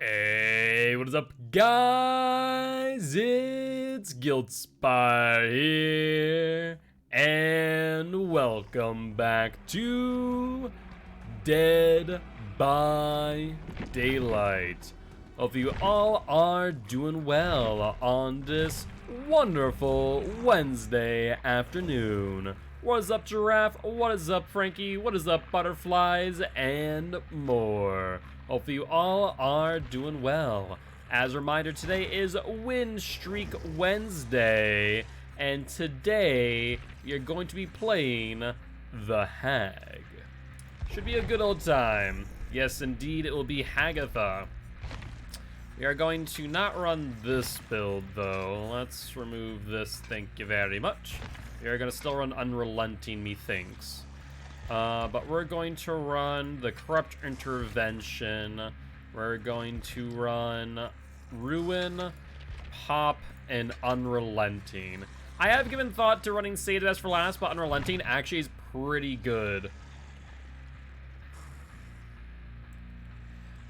Hey, what is up, guys? It's Gilty here, and welcome back to Dead by Daylight. Hope you all are doing well on this wonderful Wednesday afternoon. What is up, Giraffe? What is up, Frankie? What is up, Butterflies? And more. Hopefully you all are doing well. As a reminder, today is Win Streak Wednesday, and today we are going to be playing the Hag. Should be a good old time. Yes, indeed, it will be Hagatha. We are going to not run this build, though. Let's remove this, thank you very much. We are going to still run Unrelenting, methinks. But we're going to run the Corrupt Intervention. We're going to run Ruin, Pop, and Unrelenting. I have given thought to running Save the Best for Last, but Unrelenting actually is pretty good.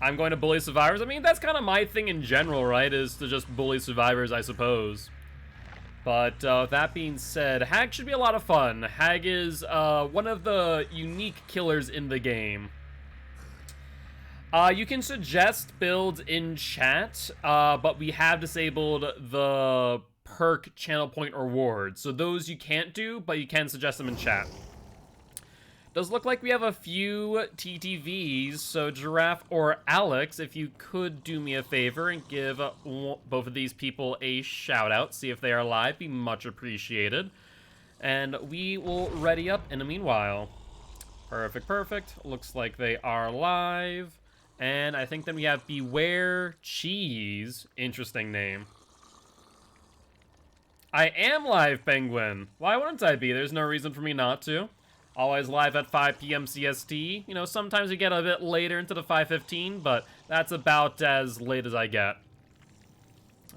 I'm going to bully survivors. I mean, that's kind of my thing in general, right? Is to just bully survivors, I suppose. But that being said, Hag should be a lot of fun. Hag is one of the unique killers in the game. You can suggest builds in chat, but we have disabled the perk channel point rewards. So those you can't do, but you can suggest them in chat. Does look like we have a few TTVs, so Giraffe or Alex, if you could do me a favor and give both of these people a shout out, see if they are live, be much appreciated. And we will ready up in the meanwhile. Perfect, perfect. Looks like they are live. And I think then we have Beware Cheese. Interesting name. I am live, Penguin. Why wouldn't I be? There's no reason for me not to. Always live at 5 p.m. CST. You know, sometimes we get a bit later into the 5:15, but that's about as late as I get.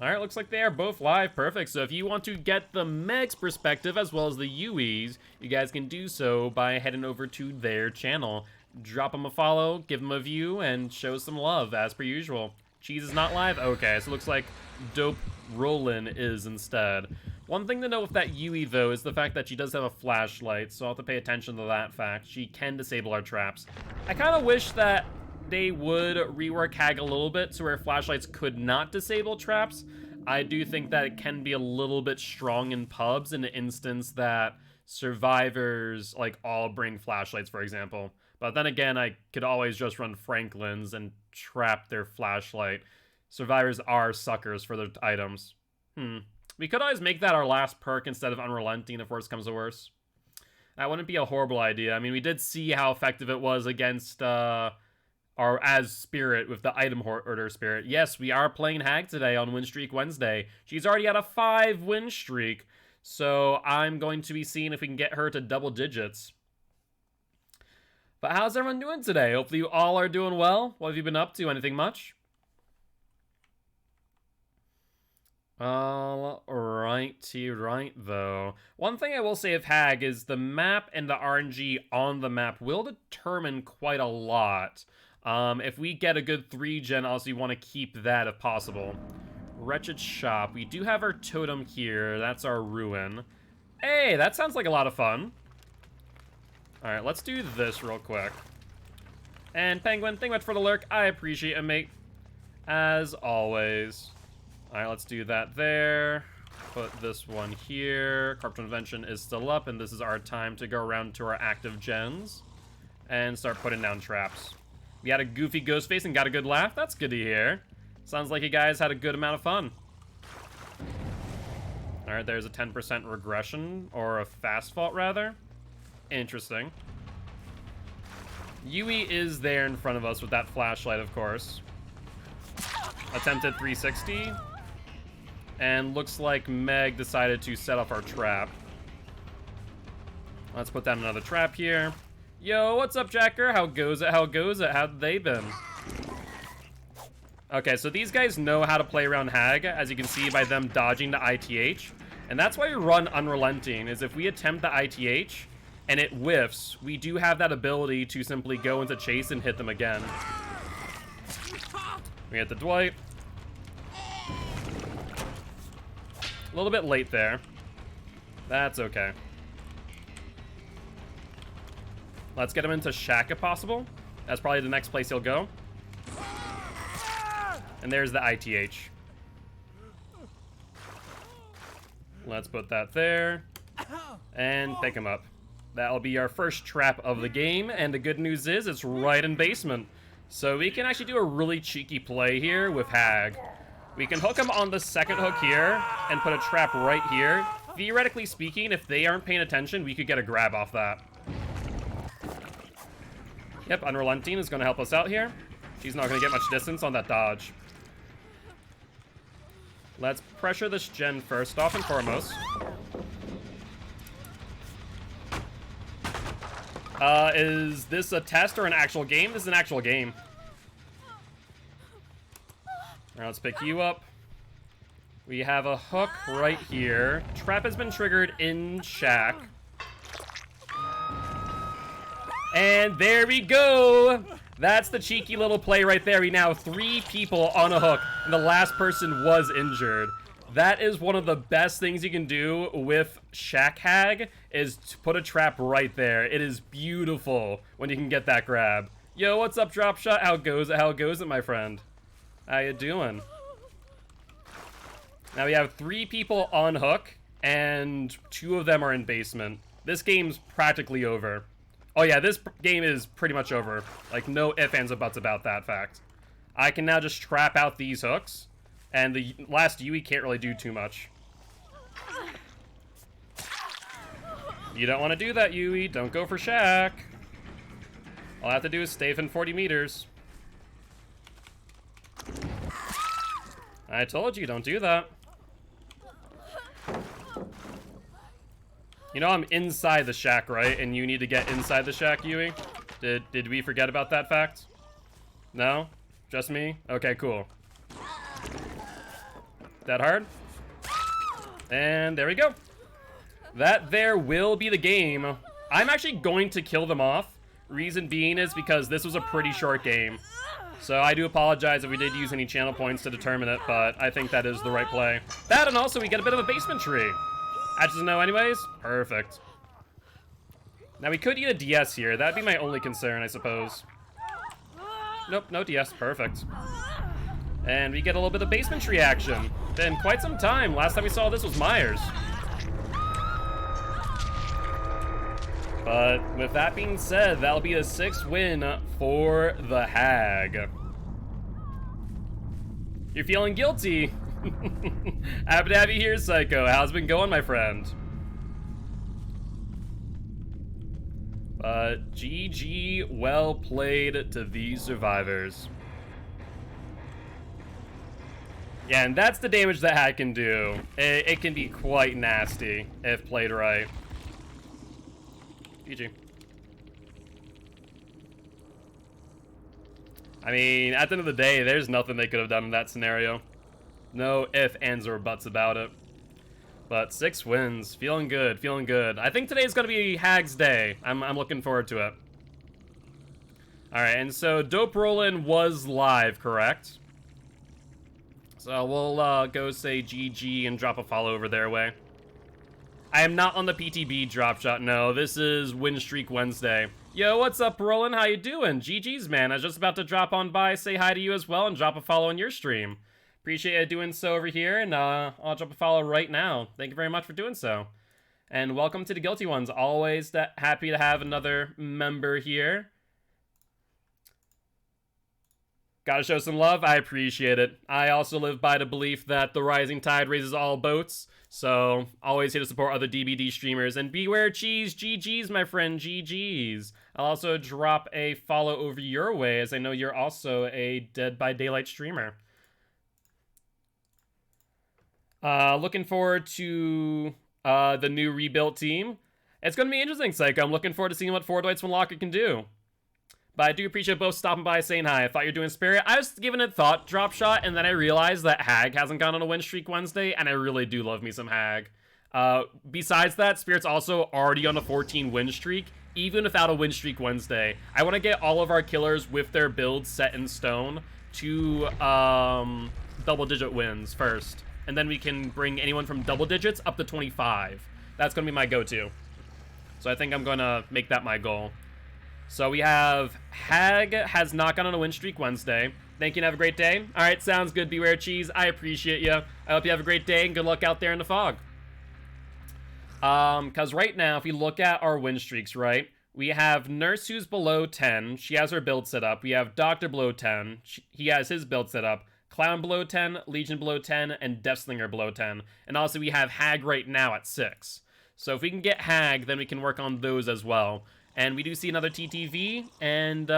Alright, looks like they are both live. Perfect. So if you want to get the Meg's perspective as well as the Yui's, you guys can do so by heading over to their channel. Drop them a follow, give them a view, and show some love, as per usual. Cheese is not live? Okay, so it looks like Dope Rollin is instead. One thing to note with that Yui, though, is the fact that she does have a flashlight, so I'll have to pay attention to that fact. She can disable our traps. I kind of wish that they would rework Hag a little bit to where flashlights could not disable traps. I do think that it can be a little bit strong in pubs in the instance that survivors, like, all bring flashlights, for example. But then again, I could always just run Franklin's and trap their flashlight. Survivors are suckers for their items. We could always make that our last perk instead of Unrelenting if worse comes to worse. That wouldn't be a horrible idea. I mean, we did see how effective it was against our as Spirit with the item hoarder Spirit. Yes, we are playing Hag today on Win Streak Wednesday. She's already at a 5-win streak, so I'm going to be seeing if we can get her to double digits. But how's everyone doing today? Hopefully you all are doing well. What have you been up to? Anything much? Right, though. One thing I will say of Hag is the map and the RNG on the map will determine quite a lot. If we get a good 3-gen, also you want to keep that if possible. Wretched Shop. We do have our totem here. That's our ruin. Hey, that sounds like a lot of fun. Alright, let's do this real quick. And Penguin, thank you much for the lurk. I appreciate it, mate. As always. Alright, let's do that there. Put this one here. Corrupt Intervention is still up, and this is our time to go around to our active gens and start putting down traps. We had a goofy ghost face and got a good laugh. That's good to hear. Sounds like you guys had a good amount of fun. Alright, there's a 10% regression, or a fast fault, rather. Interesting. Yui is there in front of us with that flashlight, of course. Attempted 360. And looks like Meg decided to set off our trap. Let's put down another trap here. Yo, what's up, Jacker? How goes it? How goes it? How've they been? Okay, so these guys know how to play around Hag, as you can see by them dodging the ITH. And that's why we run Unrelenting, is if we attempt the ITH and it whiffs, we do have that ability to simply go into chase and hit them again. We hit the Dwight. A little bit late there. That's okay. Let's get him into Shack if possible. That's probably the next place he'll go. And there's the ITH. Let's put that there. And pick him up. That'll be our first trap of the game. And the good news is it's right in basement. So we can actually do a really cheeky play here with Hag. We can hook him on the second hook here and put a trap right here. Theoretically speaking, if they aren't paying attention, we could get a grab off that. Yep, Unrelenting is going to help us out here. She's not going to get much distance on that dodge. Let's pressure this gen first off and foremost. Is this a test or an actual game? This is an actual game. Alright, let's pick you up. We have a hook right here. Trap has been triggered in Shack. And there we go! That's the cheeky little play right there. We now have 3 people on a hook, and the last person was injured. That is one of the best things you can do with Shack Hag, is to put a trap right there. It is beautiful when you can get that grab. Yo, what's up, Dropshot? How goes it? How goes it, my friend? How you doing? Now we have 3 people on hook, and 2 of them are in basement. This game's practically over. Oh yeah, this game is pretty much over. Like, no ifs, ands, or buts about that fact. I can now just trap out these hooks, and the last Yui can't really do too much. You don't want to do that, Yui. Don't go for Shack. All I have to do is stay within 40 meters. I told you, don't do that. You know I'm inside the Shack, right? And you need to get inside the Shack, Yui? Did we forget about that fact? No? Just me? Okay, cool. That hard? And there we go. That there will be the game. I'm actually going to kill them off. Reason being is because this was a pretty short game. So I do apologize if we did use any channel points to determine it, but I think that is the right play. That, and also we get a bit of a basement tree. Hatches no anyways? Perfect. Now we could eat a DS here. That'd be my only concern, I suppose. Nope, no DS. Perfect. And we get a little bit of basement tree action. Been quite some time. Last time we saw this was Myers. But with that being said, that'll be a 6th win for the Hag. You're feeling guilty? Happy to have you here, Psycho. How's it been going, my friend? GG, well played to these survivors. Yeah, and that's the damage that Hag can do. It can be quite nasty if played right. GG. I mean, at the end of the day, there's nothing they could have done in that scenario. No ifs, ands, or buts about it. But 6 wins. Feeling good, feeling good. I think today's going to be Hag's day. I'm looking forward to it. Alright, and so Dope Rollin' was live, correct? So we'll go say GG and drop a follow over their way. I am not on the PTB drop shot. No, this is Win Streak Wednesday. Yo, what's up, Roland? How you doing? GG's, man. I was just about to drop on by, say hi to you as well, and drop a follow on your stream. Appreciate you doing so over here, and I'll drop a follow right now. Thank you very much for doing so. And welcome to the Guilty Ones. Always happy to have another member here. Gotta show some love. I appreciate it. I also live by the belief that the rising tide raises all boats. So, always here to support other DBD streamers. And beware cheese. GG's, my friend. GG's. I'll also drop a follow over your way, as I know you're also a Dead by Daylight streamer. Looking forward to the new rebuilt team. It's going to be interesting, Psycho. I'm looking forward to seeing what Four Dwights from Locker can do. But I do appreciate both stopping by saying hi. I thought you were doing Spirit. I was giving it thought, drop shot, and then I realized that Hag hasn't gone on a win streak Wednesday, and I really do love me some Hag. Besides that, Spirit's also already on a 14 win streak, even without a win streak Wednesday. I want to get all of our killers with their builds set in stone to double-digit wins first. And then we can bring anyone from double digits up to 25. That's going to be my go-to. So I think I'm going to make that my goal. So we have Hag has not gone on a win streak Wednesday. Thank you and have a great day. All right, sounds good, Beware Cheese. I appreciate you. I hope you have a great day and good luck out there in the fog. Because right now, if we look at our win streaks, right, we have Nurse who's below 10. She has her build set up. We have Doctor below 10. He has his build set up. Clown below 10, Legion below 10, and Deathslinger below 10. And also we have Hag right now at 6. So if we can get Hag, then we can work on those as well. And we do see another TTV, and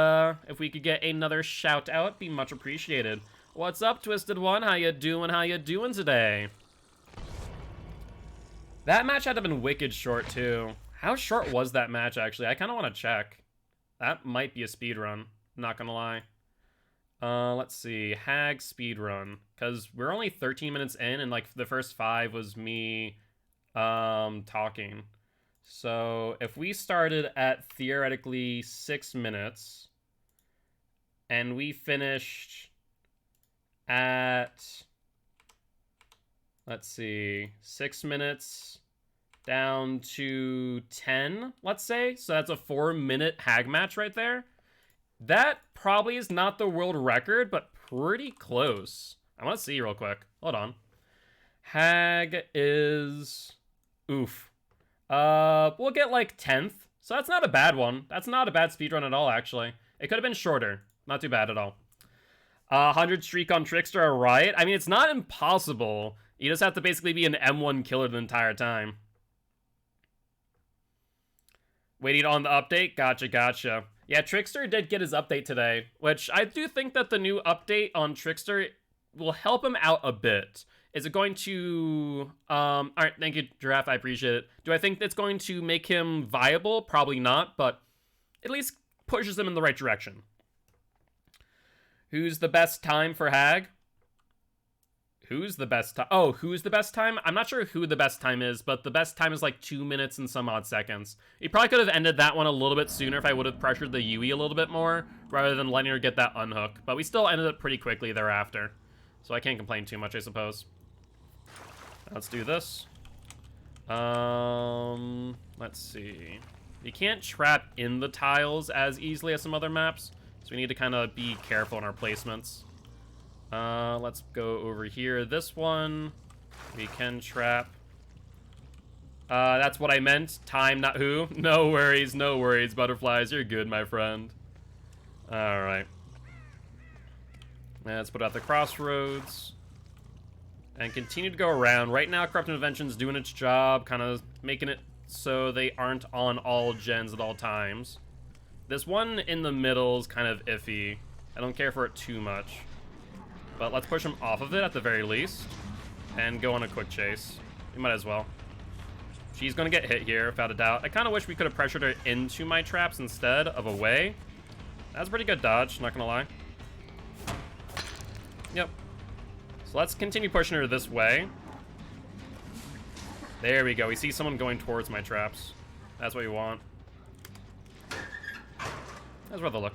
if we could get another shout out, be much appreciated. What's up, Twisted One? How you doing? How you doing today? That match had to have been wicked short too. How short was that match actually? I kind of want to check. That might be a speed run. Not gonna lie. Let's see, Hag speedrun, because we're only 13 minutes in, and like the first 5 was me talking. So if we started at theoretically 6 minutes, and we finished at, let's see, 6 minutes down to 10, let's say, so that's a 4-minute Hag match right there. That probably is not the world record, but pretty close. I want to see real quick. Hold on. Hag is... Oof. We'll get like 10th. So that's not a bad one. That's not a bad speedrun at all, actually. It could have been shorter. Not too bad at all. 100 streak on Trickster, a riot. I mean, it's not impossible. You just have to basically be an M1 killer the entire time. Waiting on the update? Gotcha, gotcha. Yeah, Trickster did get his update today, which I do think that the new update on Trickster will help him out a bit. Is it going to... Alright, thank you, Giraffe, I appreciate it. Do I think it's going to make him viable? Probably not, but at least pushes him in the right direction. Who's the best time for Hag? Who's the best time? Oh, who's the best time? I'm not sure who the best time is, but the best time is like 2 minutes and some odd seconds. He probably could have ended that one a little bit sooner if I would have pressured the Yui a little bit more, rather than letting her get that unhook. But we still ended it pretty quickly thereafter. So I can't complain too much, I suppose. Let's do this. Let's see. You can't trap in the tiles as easily as some other maps, so we need to kind of be careful in our placements. Let's go over here. This one, we can trap. That's what I meant. Time, not who. No worries, butterflies. You're good, my friend. Alright. Let's put out the crossroads. And continue to go around. Right now, Corrupt Intervention's doing its job, kind of making it so they aren't on all gens at all times. This one in the middle is kind of iffy. I don't care for it too much. But let's push him off of it at the very least. And go on a quick chase. We might as well. She's going to get hit here, without a doubt. I kind of wish we could have pressured her into my traps instead of away. That's a pretty good dodge, not going to lie. Yep. So let's continue pushing her this way. There we go. We see someone going towards my traps. That's what we want. That's worth a look.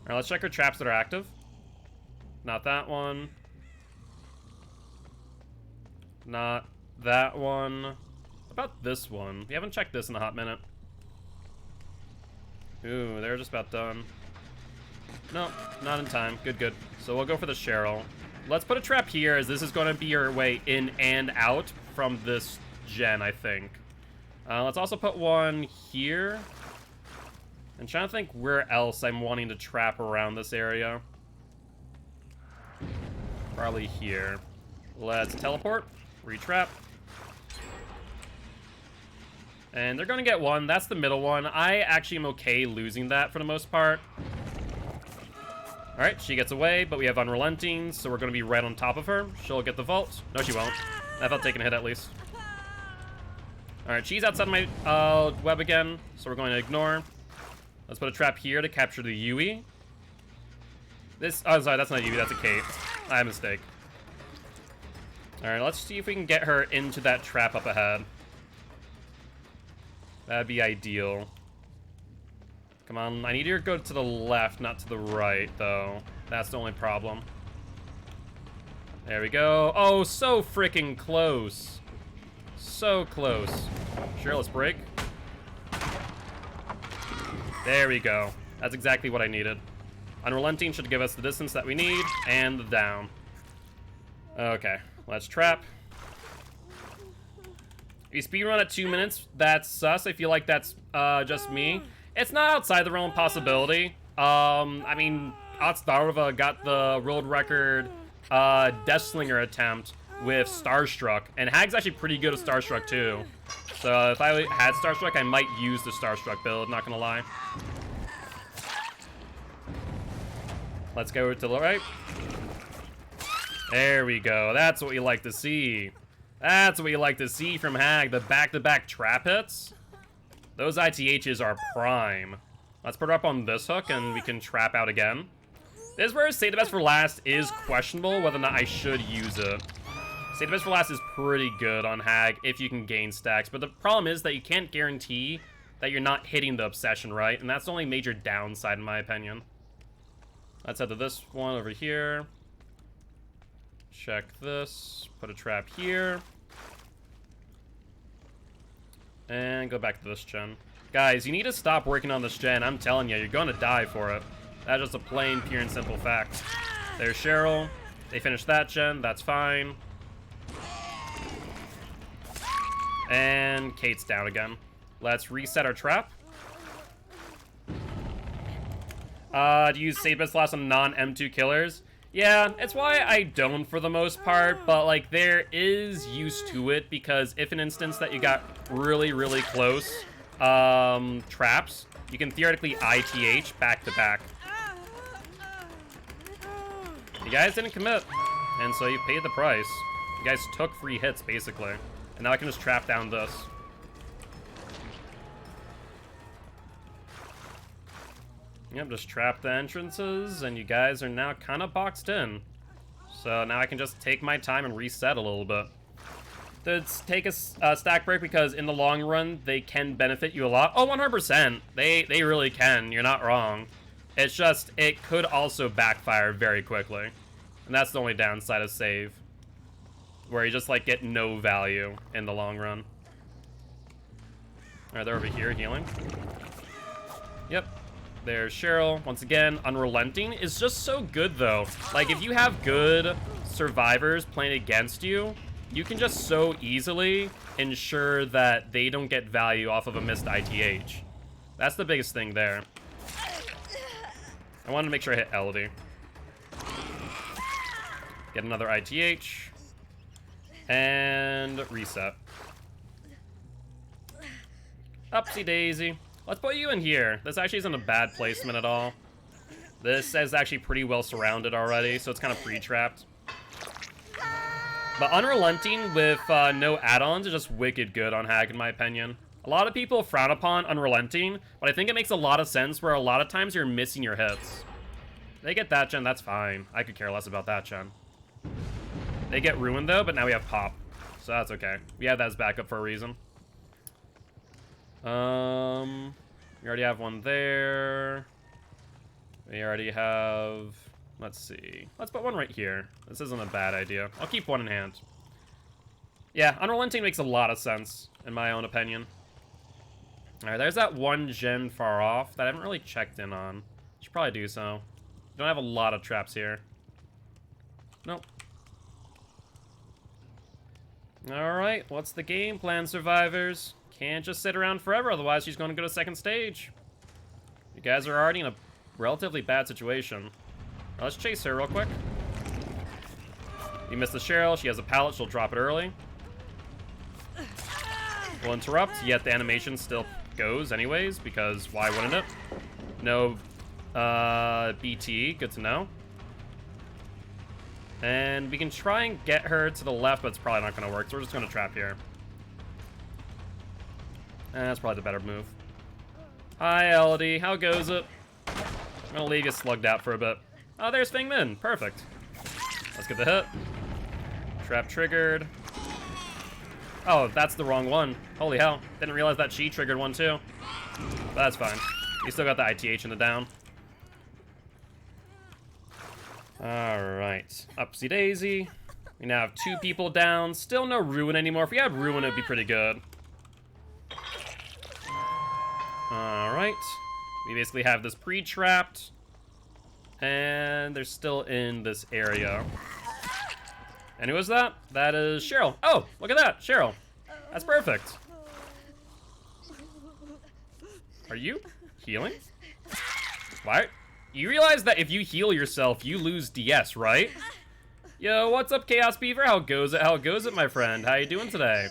Alright, let's check her traps that are active. Not that one. Not that one. What about this one? We haven't checked this in a hot minute. Ooh, they're just about done. No, not in time. Good, good. So we'll go for the Cheryl. Let's put a trap here, as this is going to be your way in and out from this gen, I think. Let's also put one here. I'm trying to think where else I'm wanting to trap around this area. Probably here. Let's teleport. Retrap. And they're going to get one. That's the middle one. I actually am okay losing that for the most part. Alright, she gets away, but we have Unrelenting, so we're going to be right on top of her. She'll get the vault. No, she won't. I felt taking a hit at least. Alright, she's outside my web again, so we're going to ignore. Let's put a trap here to capture the Yui. Oh, sorry, that's not Yui, that's a Kate. I had a mistake. Alright, let's see if we can get her into that trap up ahead. That'd be ideal. Come on, I need her to go to the left, not to the right, though. That's the only problem. There we go. Oh, so freaking close. So close. Sure, let's break. There we go. That's exactly what I needed. Unrelenting should give us the distance that we need, and the down. Okay, let's trap. If you speedrun at 2 minutes, that's sus. I feel like that's just me. It's not outside the realm of possibility. I mean, Otsdarova got the world record Death Slinger attempt with Starstruck, and Hag's actually pretty good at Starstruck too. So if I had Starstruck, I might use the Starstruck build, not gonna lie. Let's go to the right. There we go. That's what we like to see. That's what we like to see from Hag, the back-to-back trap hits. Those ITHs are prime. Let's put her up on this hook, and we can trap out again. This is where Save the Best for Last is questionable, whether or not I should use it. Save the Best for Last is pretty good on Hag if you can gain stacks, but the problem is that you can't guarantee that you're not hitting the Obsession, right? And that's the only major downside, in my opinion. Let's head to this one over here. Check this. Put a trap here. And go back to this gen. Guys, you need to stop working on this gen. I'm telling you, you're going to die for it. That's just a plain, pure, and simple fact. There's Cheryl. They finished that gen. That's fine. And Kate's down again. Let's reset our trap. To use Save Best Last on non-M2 killers. Yeah, it's why I don't for the most part, but like there is use to it because if an instance that you got really, really close traps, you can theoretically ITH back to back. You guys didn't commit, and so you paid the price. You guys took free hits basically, and now I can just trap down this. Yep, just trap the entrances, and you guys are now kind of boxed in. So now I can just take my time and reset a little bit. Let's take a stack break because in the long run, they can benefit you a lot. Oh, 100%. They really can. You're not wrong. It's just, it could also backfire very quickly. And that's the only downside of save. Where you just, like, get no value in the long run. Alright, they're over here healing. Yep. There's Cheryl. Once again, Unrelenting is just so good, though. Like, if you have good survivors playing against you, you can just so easily ensure that they don't get value off of a missed ITH. That's the biggest thing there. I wanted to make sure I hit LD. Get another ITH. And reset. Upsy daisy. Let's put you in here. This actually isn't a bad placement at all. This is actually pretty well surrounded already, so it's kind of pre-trapped. But Unrelenting with no add-ons is just wicked good on Hag, in my opinion. A lot of people frown upon Unrelenting, but I think it makes a lot of sense where a lot of times you're missing your hits. They get that gen, that's fine. I could care less about that gen. They get ruined though, but now we have Pop. So that's okay. We have that as backup for a reason. We already have one there. We already have... Let's see. Let's put one right here. This isn't a bad idea. I'll keep one in hand. Yeah, Unrelenting makes a lot of sense, in my own opinion. Alright, there's that one gen far off that I haven't really checked in on. Should probably do so. Don't have a lot of traps here. Nope. Alright, what's the game plan, survivors? Can't just sit around forever, otherwise she's going to go to second stage. You guys are already in a relatively bad situation. Let's chase her real quick. You missed the Cheryl. She has a pallet. She'll drop it early. We'll interrupt, yet the animation still goes anyways, because why wouldn't it? No BT. Good to know. And we can try and get her to the left, but it's probably not going to work, so we're just going to trap here. That's probably the better move. Hi, LD. How goes it? I'm going to leave you slugged out for a bit. Oh, there's Feng Min. Perfect. Let's get the hit. Trap triggered. Oh, that's the wrong one. Holy hell. Didn't realize that she triggered one too. But that's fine. You still got the ITH in the down. Alright. Upsy daisy. We now have 2 people down. Still no ruin anymore. If we had ruin, it'd be pretty good. Alright. We basically have this pre-trapped. And they're still in this area. And who is that? That is Cheryl. Oh, look at that, Cheryl. That's perfect. Are you healing? Why? You realize that if you heal yourself, you lose DS, right? Yo, what's up, Chaos Beaver? How goes it? How goes it, my friend? How you doing today?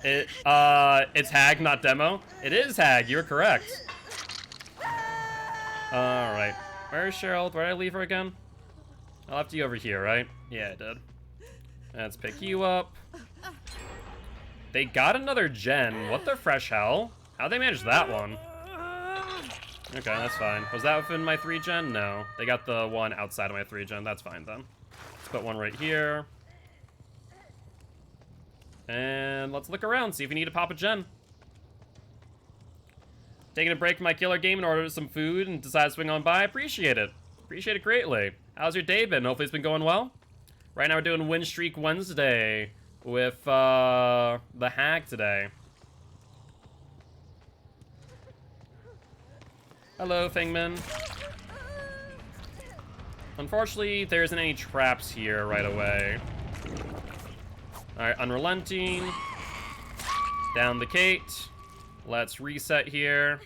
It's Hag, not demo. It is Hag. You're correct. All right. Where's Cheryl? Where did I leave her again? I left you over here, right? Yeah, I did. Let's pick you up. They got another gen. What the fresh hell? How'd they manage that one? Okay, that's fine. Was that within my 3 gen? No. They got the one outside of my 3 gen. That's fine then. Let's put one right here. And let's look around, see if we need to pop a gen. Taking a break from my killer game and ordered some food and decided to swing on by. Appreciate it. Appreciate it greatly. How's your day been? Hopefully it's been going well. Right now we're doing Win Streak Wednesday with the Hag today. Hello, Fingman. Unfortunately, there isn't any traps here right away. Alright, Unrelenting. Down the Kate. Let's reset here.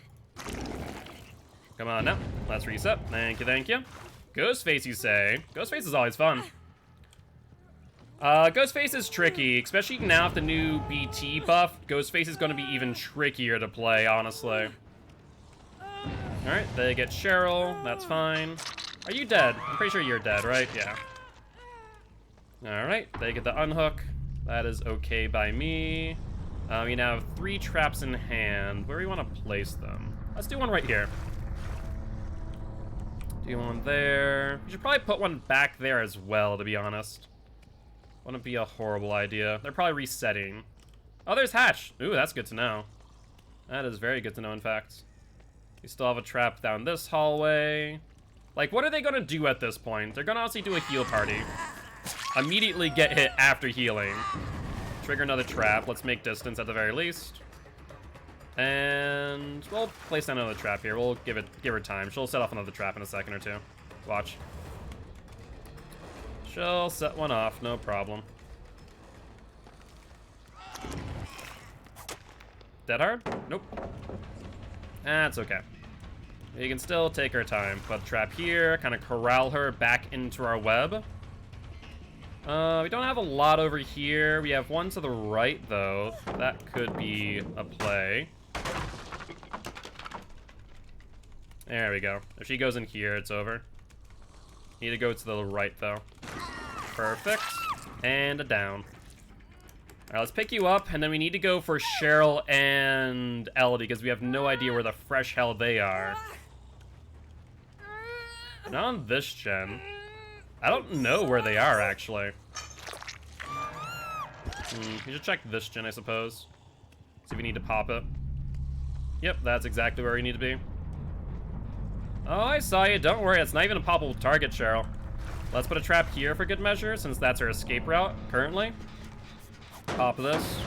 Come on now. Let's reset. Thank you, thank you. Ghostface, you say? Ghostface is always fun. Ghostface is tricky, especially now with the new BT buff. Ghostface is going to be even trickier to play, honestly. Alright, they get Cheryl. That's fine. Are you dead? I'm pretty sure you're dead, right? Yeah. Alright, they get the unhook. That is okay by me. We now have 3 traps in hand. Where do we want to place them? Let's do one right here. Do one there. We should probably put one back there as well, to be honest. Wouldn't be a horrible idea. They're probably resetting. Oh, there's Hatch. Ooh, that's good to know. That is very good to know, in fact. We still have a trap down this hallway. Like, what are they going to do at this point? They're going to honestly do a heal party. Immediately get hit after healing. Trigger another trap. Let's make distance at the very least. And we'll place down another trap here. We'll give her time. She'll set off another trap in a second or two. Watch. She'll set one off, no problem. Dead hard? Nope. That's okay. You can still take our time. Put a trap here, kind of corral her back into our web. We don't have a lot over here. We have one to the right, though. That could be a play. There we go. If she goes in here, it's over. Need to go to the right, though. Perfect. And a down. Alright, let's pick you up, and then we need to go for Cheryl and Elodie, because we have no idea where the fresh hell they are. Not on this gen. I don't know where they are, actually. We should check this gen, I suppose. See if we need to pop it. Yep, that's exactly where we need to be. Oh, I saw you. Don't worry, it's not even a poppable target, Cheryl. Let's put a trap here for good measure, since that's our escape route, currently. Pop this.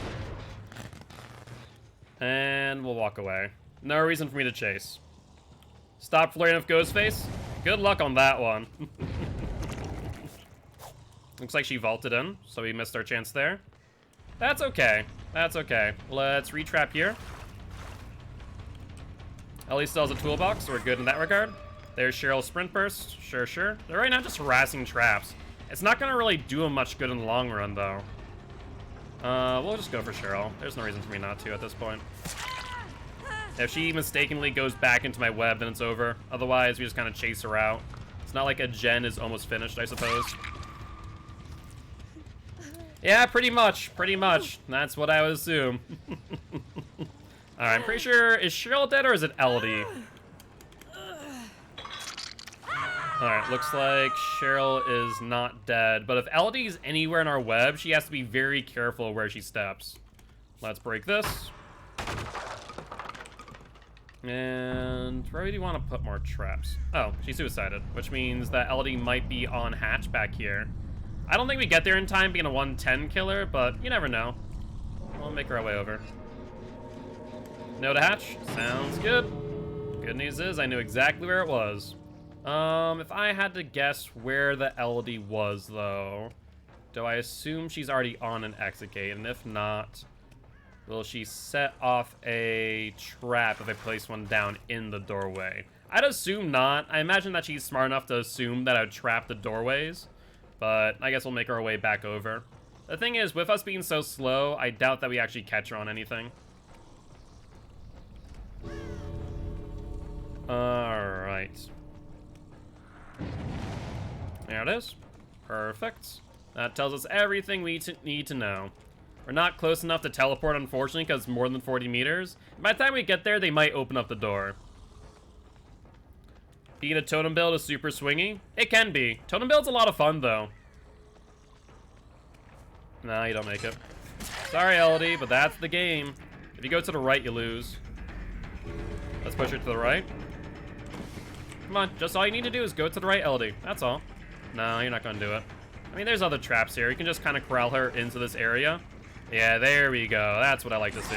And we'll walk away. No reason for me to chase. Stop flirting with Ghostface. Good luck on that one. Looks like she vaulted in, so we missed our chance there. That's okay. That's okay. Let's retrap here. Ellie still has a toolbox, so we're good in that regard. There's Cheryl's Sprint Burst. Sure, sure. They're right now just harassing traps. It's not going to really do them much good in the long run, though. We'll just go for Cheryl. There's no reason for me not to at this point. If she mistakenly goes back into my web, then it's over. Otherwise, we just kind of chase her out. It's not like a gen is almost finished, I suppose. Yeah, pretty much. Pretty much. That's what I would assume. Alright, I'm pretty sure... Is Cheryl dead or is it Elodie? Alright, looks like Cheryl is not dead. But if LD's anywhere in our web, she has to be very careful where she steps. Let's break this. And where do you want to put more traps? Oh, she suicided, which means that LD might be on hatch back here. I don't think we get there in time being a 110 killer, but you never know. We'll make our way over. No to hatch? Sounds good. Good news is I knew exactly where it was. If I had to guess where the LD was, though, do I assume she's already on an exit gate? And if not, will she set off a trap if I place one down in the doorway? I'd assume not. I imagine that she's smart enough to assume that I would trap the doorways, but I guess we'll make our way back over. The thing is, with us being so slow, I doubt that we actually catch her on anything. Alright. There it is. Perfect. That tells us everything we need to know. We're not close enough to teleport, unfortunately, because it's more than 40 meters. By the time we get there, they might open up the door. Being a totem build is super swingy? It can be. Totem build's a lot of fun, though. Nah, you don't make it. Sorry, LD, but that's the game. If you go to the right, you lose. Let's push her to the right. Come on, just all you need to do is go to the right, LD. That's all. No, you're not gonna do it. I mean, there's other traps here. You can just kind of corral her into this area. Yeah, there we go. That's what I like to see.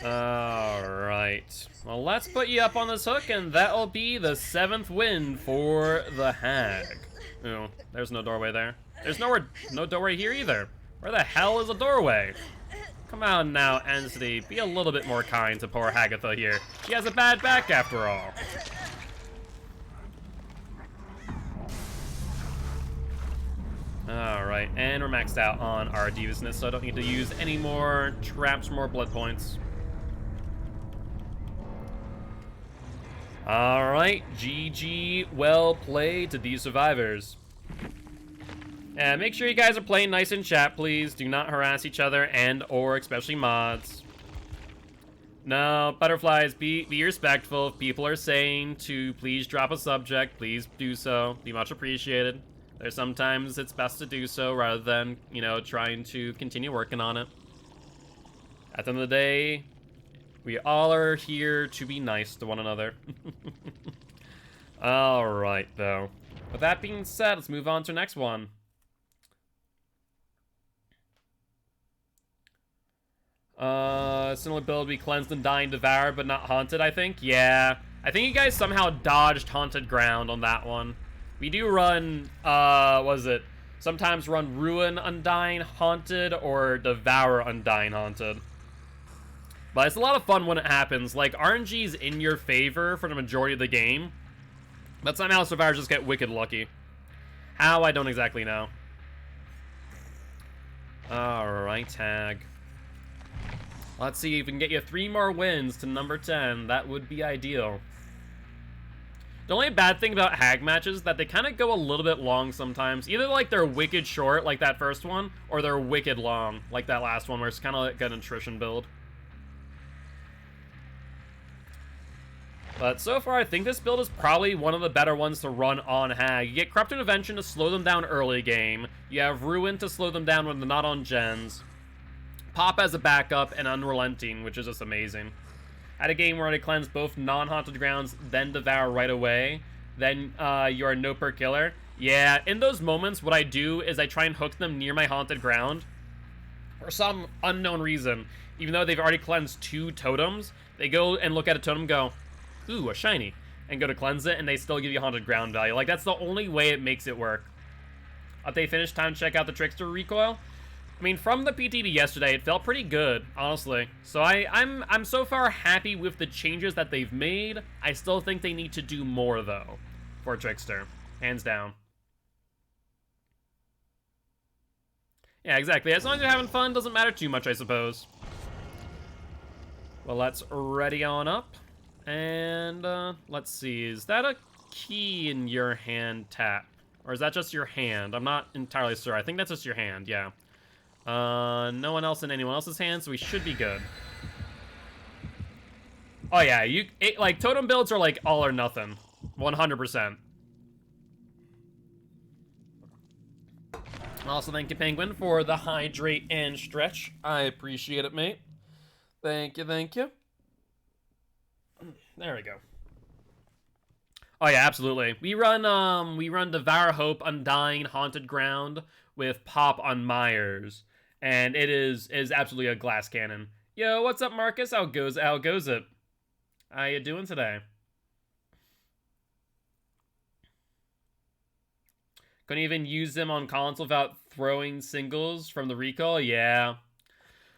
Alright. Well, let's put you up on this hook, and that'll be the 7th win for the Hag. Ooh, there's no doorway there. There's no doorway here either. Where the hell is a doorway? Come on now, Entity. Be a little bit more kind to poor Hagatha here. She has a bad back after all. Alright, and we're maxed out on our deviousness, so I don't need to use any more traps, more blood points. Alright, GG, well played to these survivors. And make sure you guys are playing nice in chat, please. Do not harass each other and or especially mods. No, butterflies, be respectful. If people are saying to please drop a subject, please do so. Be much appreciated. There's sometimes it's best to do so rather than, you know, trying to continue working on it. At the end of the day, we all are here to be nice to one another. Alright, though. With that being said, let's move on to the next one. Similar build, be cleansed and dying, devoured, but not haunted, I think. Yeah. I think you guys somehow dodged haunted ground on that one. We do run, sometimes run ruin undying haunted or devour undying haunted. But it's a lot of fun when it happens. Like, RNG's in your favor for the majority of the game. But somehow survivors just get wicked lucky. How, I don't exactly know. Alright, tag. Let's see if we can get you 3 more wins to number 10. That would be ideal. The only bad thing about hag matches is that they kind of go a little bit long sometimes. Either like they're wicked short, like that first one, or they're wicked long, like that last one, where it's kind of like an attrition build. But so far, I think this build is probably one of the better ones to run on hag. You get Corrupt Intervention to slow them down early game. You have Ruin to slow them down when they're not on gens. Pop as a backup, and Unrelenting, which is just amazing. At a game where I cleanse both non-haunted grounds, then devour right away, then you are no per killer. Yeah, in those moments, what I do is I try and hook them near my haunted ground. For some unknown reason, even though they've already cleansed 2 totems, they go and look at a totem and go, ooh, a shiny, and go to cleanse it, and they still give you haunted ground value. Like, that's the only way it makes it work. Update finished, time to check out the Trickster recoil. I mean, from the PTB yesterday, it felt pretty good, honestly. So I'm so far happy with the changes that they've made. I still think they need to do more, though, for Trickster. Hands down. Yeah, exactly. As long as you're having fun, doesn't matter too much, I suppose. Well, let's ready on up. And, let's see. Is that a key in your hand tap? Or is that just your hand? I'm not entirely sure. I think that's just your hand, yeah. No one else in anyone else's hands, so we should be good. Oh yeah, like totem builds are like all or nothing, 100%. Also, thank you, Penguin, for the hydrate and stretch. I appreciate it, mate. Thank you, thank you. There we go. Oh yeah, absolutely. We run Devour Hope, Undying, Haunted Ground with Pop on Myers, and it is absolutely a glass cannon. Yo, what's up, Marcus? How goes it? How you doing today? Couldn't even use them on console without throwing singles from the recall? Yeah.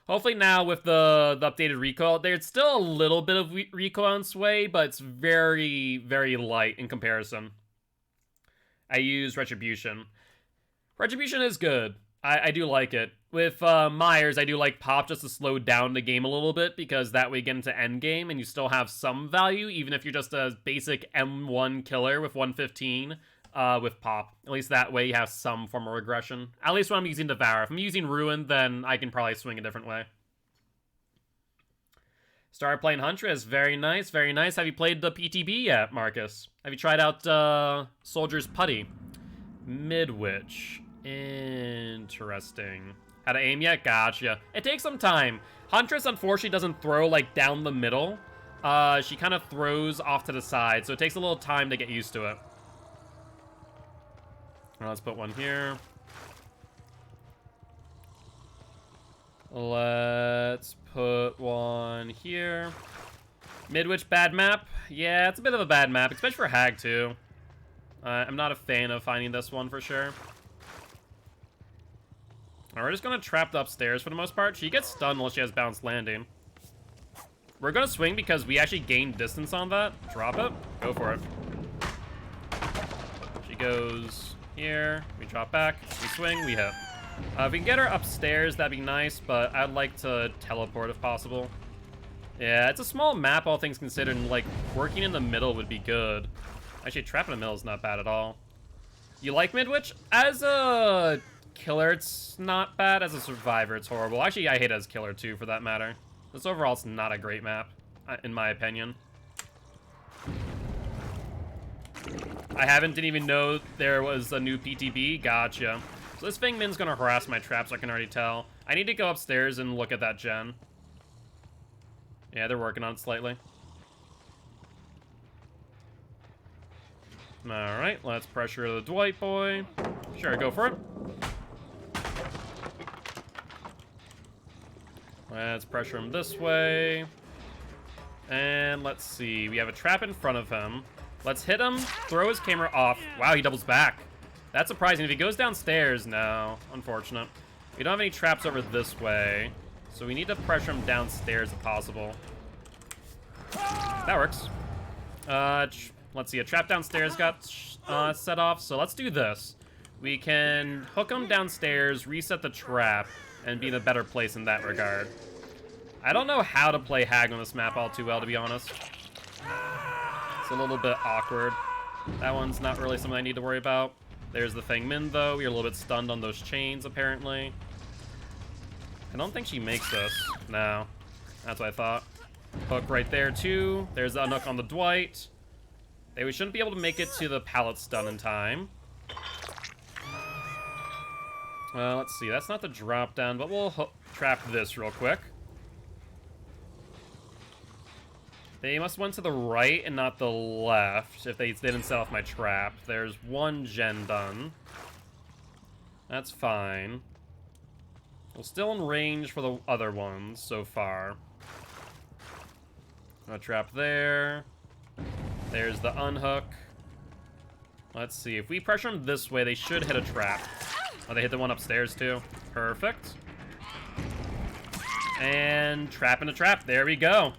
Hopefully now with the updated recoil, there's still a little bit of recoil on Sway, but it's very, very light in comparison. I use Retribution. Retribution is good. I do like it. With Myers, I do like Pop just to slow down the game a little bit, because that way you get into endgame and you still have some value, even if you're just a basic M1 killer with 115 with Pop. At least that way you have some form of regression. At least when I'm using Devour. If I'm using Ruin, then I can probably swing a different way. Started playing Huntress. Very nice, very nice. Have you played the PTB yet, Marcus? Have you tried out Soldier's Putty? Midwich. Interesting. How to aim yet? Gotcha. It takes some time. Huntress, unfortunately, doesn't throw, like, down the middle. She kind of throws off to the side, so it takes a little time to get used to it. Well, let's put one here. Let's put one here. Midwich, bad map? Yeah, it's a bit of a bad map, especially for Hag, too. I'm not a fan of finding this one for sure. We're just gonna trap the upstairs for the most part. She gets stunned unless she has balanced landing. We're gonna swing because we actually gain distance on that. Drop it. Go for it. She goes here. We drop back. We swing. We hit. If we can get her upstairs, that'd be nice, but I'd like to teleport if possible. Yeah, it's a small map, all things considered, and, like, working in the middle would be good. Actually, trapping in the middle is not bad at all. You like Midwich? As a killer, it's not bad. As a survivor, it's horrible. Actually, I hate it as killer, too, for that matter. This overall is not a great map, in my opinion. Didn't even know there was a new PTB. Gotcha. So this Fangman's gonna harass my traps, I can already tell. I need to go upstairs and look at that gen. Yeah, they're working on it slightly. Alright, let's pressure the Dwight boy. Sure, go for it. Let's pressure him this way. And let's see, we have a trap in front of him. Let's hit him, throw his camera off. Wow, he doubles back. That's surprising. If he goes downstairs, no. Unfortunate. We don't have any traps over this way, so we need to pressure him downstairs if possible. That works. Let's see, a trap downstairs got set off, so let's do this. We can hook him downstairs, reset the trap, and be in a better place in that regard. I don't know how to play Hag on this map all too well, to be honest. It's a little bit awkward. That one's not really something I need to worry about. There's the Feng Min, though. We are a little bit stunned on those chains, apparently. I don't think she makes this. No. That's what I thought. Hook right there, too. There's the unhook on the Dwight. We shouldn't be able to make it to the pallet stun in time. Let's see. That's not the drop down, but we'll trap this real quick. They must have went to the right and not the left if they didn't set off my trap. There's one gen done. That's fine. We're still in range for the other ones so far. A trap there. There's the unhook. Let's see. If we pressure them this way, they should hit a trap. Oh, they hit the one upstairs too. Perfect. And trap in a trap. There we go.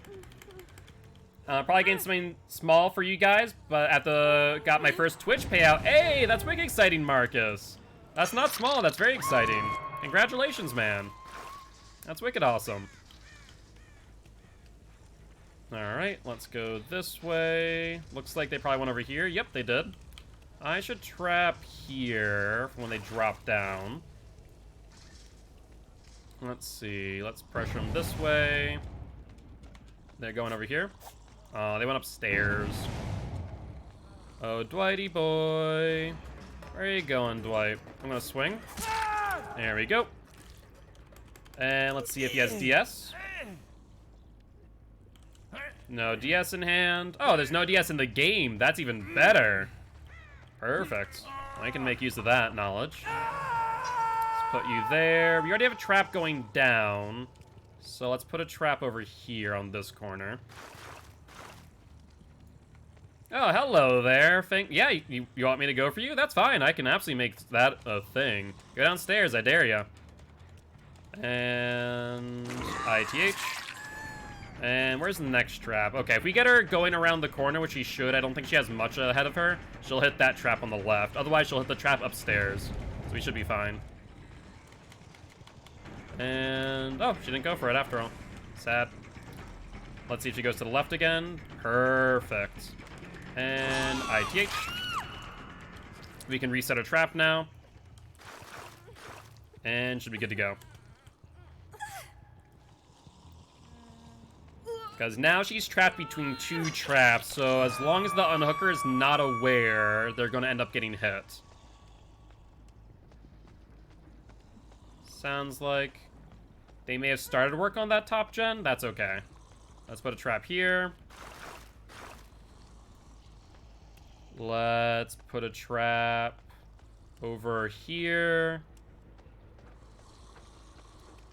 Probably getting something small for you guys, but got my first Twitch payout. Hey, that's wicked exciting, Marcus. That's not small, that's very exciting. Congratulations, man. That's wicked awesome. Alright, let's go this way. Looks like they probably went over here. Yep, they did. I should trap here when they drop down. Let's see, let's pressure them this way. They're going over here. Oh, they went upstairs. Oh, Dwighty boy. Where are you going, Dwight? I'm gonna swing. There we go. And let's see if he has DS. No DS in hand. Oh, there's no DS in the game. That's even better. Perfect. I can make use of that knowledge. Let's put you there. We already have a trap going down. So let's put a trap over here on this corner. Oh, hello there. Yeah, you want me to go for you? That's fine. I can absolutely make that a thing. Go downstairs. I dare ya. And ITH. And where's the next trap? Okay, if we get her going around the corner, which she should, I don't think she has much ahead of her, she'll hit that trap on the left. Otherwise, she'll hit the trap upstairs. So we should be fine. And, oh, she didn't go for it after all. Sad. Let's see if she goes to the left again. Perfect. And ITH. We can reset our trap now. And should be good to go. Because now she's trapped between two traps, so as long as the unhooker is not aware, they're going to end up getting hit. Sounds like they may have started work on that top gen. That's okay. Let's put a trap here. Let's put a trap over here.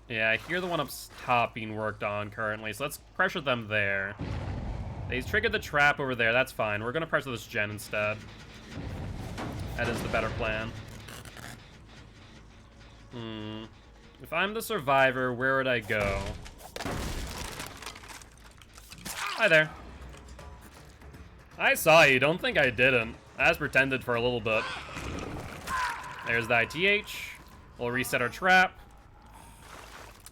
Yeah, I hear the one up top being worked on currently, so let's pressure them there. They triggered the trap over there, that's fine. We're gonna pressure this gen instead. That is the better plan. If I'm the survivor, where would I go? Hi there. I saw you, don't think I didn't. I just pretended for a little bit. There's the ITH. We'll reset our trap.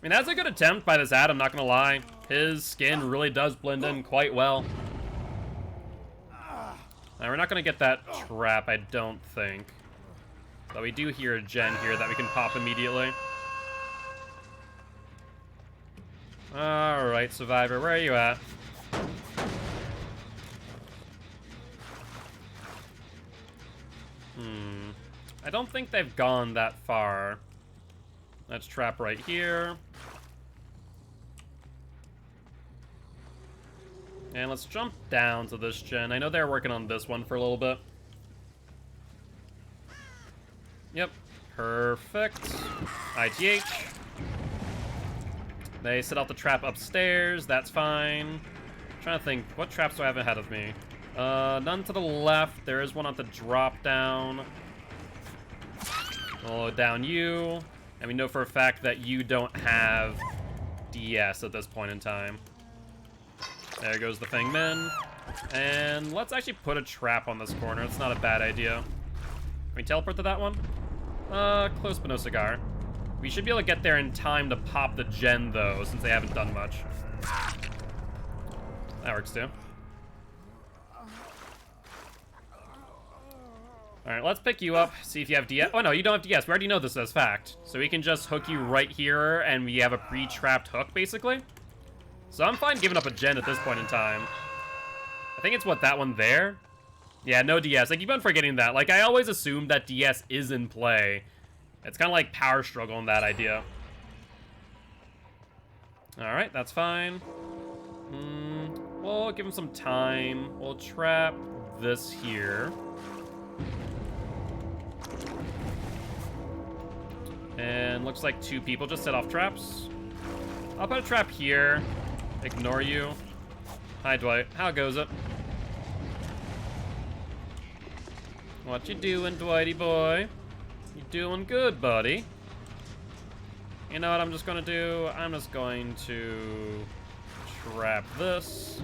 I mean, that's a good attempt by this ad, I'm not gonna lie. His skin really does blend in quite well. Now, we're not gonna get that trap, I don't think. But we do hear a gen here that we can pop immediately. Alright, Survivor, where are you at? I don't think they've gone that far. Let's trap right here. And let's jump down to this gen. I know they're working on this one for a little bit. Yep. Perfect. ITH. They set out the trap upstairs. That's fine. I'm trying to think. What traps do I have ahead of me? None to the left. There is one at the drop down. Oh, down you. And we know for a fact that you don't have DS at this point in time. There goes the Feng Min. And let's actually put a trap on this corner. It's not a bad idea. Can we teleport to that one? Close but no cigar. We should be able to get there in time to pop the gen, though, since they haven't done much. That works, too. Alright, let's pick you up, see if you have DS. Oh, no, you don't have DS. We already know this as fact. So we can just hook you right here, and we have a pre-trapped hook, basically. So I'm fine giving up a gen at this point in time. I think it's, what, that one there? Yeah, no DS. I keep on forgetting that. Like, I always assume that DS is in play. It's kind of like power struggle in that idea. Alright, that's fine. We'll give him some time. We'll trap this here. And looks like two people just set off traps. I'll put a trap here. Ignore you. Hi, Dwight. How goes it? What you doing, Dwighty boy? You doing good, buddy. You know what I'm just gonna do? I'm just going to trap this.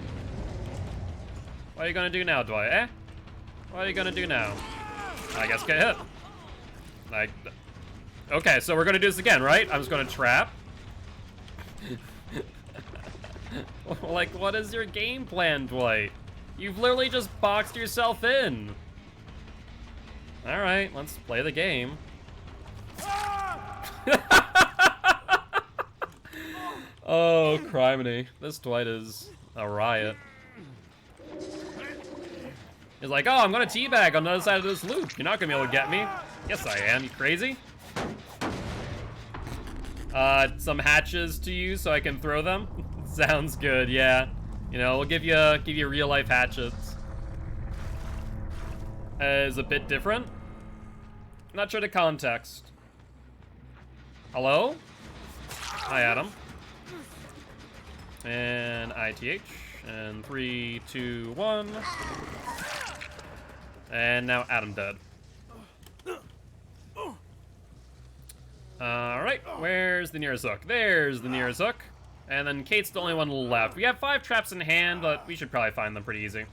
What are you gonna do now, Dwight, eh? What are you gonna do now? I guess get hit. Like, okay, so we're gonna do this again, right? I'm just gonna trap. Like, what is your game plan, Dwight? You've literally just boxed yourself in. Alright, let's play the game. Oh, criminy. This Dwight is a riot. He's like, oh, I'm gonna teabag on the other side of this loop. You're not gonna be able to get me. Yes, I am. You crazy? Some hatches to use so I can throw them. Sounds good, yeah. You know, we'll give you real life hatchets. Is a bit different. Not sure the context. Hello? Hi, Adam. And ITH. And 3, 2, 1. And now Adam dead. Alright, where's the nearest hook? There's the nearest hook. And then Kate's the only one left. We have 5 traps in hand, but we should probably find them pretty easy.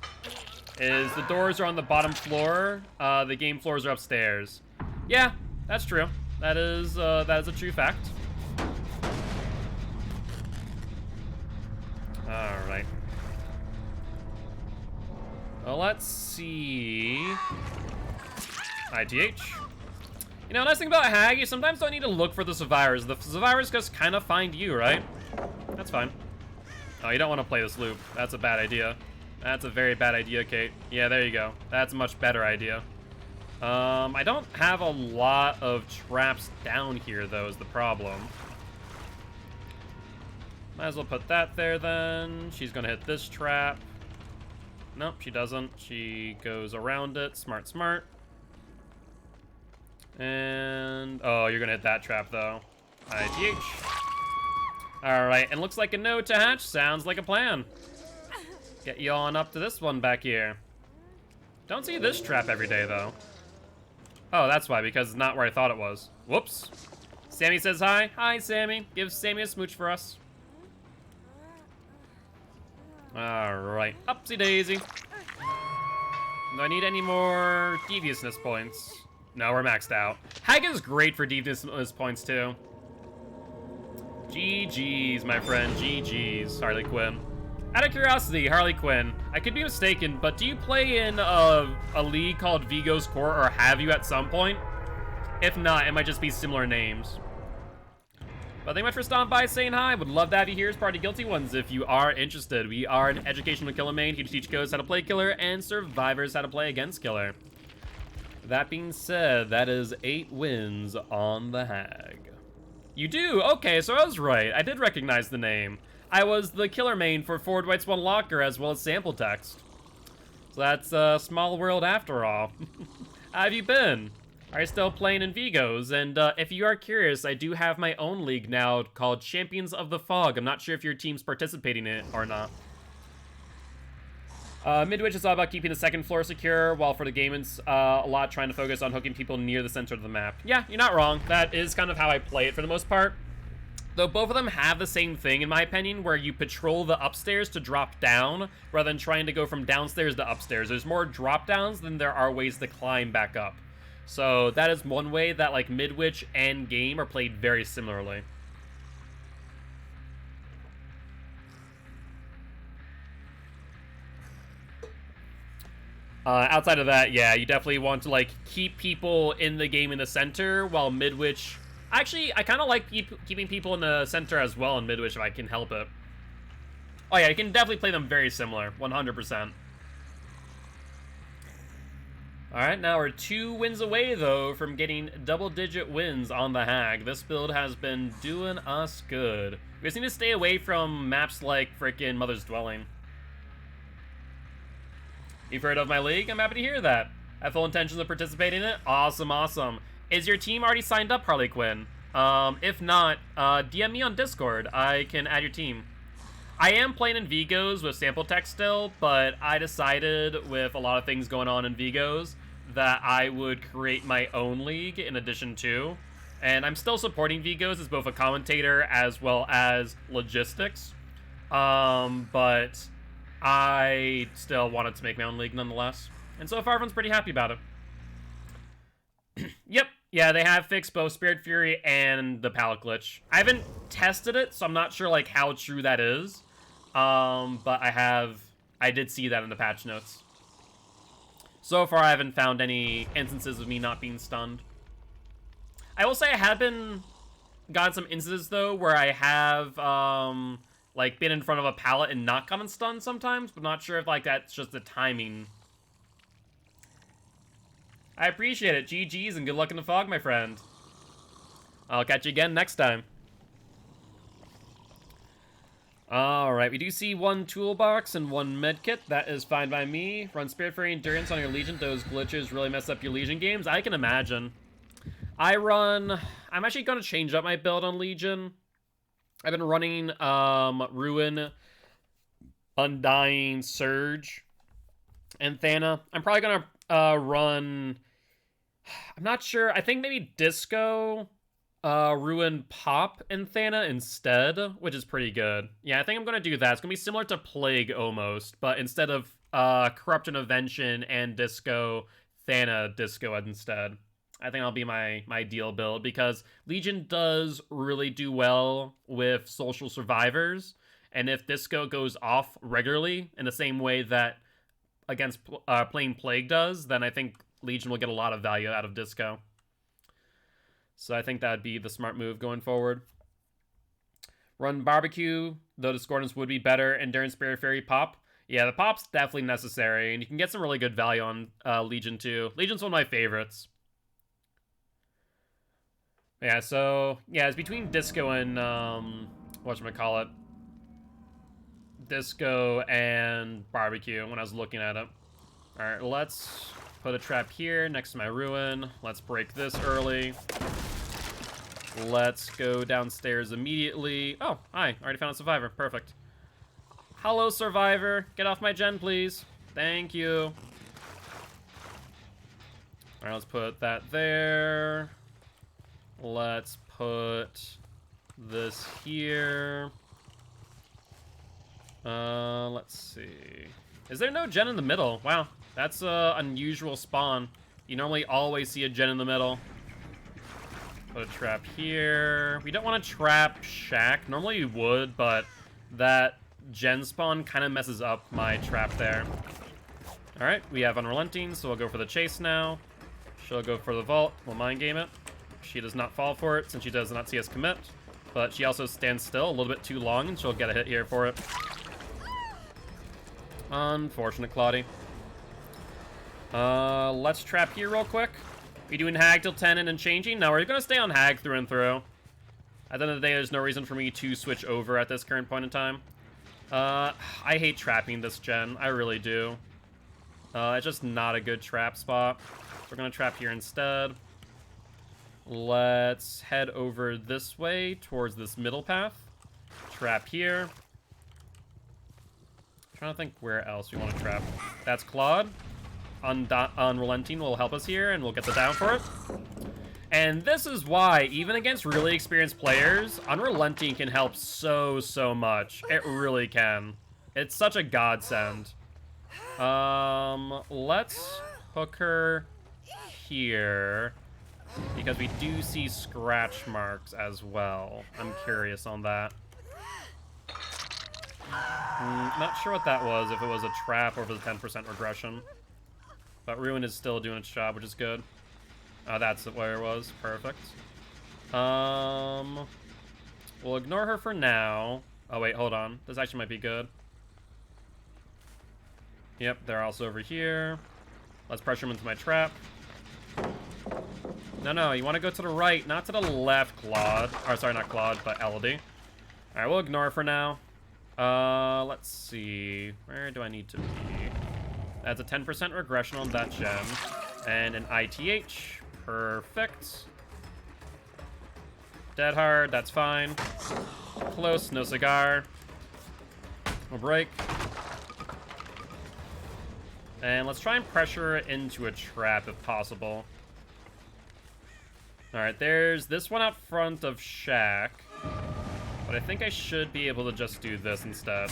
The doors are on the bottom floor. The game floors are upstairs. Yeah, that's true. That is a true fact. Alright. Well, let's see. ITH. You know, nice thing about Hag, you sometimes don't need to look for the survivors. The survivors just kind of find you, right? That's fine. Oh, you don't want to play this loop. That's a bad idea. That's a very bad idea, Kate. Yeah, there you go. That's a much better idea. I don't have a lot of traps down here, though, is the problem. Might as well put that there, then. She's gonna hit this trap. Nope, she doesn't. She goes around it. Smart, smart. And... oh, you're gonna hit that trap, though. ITH. Alright, and looks like a no to hatch. Sounds like a plan. Get you on up to this one back here. Don't see this trap every day, though. Oh, that's why, because it's not where I thought it was. Whoops. Sammy says hi. Hi, Sammy. Give Sammy a smooch for us. Alright. Upsy daisy. Do I need any more deviousness points? No, we're maxed out. Hag is great for deviousness points, too. GG's, my friend. GG's, Harley Quinn. Out of curiosity, Harley Quinn, I could be mistaken, but do you play in a league called Vigo's Court, or have you at some point? If not, it might just be similar names. But thank you much for stopping by, saying hi. Would love to have you here as part of Guilty Ones if you are interested. We are an educational killer main here to teach codes how to play killer and survivors how to play against killer. That being said, that is 8 wins on the Hag. You do? Okay, so I was right. I did recognize the name. I was the killer main for Forward White Swan Locker as well as sample text. So that's a small world after all. How have you been? Are you still playing in Vigos? And if you are curious, I do have my own league now called Champions of the Fog. I'm not sure if your team's participating in it or not. Midwich is all about keeping the second floor secure, while for the game it's a lot trying to focus on hooking people near the center of the map. Yeah, you're not wrong. That is kind of how I play it for the most part. Though both of them have the same thing, in my opinion, where you patrol the upstairs to drop down, rather than trying to go from downstairs to upstairs. There's more drop downs than there are ways to climb back up. So that is one way that, like, Midwich and game are played very similarly. Outside of that, yeah, you definitely want to, like, keep people in the game in the center, while Midwich... Actually, I kind of like keeping people in the center as well in Midwich if I can help it. Oh yeah, you can definitely play them very similar, 100%. Alright, now we're 2 wins away, though, from getting double-digit wins on the Hag. This build has been doing us good. We just need to stay away from maps like frickin' Mother's Dwelling. You've heard of my league? I'm happy to hear that. Have full intentions of participating in it? Awesome, awesome. Is your team already signed up, Harley Quinn? If not, DM me on Discord. I can add your team. I am playing in Vigos with sample text still, but I decided with a lot of things going on in Vigos that I would create my own league in addition to. And I'm still supporting Vigos as both a commentator as well as logistics. But I still wanted to make my own league nonetheless. And so far, everyone's pretty happy about it. Yep. Yeah, they have fixed both Spirit Fury and the pallet glitch. I haven't tested it, so I'm not sure, like, how true that is. But I did see that in the patch notes. So far, I haven't found any instances of me not being stunned. I will say I have gotten some instances, though, where I have, like, been in front of a pallet and not gotten stunned sometimes, but not sure if, like, that's just the timing. I appreciate it. GG's and good luck in the fog, my friend. I'll catch you again next time. Alright, we do see one toolbox and one medkit. That is fine by me. Run Spirit Fairy Endurance on your Legion. Those glitches really mess up your Legion games. I can imagine. I'm actually going to change up my build on Legion. I've been running Ruin, Undying, Surge, and Thana. I'm probably going to run... I'm not sure. I think maybe Disco... Ruin Pop and Thana instead, which is pretty good. Yeah, I think I'm going to do that. It's going to be similar to Plague almost, but instead of Corrupt Intervention and Disco, Thana Disco instead. I think that'll be my ideal build, because Legion does really do well with social survivors, and if Disco goes off regularly in the same way that against playing Plague does, then I think Legion will get a lot of value out of Disco. So I think that would be the smart move going forward. Run Barbecue, though Discordance would be better. Endurance, Spirit Fairy, Pop. Yeah, the Pop's definitely necessary, and you can get some really good value on Legion too. Legion's one of my favorites. Yeah, so, yeah, it's between Disco and, whatchamacallit, Disco and Barbecue when I was looking at it. Alright, let's put a trap here next to my Ruin. Let's break this early. Let's go downstairs immediately. Oh, hi. Already found a survivor. Perfect. Hello, survivor. Get off my gen, please. Thank you. Alright, let's put that there. Let's put this here. Let's see. Is there no gen in the middle? Wow, that's an unusual spawn. You normally always see a gen in the middle. Put a trap here. We don't want to trap Shack. Normally you would, but that gen spawn kind of messes up my trap there. Alright, we have Unrelenting, so we'll go for the chase now. She'll go for the vault. We'll mind game it. She does not fall for it since she does not see us commit. But she also stands still a little bit too long, and she'll get a hit here for it. Unfortunate, Claudie. Let's trap here real quick. We doing Hag till 10 and then changing? No, we're going to stay on Hag through and through. At the end of the day, there's no reason for me to switch over at this current point in time. I hate trapping this gen. I really do. It's just not a good trap spot. We're going to trap here instead. Let's head over this way towards this middle path. Trap here. I'm trying to think where else we want to trap. That's Claude. Unrelenting will help us here, and we'll get the down for it. And this is why, even against really experienced players, Unrelenting can help so much. It really can. It's such a godsend. Let's hook her here, because we do see scratch marks as well. I'm curious on that. Not sure what that was, if it was a trap or if it was a 10% regression. But Ruin is still doing its job, which is good. That's where it was. Perfect. We'll ignore her for now. Oh, wait, hold on. This actually might be good. Yep, they're also over here. Let's pressure them into my trap. No, you want to go to the right, not to the left, Claude. Or, sorry, not Claude, but Elodie. Alright, we'll ignore her for now. Let's see. Where do I need to be? That's a 10% regression on that gem. And an ITH. Perfect. Dead hard, that's fine. Close, no cigar. We'll break. And let's try and pressure it into a trap if possible. Alright, there's this one out front of Shack. But I think I should be able to just do this instead.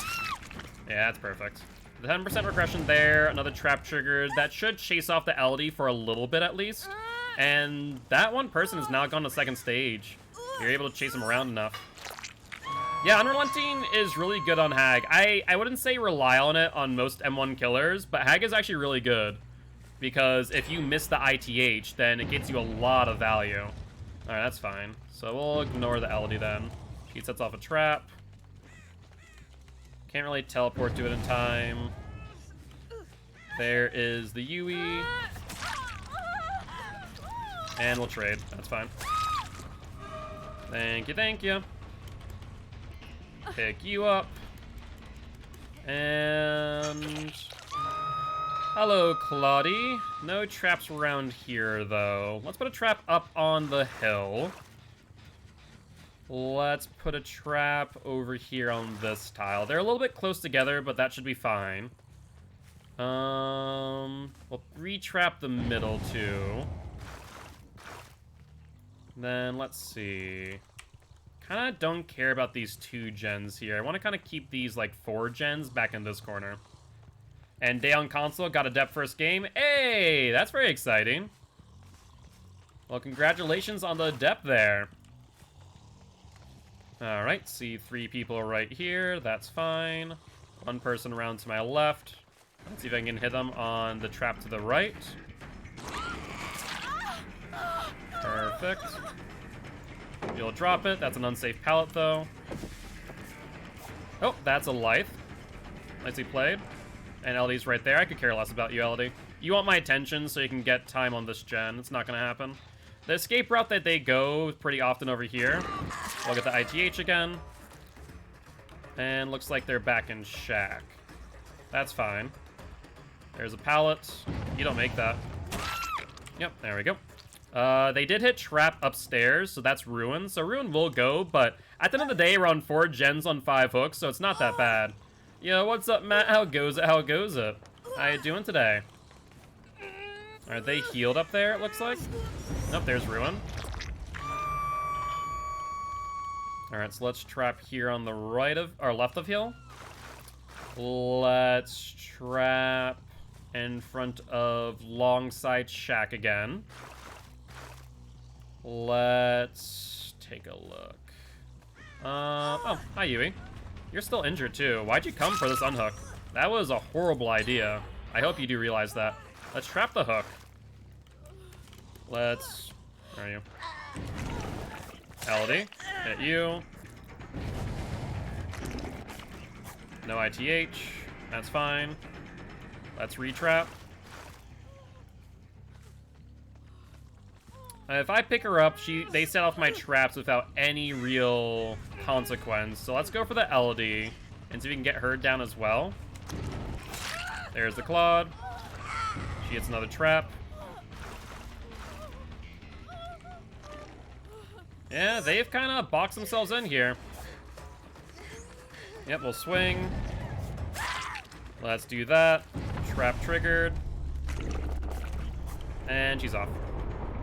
Yeah, that's perfect. The 10% regression there, another trap triggered. That should chase off the LD for a little bit at least. And that one person is now gone to second stage. You're able to chase him around enough. Yeah, Unrelenting is really good on Hag. I wouldn't say rely on it on most M1 killers, but Hag is actually really good. Because if you miss the ITH, then it gets you a lot of value. Alright, that's fine. So we'll ignore the LD then. He sets off a trap. Can't really teleport to it in time. There is the Yui. And we'll trade. That's fine. Thank you, thank you. Pick you up. And... hello, Claudie. No traps around here, though. Let's put a trap up on the hill. Let's put a trap over here on this tile. They're a little bit close together, but that should be fine. We'll re-trap the middle, too. Then, let's see. Kind of don't care about these 2 gens here. I want to kind of keep these, like, 4 gens back in this corner. And Day on Console got a depth first game. Hey, that's very exciting. Well, congratulations on the depth there. All right, see 3 people right here. That's fine. 1 person around to my left. Let's see if I can hit them on the trap to the right. Perfect. You'll drop it. That's an unsafe pallet, though. Oh, that's a Lithe. Nicely played. And LD's right there. I could care less about you, LD. You want my attention so you can get time on this gen. It's not going to happen. The escape route that they go pretty often over here. We'll get the ITH again. And looks like they're back in Shack. That's fine. There's a pallet. You don't make that. Yep, there we go. They did hit trap upstairs, so that's Ruin. So Ruin will go, but at the end of the day, we're on 4 gens on 5 hooks, so it's not that bad. Yo, what's up, Matt? How goes it? How goes it? How you doing today? Are they healed up there, it looks like? Nope, there's Ruin. Alright, so let's trap here on the right of, or left of hill. Let's trap in front of long side Shack again. Let's take a look. Oh, hi Yui. You're still injured too. Why'd you come for this unhook? That was a horrible idea. I hope you do realize that. Let's trap the hook. Let's... where are you? LD. Hit you. No ITH. That's fine. Let's retrap. If I pick her up, they set off my traps without any real consequence. So let's go for the LD and see if we can get her down as well. There's the Claude. She hits another trap. Yeah, they've kind of boxed themselves in here. Yep, we'll swing. Let's do that. Trap triggered. And she's off.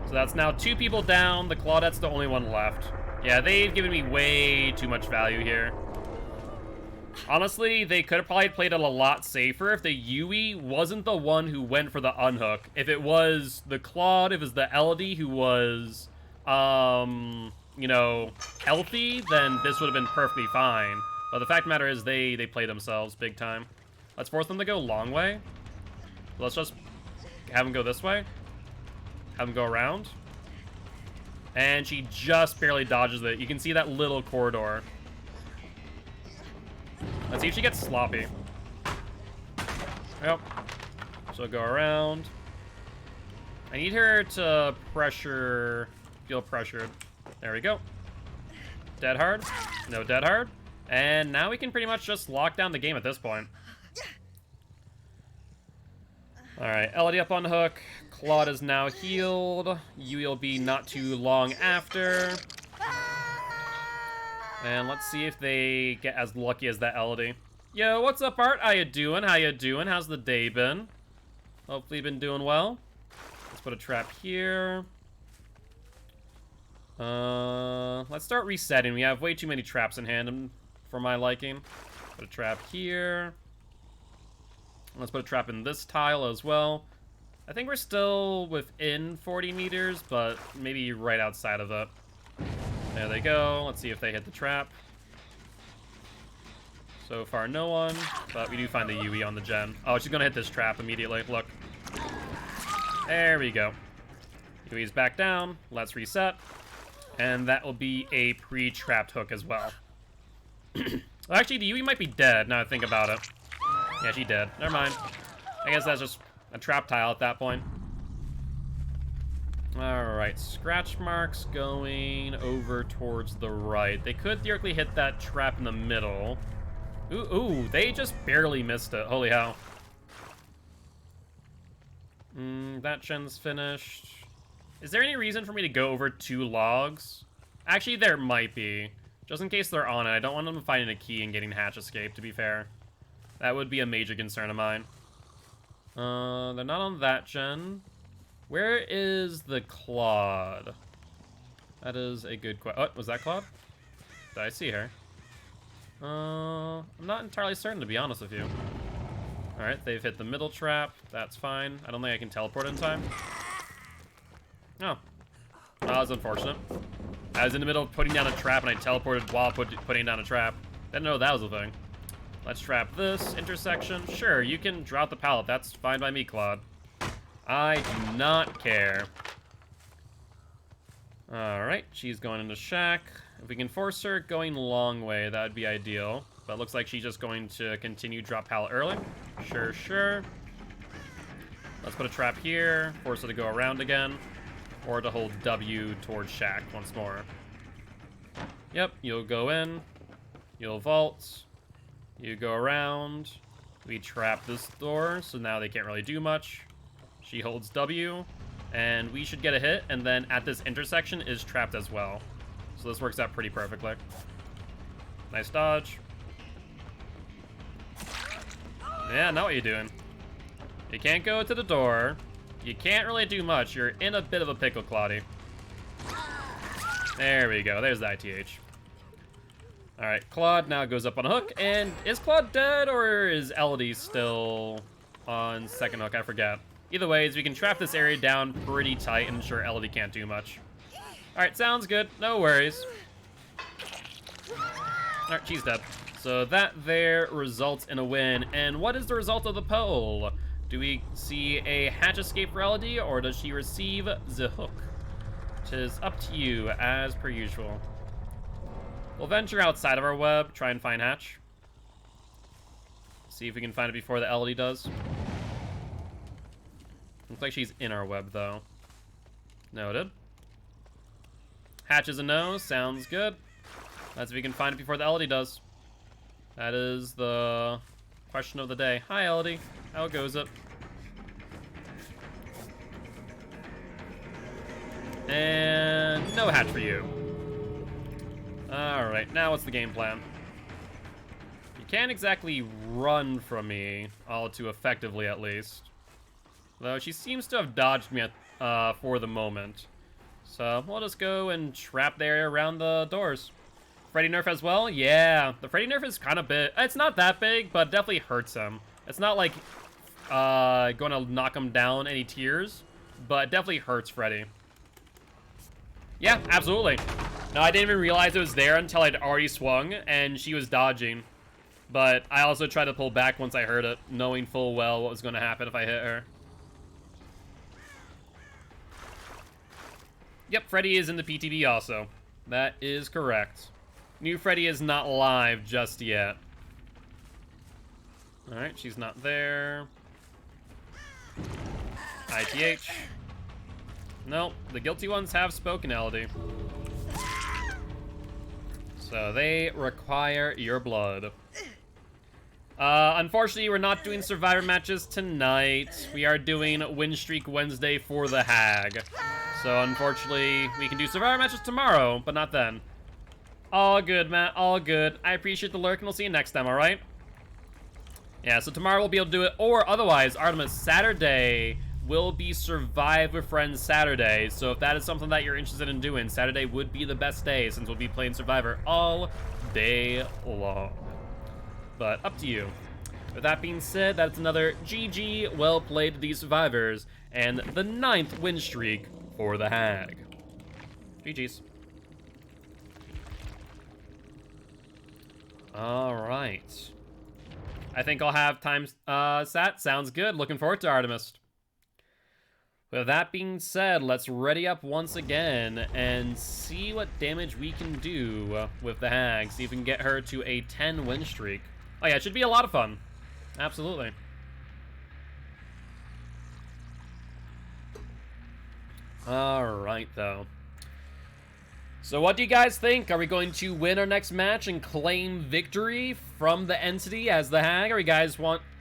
So that's now 2 people down. The Claudette's the only one left. Yeah, they've given me way too much value here. Honestly, they could have probably played it a lot safer if the Yui wasn't the one who went for the unhook. If it was the Claude, if it was the LD who was, you know, healthy, then this would have been perfectly fine. But the fact of the matter is they played themselves big time. Let's force them to go long way. Let's just have them go this way. Have them go around. And she just barely dodges it. You can see that little corridor. Let's see if she gets sloppy. Yep. She'll go around. I need her to feel pressured. There we go. Dead hard. No dead hard. And now we can pretty much just lock down the game at this point. Alright, LD up on the hook. Claude is now healed. Yui will be not too long after. And let's see if they get as lucky as that LD. Yo, what's up, Art? How you doing? How you doing? How's the day been? Hopefully you've been doing well. Let's put a trap here. Let's start resetting. We have way too many traps in hand for my liking. Put a trap here. Let's put a trap in this tile as well. I think we're still within 40 meters, but maybe right outside of it. There they go. Let's see if they hit the trap. So far, no one, but we do find the Yui on the gen. Oh, she's gonna hit this trap immediately. Look. There we go. Yui's back down. Let's reset. And that will be a pre-trapped hook as well. Well, actually, the Yui might be dead, now I think about it. Yeah, she did. Never mind. I guess that's just a trap tile at that point. Alright, scratch marks going over towards the right. They could theoretically hit that trap in the middle. Ooh, they just barely missed it. Holy hell. That gen's finished. Is there any reason for me to go over 2 logs? Actually, there might be. Just in case they're on it. I don't want them finding a key and getting hatch escape, to be fair. That would be a major concern of mine. They're not on that gen. Where is the Claude? That is a good question. Oh, was that Claude? Did I see her? I'm not entirely certain, to be honest with you. Alright, they've hit the middle trap. That's fine. I don't think I can teleport in time. Oh. That was unfortunate. I was in the middle of putting down a trap and I teleported while putting down a trap. Didn't know that was a thing. Let's trap this intersection. Sure, you can drop the pallet. That's fine by me, Claude. I do not care. Alright, she's going into shack. If we can force her going long way, that would be ideal. But it looks like she's just going to continue drop pallet early. Sure. Let's put a trap here, force her to go around again, or to hold W towards shack once more. Yep, you'll go in, you'll vault, you go around, we trap this door, so now they can't really do much. She holds W, and we should get a hit, and then at this intersection is trapped as well. So this works out pretty perfectly. Nice dodge. Yeah, know what you're doing. You can't go to the door. You can't really do much. You're in a bit of a pickle, Claudie. There we go. There's the ITH. Alright, Claude now goes up on a hook. And is Claude dead, or is Elodie still on second hook? I forget. Either way, we can trap this area down pretty tight and ensure Elodie can't do much. Alright, sounds good. No worries. Alright, she's dead. So that there results in a win. And what is the result of the poll? Do we see a hatch escape for Elodie, or does she receive the hook? Tis up to you, as per usual. We'll venture outside of our web, try and find hatch. See if we can find it before the Elodie does. Looks like she's in our web, though. Noted. Hatch is a no. Sounds good. Let's see if we can find it before the Elodie does. That is the question of the day. Hi, Elodie. How goes it? And no hatch for you. Alright, now what's the game plan? You can't exactly run from me, all too effectively at least. Though she seems to have dodged me for the moment. So we'll just go and trap the area around the doors. Freddy nerf as well? Yeah, the Freddy nerf is kind of big. It's not that big, but definitely hurts him. It's not like going to knock him down any tiers, but it definitely hurts Freddy. Yeah, absolutely. No, I didn't even realize it was there until I'd already swung, and she was dodging. But I also tried to pull back once I heard it, knowing full well what was going to happen if I hit her. Yep, Freddy is in the PTB also. That is correct. New Freddy is not live just yet. Alright, she's not there. ITH. Nope, the guilty ones have spoken, Elodie. So they require your blood. Unfortunately, we're not doing Survivor matches tonight. We are doing Win Streak Wednesday for the Hag. So unfortunately, we can do Survivor matches tomorrow, but not then. All good, Matt. All good. I appreciate the lurk, and we'll see you next time, alright? Yeah, so tomorrow we'll be able to do it. Or otherwise, Artemis, Saturday will be Survive with Friends Saturday. So if that is something that you're interested in doing, Saturday would be the best day since we'll be playing Survivor all day long. But up to you. With that being said, that's another GG, well played to these Survivors, and the 9th win streak for the Hag. GG's. Alright. I think I'll have time sat. Sounds good. Looking forward to Artemis. With that being said, let's ready up once again and see what damage we can do with the Hag. See if we can get her to a 10 win streak. Oh yeah, it should be a lot of fun. Absolutely. Alright, though. So what do you guys think? Are we going to win our next match and claim victory from the entity as the Hag? Or you guys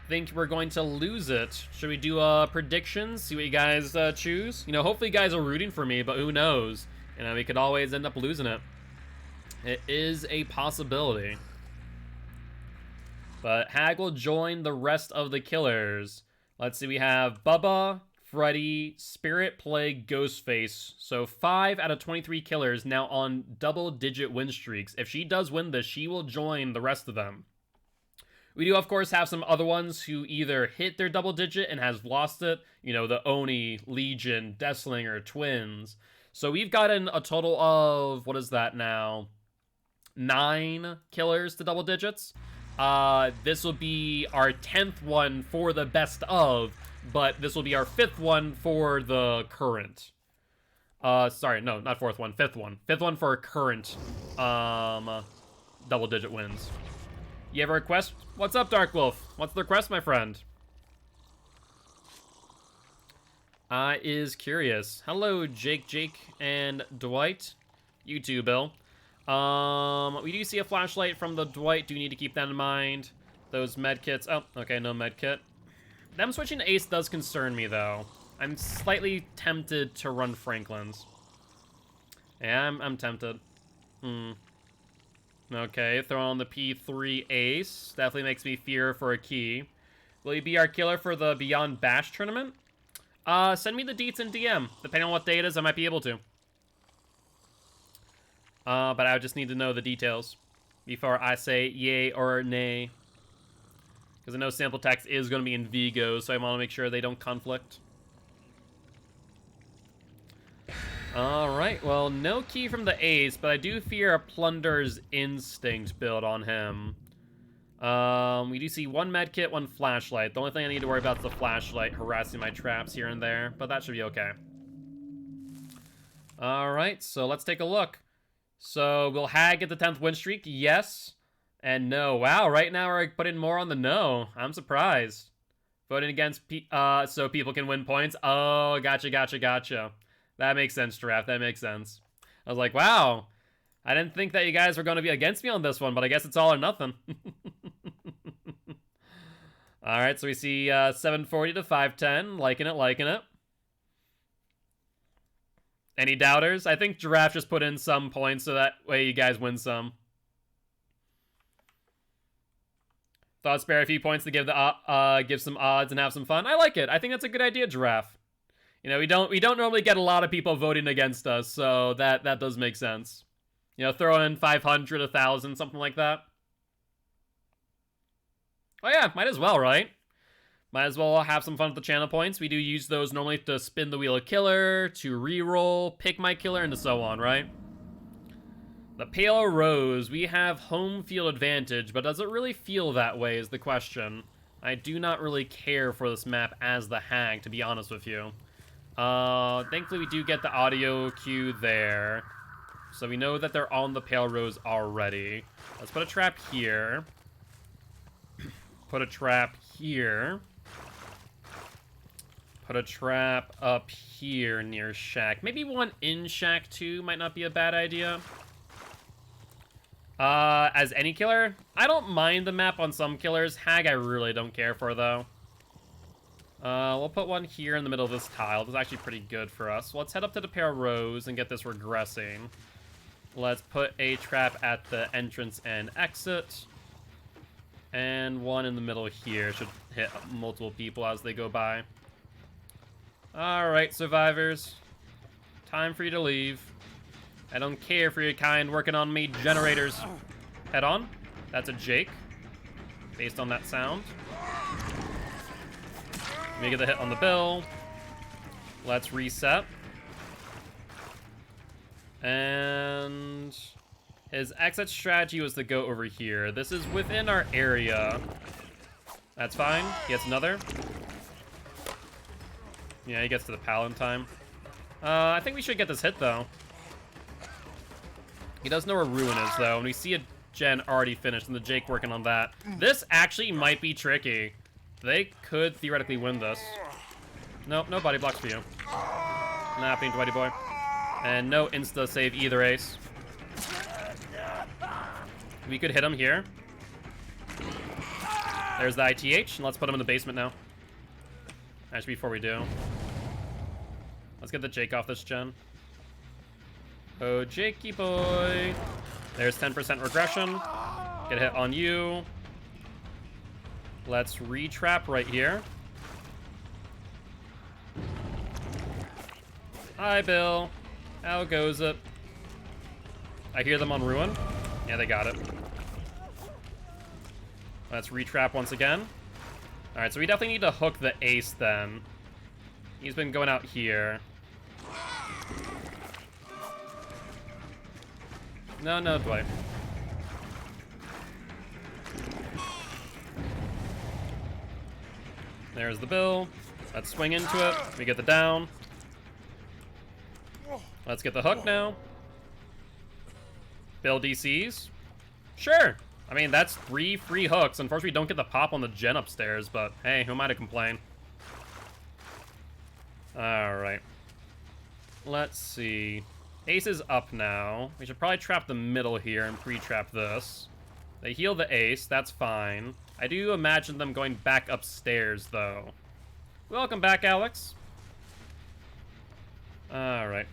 think we're going to lose it? Should we do predictions? See what you guys choose? You know, hopefully you guys are rooting for me, but who knows? You know, we could always end up losing it. It is a possibility. But Hag will join the rest of the killers. Let's see, we have Bubba, Freddy, Spirit, Plague, Ghostface. So 5 out of 23 killers now on double-digit win streaks. If she does win this, she will join the rest of them. We do, of course, have some other ones who either hit their double-digit and has lost it. You know, the Oni, Legion, Deathslinger, Twins. So we've gotten a total of, what is that now? 9 killers to double digits. This will be our 10th one for the best of, but this will be our 5th one for the current. Sorry, no, not 4th one, 5th one. 5th one for current, double-digit wins. You have a request? What's up, Dark Wolf? What's the request, my friend? Is curious. Hello, Jake, and Dwight. You too, Bill. We do see a flashlight from the Dwight. Do need to keep that in mind. Those medkits. Oh, okay, no medkit. Them switching to Ace does concern me, though. I'm slightly tempted to run Franklin's. Yeah, I'm tempted. Okay, throw on the P3 Ace. Definitely makes me fear for a key. Will he be our killer for the Beyond Bash tournament? Send me the deets in DM. Depending on what day it is, I might be able to. But I just need to know the details before I say yay or nay. Because I know sample text is going to be in Vigo, so I want to make sure they don't conflict. Alright, well, no key from the Ace, but I do fear a Plunder's Instinct build on him. We do see 1 medkit, 1 flashlight. The only thing I need to worry about is the flashlight harassing my traps here and there, but that should be okay. Alright, so let's take a look. So, will Hag get the 10th win streak? Yes. And no. Wow, right now we're putting more on the no. I'm surprised. Voting against so people can win points. Oh, gotcha. That makes sense, Giraffe. That makes sense. I was like, wow. I didn't think that you guys were going to be against me on this one, but I guess it's all or nothing. Alright, so we see 740 to 510. Liking it. Any doubters? I think Giraffe just put in some points so that way you guys win some. Thought spare a few points to give some odds and have some fun. I like it. I think that's a good idea, Giraffe. You know, we don't normally get a lot of people voting against us, so that does make sense. You know, throw in 500, 1,000, something like that. Oh yeah, might as well, right? Might as well have some fun with the channel points. We do use those normally to spin the wheel of killer, to reroll, pick my killer, and so on, right? The Pale Rose, we have home field advantage, but does it really feel that way is the question. I do not really care for this map as the Hag, to be honest with you. Thankfully we do get the audio cue there. So we know that they're on the Pale Rose already. Let's put a trap here. Put a trap here. Put a trap up here near Shack. Maybe one in Shack too might not be a bad idea. As any killer, I don't mind the map on some killers. Hag I really don't care for though. We'll put one here in the middle of this tile. This is actually pretty good for us. Let's head up to the Pale Rose and get this regressing. Let's put a trap at the entrance and exit. And one in the middle here. Should hit multiple people as they go by. Alright, survivors. Time for you to leave. I don't care for your kind working on me generators. Head on. That's a Jake. Based on that sound. Let me get the hit on the bill. Let's reset. And his exit strategy was to go over here. This is within our area. That's fine. He gets another. Yeah, he gets to the pal in time. I think we should get this hit, though. He does know where Ruin is, though, and we see a gen already finished, and the Jake working on that. This actually might be tricky. They could theoretically win this. Nope, no body blocks for you. Not happening, Dwighty boy. And no insta save either, Ace. We could hit him here. There's the ITH, and let's put him in the basement now. Actually, before we do, let's get the Jake off this gen. Oh, Jakey boy. There's 10% regression. Get a hit on you. Let's re-trap right here. Hi, Bill. How goes it? I hear them on Ruin. Yeah, they got it. Let's re-trap once again. Alright, so we definitely need to hook the Ace then. He's been going out here. No, Dwight. There's the Bill. Let's swing into it. We get the down. Let's get the hook now. Bill DCs. Sure. I mean, that's 3 free hooks. Unfortunately, we don't get the pop on the gen upstairs, but hey, who am I to complain? Alright. Let's see. Ace is up now. We should probably trap the middle here and pre-trap this. They heal the Ace, that's fine. I do imagine them going back upstairs, though. Welcome back, Alex. Alright.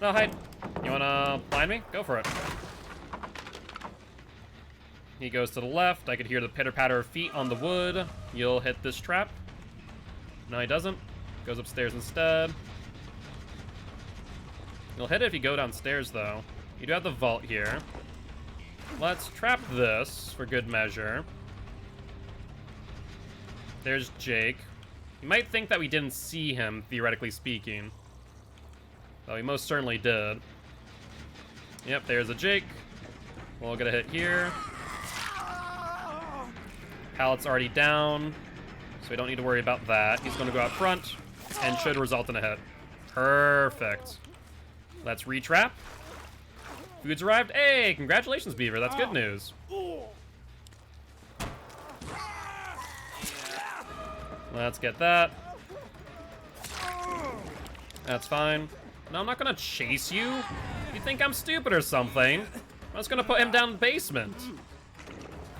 No, hide. You wanna blind me? Go for it. He goes to the left. I could hear the pitter-patter of feet on the wood. You'll hit this trap. No, he doesn't. Goes upstairs instead. You'll hit it if you go downstairs, though. You do have the vault here. Let's trap this for good measure. There's Jake. You might think that we didn't see him, theoretically speaking. Though we most certainly did. Yep, there's a Jake. We'll get a hit here. Pallet's already down, so we don't need to worry about that. He's going to go out front and should result in a hit. Perfect. Let's re-trap. Food's arrived. Hey, congratulations, Beaver. That's good news. Let's get that. That's fine. No, I'm not going to chase you. You think I'm stupid or something? I'm just going to put him down in the basement.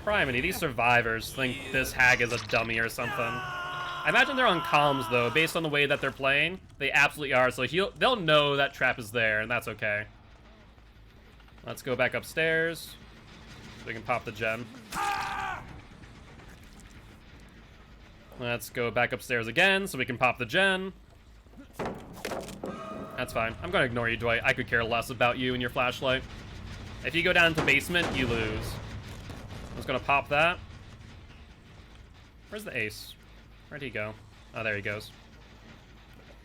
Criminy, these survivors think this hag is a dummy or something. I imagine they're on comms, though. Based on the way that they're playing, they absolutely are. So they'll know that trap is there, and that's okay. Let's go back upstairs so we can pop the gen. Let's go back upstairs again so we can pop the gen. That's fine. I'm going to ignore you, Dwight. I could care less about you and your flashlight. If you go down to the basement, you lose. I'm just going to pop that. Where's the Ace? Where'd he go? Oh, there he goes.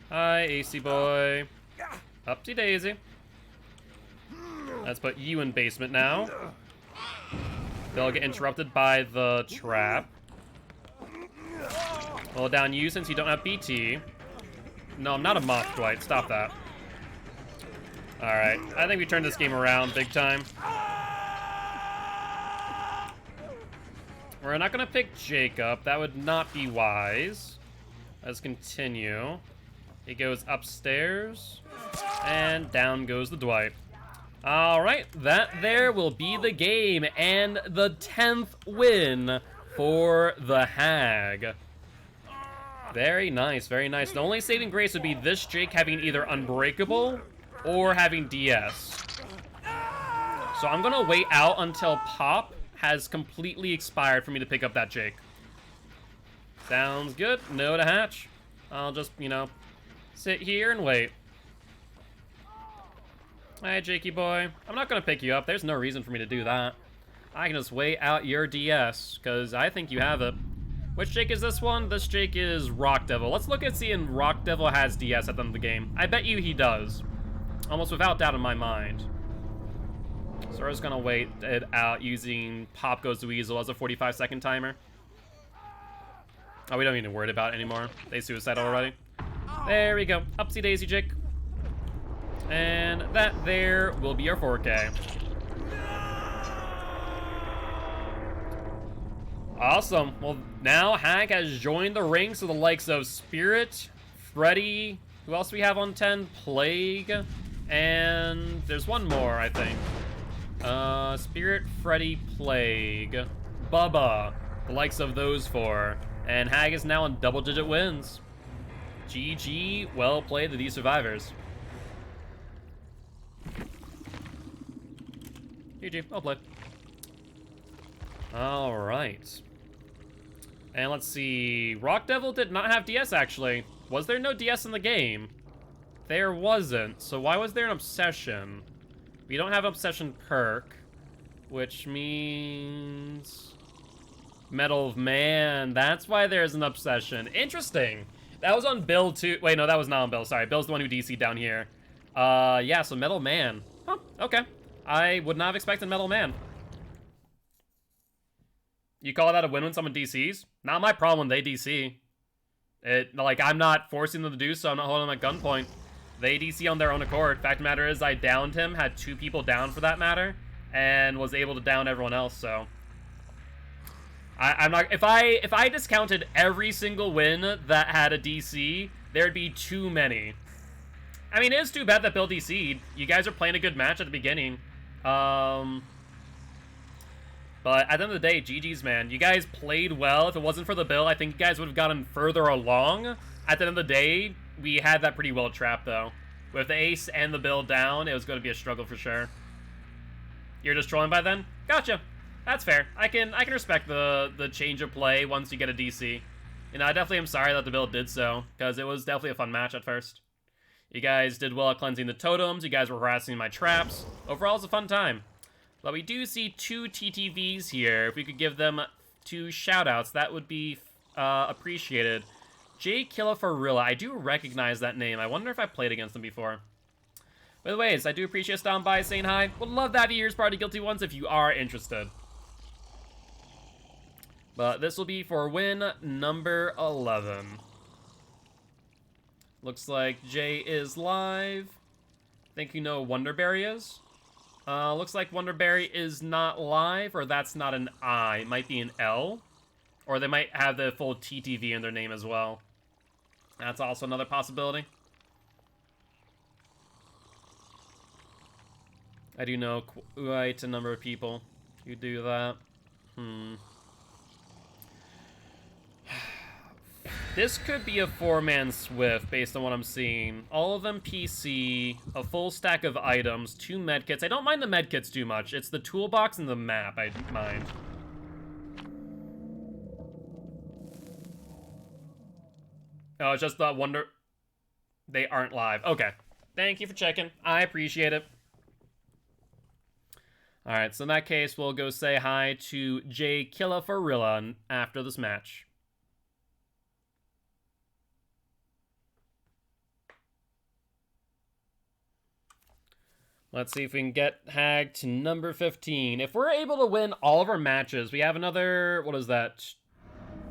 Hi, AC boy. Upsy daisy. Let's put you in basement now. They'll get interrupted by the trap. Well, down you since you don't have BT. No, I'm not a moth, Dwight. Stop that. Alright. I think we turned this game around big time. We're not going to pick Jacob. That would not be wise. Let's continue. He goes upstairs. And down goes the Dwight. Alright, that there will be the game. And the 10th win for the Hag. Very nice, very nice. The only saving grace would be this Jake having either Unbreakable or having DS. So I'm going to wait out until Pop has completely expired for me to pick up that Jake. Sounds good. No to hatch. I'll just, you know, sit here and wait. Hey, Jakey boy. I'm not going to pick you up. There's no reason for me to do that. I can just wait out your DS, because I think you have it. Which Jake is this one? This Jake is Rock Devil. Let's look and see if Rock Devil has DS at the end of the game. I bet you he does. Almost without doubt in my mind. So we're just gonna wait it out using Pop Goes to Weasel as a 45-second timer. Oh, we don't even worry about it anymore. They suicidal already. There we go. Upsy daisy, Jake. And that there will be our 4K. Awesome. Well, now Hag has joined the ranks of the likes of Spirit, Freddy, Who else do we have on 10? Plague. And there's one more, I think. Spirit, Freddy, Plague, Bubba. The likes of those four. And Hag is now on double-digit wins. GG, well played to these survivors. GG, well played. Alright. And let's see. Rock Devil did not have DS, actually. Was there no DS in the game? There wasn't. So why was there an Obsession? We don't have Obsession perk. Which means... Medal of Man. That's why there's an Obsession. Interesting. That was on Bill, too. Wait, no, that was not on Bill. Sorry, Bill's the one who DC'd down here. Yeah, so Medal of Man. Huh, okay. I would not have expected Medal of Man. You call that a win when someone DCs? Not my problem when they DC. Like, I'm not forcing them to do so. I'm not holding them at gunpoint. They DC on their own accord. Fact of the matter is, I downed him, had 2 people down for that matter, and was able to down everyone else, so... I'm not... If I discounted every single win that had a DC, there'd be too many. I mean, it is too bad that Bill DC'd. You guys are playing a good match at the beginning. But at the end of the day, GG's, man. You guys played well. If it wasn't for the Bill, I think you guys would have gotten further along. At the end of the day, we had that pretty well trapped, though. With the Ace and the Bill down, it was going to be a struggle for sure. You're just trolling by then? Gotcha. That's fair. I can respect the change of play once you get a DC. You know, I definitely am sorry that the Bill did so, because it was definitely a fun match at first. You guys did well at cleansing the totems. You guys were harassing my traps. Overall, it's a fun time. But we do see 2 TTVs here. If we could give them 2 shoutouts, that would be appreciated. J Killafarilla. I do recognize that name. I wonder if I played against them before. By the way, I do appreciate stopping by, saying hi. Would love to have you year's party Guilty Ones if you are interested. But this will be for win number 11. Looks like Jay is live. Think you know Wonderberry is? Looks like Wonderberry is not live, or that's not an I. It might be an L. Or they might have the full TTV in their name as well. That's also another possibility. I do know quite a number of people who do that. This could be a 4-man Swift based on what I'm seeing. All of them PC, a full stack of items, 2 medkits. I don't mind the medkits too much. It's the toolbox and the map I mind. Oh, it's just the wonder... They aren't live. Okay. Thank you for checking. I appreciate it. Alright, so in that case, we'll go say hi to J Killafarilla after this match. Let's see if we can get Hag to number 15. If we're able to win all of our matches, we have another, what is that,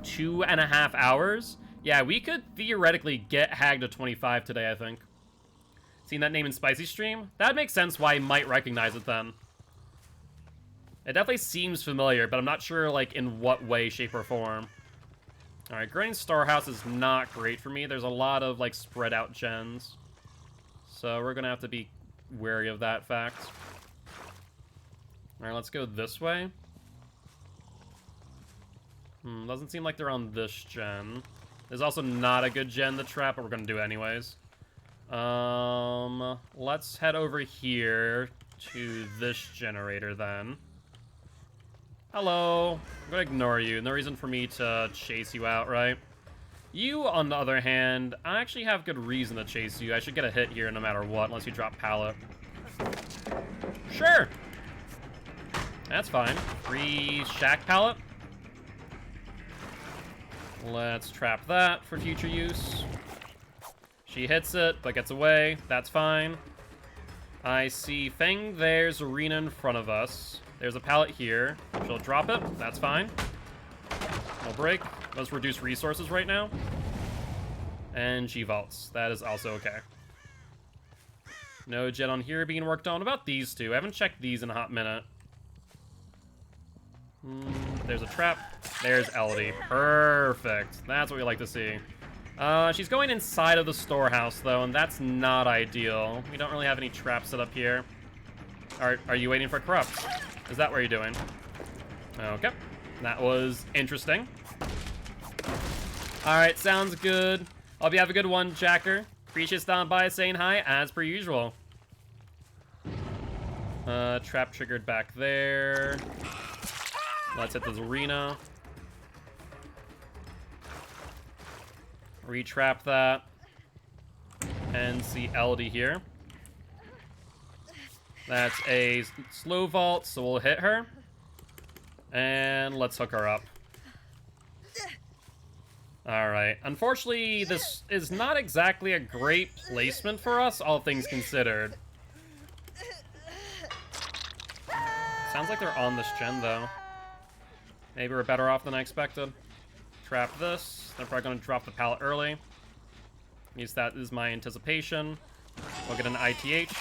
2.5 hours? Yeah, we could theoretically get Hag to 25 today, I think. Seen that name in Spicy Stream? That makes sense why I might recognize it then. It definitely seems familiar, but I'm not sure, like, in what way, shape, or form. Alright, Green Starhouse is not great for me. There's a lot of, like, spread out gens. So we're gonna have to be wary of that fact. Alright, let's go this way. Doesn't seem like they're on this gen. There's also not a good gen to trap, but we're gonna do it anyways. Let's head over here to this generator then. Hello. I'm gonna ignore you. No reason for me to chase you out, right? You, on the other hand, I actually have good reason to chase you. I should get a hit here no matter what, unless you drop pallet. Sure. That's fine. Free shack pallet. Let's trap that for future use. She hits it, but gets away. That's fine. I see Feng. There's Arena in front of us. There's a pallet here. She'll drop it. That's fine. No break. Let's reduce resources right now. And she vaults. That is also okay. No jet on here being worked on. About these two. I haven't checked these in a hot minute. There's a trap. There's Elodie. Perfect. That's what we like to see. She's going inside of the storehouse, though, and that's not ideal. We don't really have any traps set up here. Are you waiting for corrupts? Is that what you're doing? Okay. That was interesting. Alright, sounds good. Hope you have a good one, Jacker. Appreciate stopping by, saying hi, as per usual. Trap triggered back there. Let's hit this arena. Retrap that. And see LD here. That's a slow vault, so we'll hit her. And let's hook her up. Alright. Unfortunately, this is not exactly a great placement for us, all things considered. Sounds like they're on this gen, though. Maybe we're better off than I expected. Trap this. They're probably going to drop the pallet early. At least that is my anticipation. We'll get an ITH.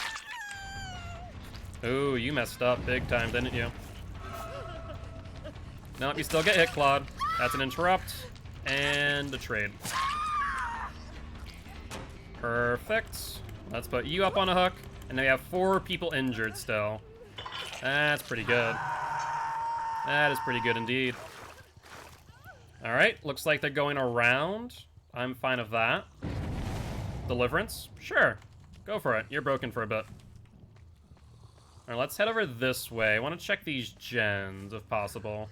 Ooh, you messed up big time, didn't you? Nope, you still get hit, Claude. That's an interrupt. And a trade. Perfect. Let's put you up on a hook. And then we have 4 people injured still. That's pretty good. That is pretty good indeed. Alright, looks like they're going around. I'm fine with that. Deliverance? Sure. Go for it. You're broken for a bit. Alright, let's head over this way. I want to check these gens, if possible.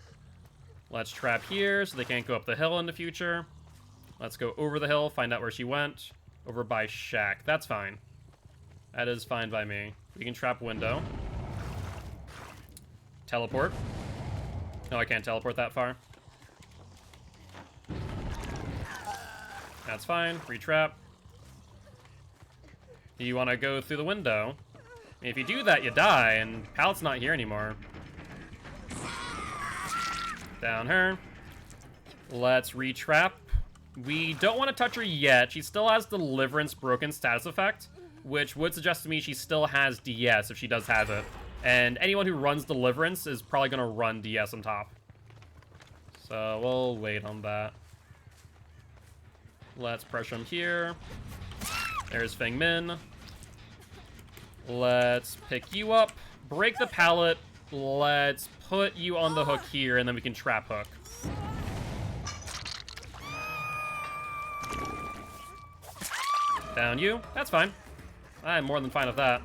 Let's trap here so they can't go up the hill in the future. Let's go over the hill, find out where she went. Over by Shack. That's fine. That is fine by me. We can trap window. Teleport. No, I can't teleport that far. That's fine. Retrap. You want to go through the window. If you do that, you die, and Pallet's not here anymore. Down her. Let's retrap. We don't want to touch her yet. She still has Deliverance broken status effect, which would suggest to me she still has DS if she does have it. And anyone who runs Deliverance is probably going to run DS on top. So we'll wait on that. Let's pressure him here. There's Feng Min. Let's pick you up. Break the pallet. Let's put you on the hook here, and then we can trap hook. Down you. That's fine. I'm more than fine with that.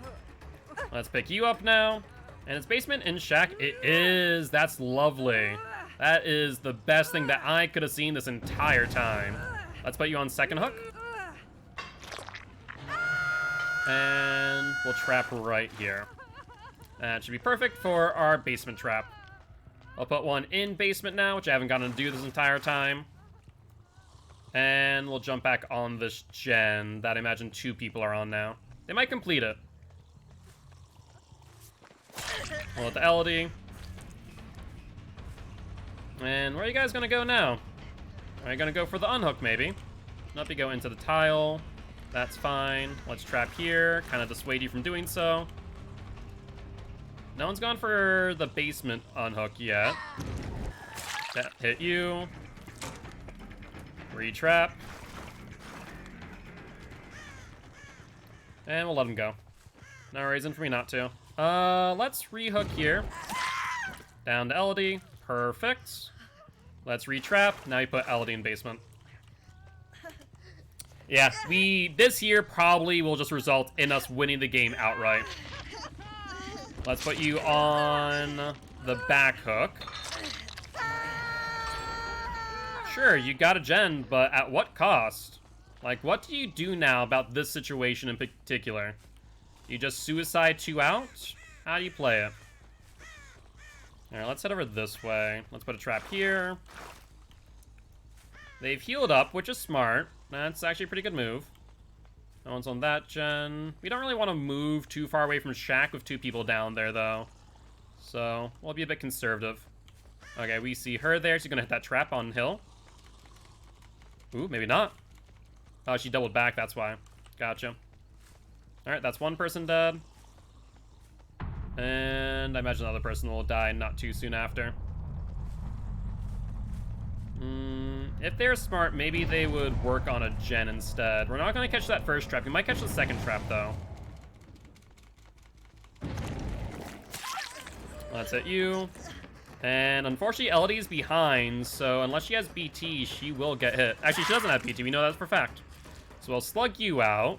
Let's pick you up now. And it's basement in Shack. It is. That's lovely. That is the best thing that I could have seen this entire time. Let's put you on second hook. And we'll trap right here. That should be perfect for our basement trap. I'll put one in basement now, which I haven't gotten to do this entire time. And we'll jump back on this gen that I imagine 2 people are on now. They might complete it. We'll hit the LD. And where are you guys gonna go now? Are you gonna go for the unhook, maybe? Nope, you go into the tile. That's fine. Let's trap here. Kind of dissuade you from doing so. No one's gone for the basement unhook yet. That hit you. Retrap. And we'll let him go. No reason for me not to. Let's rehook here. Down to LD. Perfect. Let's retrap. Now you put LD in basement. Yeah, this here probably will just result in us winning the game outright. Let's put you on the back hook. Sure, you got a gen, but at what cost? Like, what do you do now about this situation in particular? You just suicide 2 out? How do you play it? Alright, let's head over this way. Let's put a trap here. They've healed up, which is smart. That's actually a pretty good move. No one's on that gen. We don't really want to move too far away from Shack with 2 people down there, though. So, we'll be a bit conservative. Okay, we see her there. She's going to hit that trap on hill. Ooh, maybe not. Oh, she doubled back, that's why. Gotcha. Alright, that's 1 person dead. And I imagine another person will die not too soon after. If they're smart, maybe they would work on a gen instead. We're not going to catch that first trap. We might catch the second trap, though. Let's hit you. And unfortunately, LD's behind, so unless she has BT, she will get hit. Actually, she doesn't have BT. We know that for a fact. So we'll slug you out.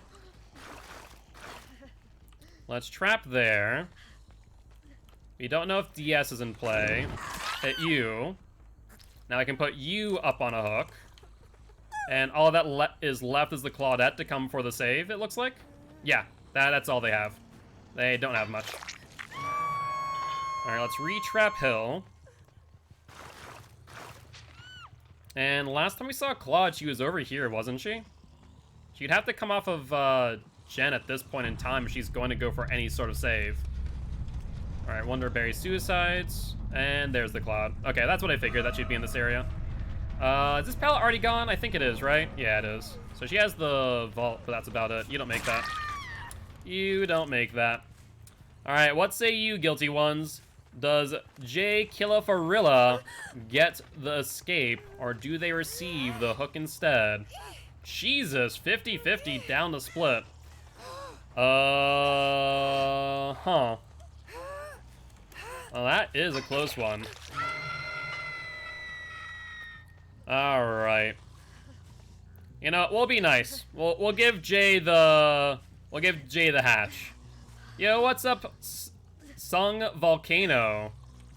Let's trap there. We don't know if DS is in play. Hit you. Now I can put you up on a hook. And all that is left is the Claudette to come for the save, it looks like. Yeah, that's all they have. They don't have much. Alright, let's re-trap Hill. And last time we saw Claude, she was over here, wasn't she? She'd have to come off of Jen at this point in time if she's going to go for any sort of save. Alright, Wonderberry Suicides. And there's the Cloud. Okay, that's what I figured, that she'd be in this area. Is this pallet already gone? I think it is, right? Yeah, it is. So she has the vault, but that's about it. You don't make that. You don't make that. Alright, what say you, guilty ones? Does J Killafarilla get the escape, or do they receive the hook instead? Jesus, 50-50 down the split. Huh. Well, that is a close one. Alright. You know, we'll be nice. We'll give Jay the hatch. Yo, what's up, Sung Volcano?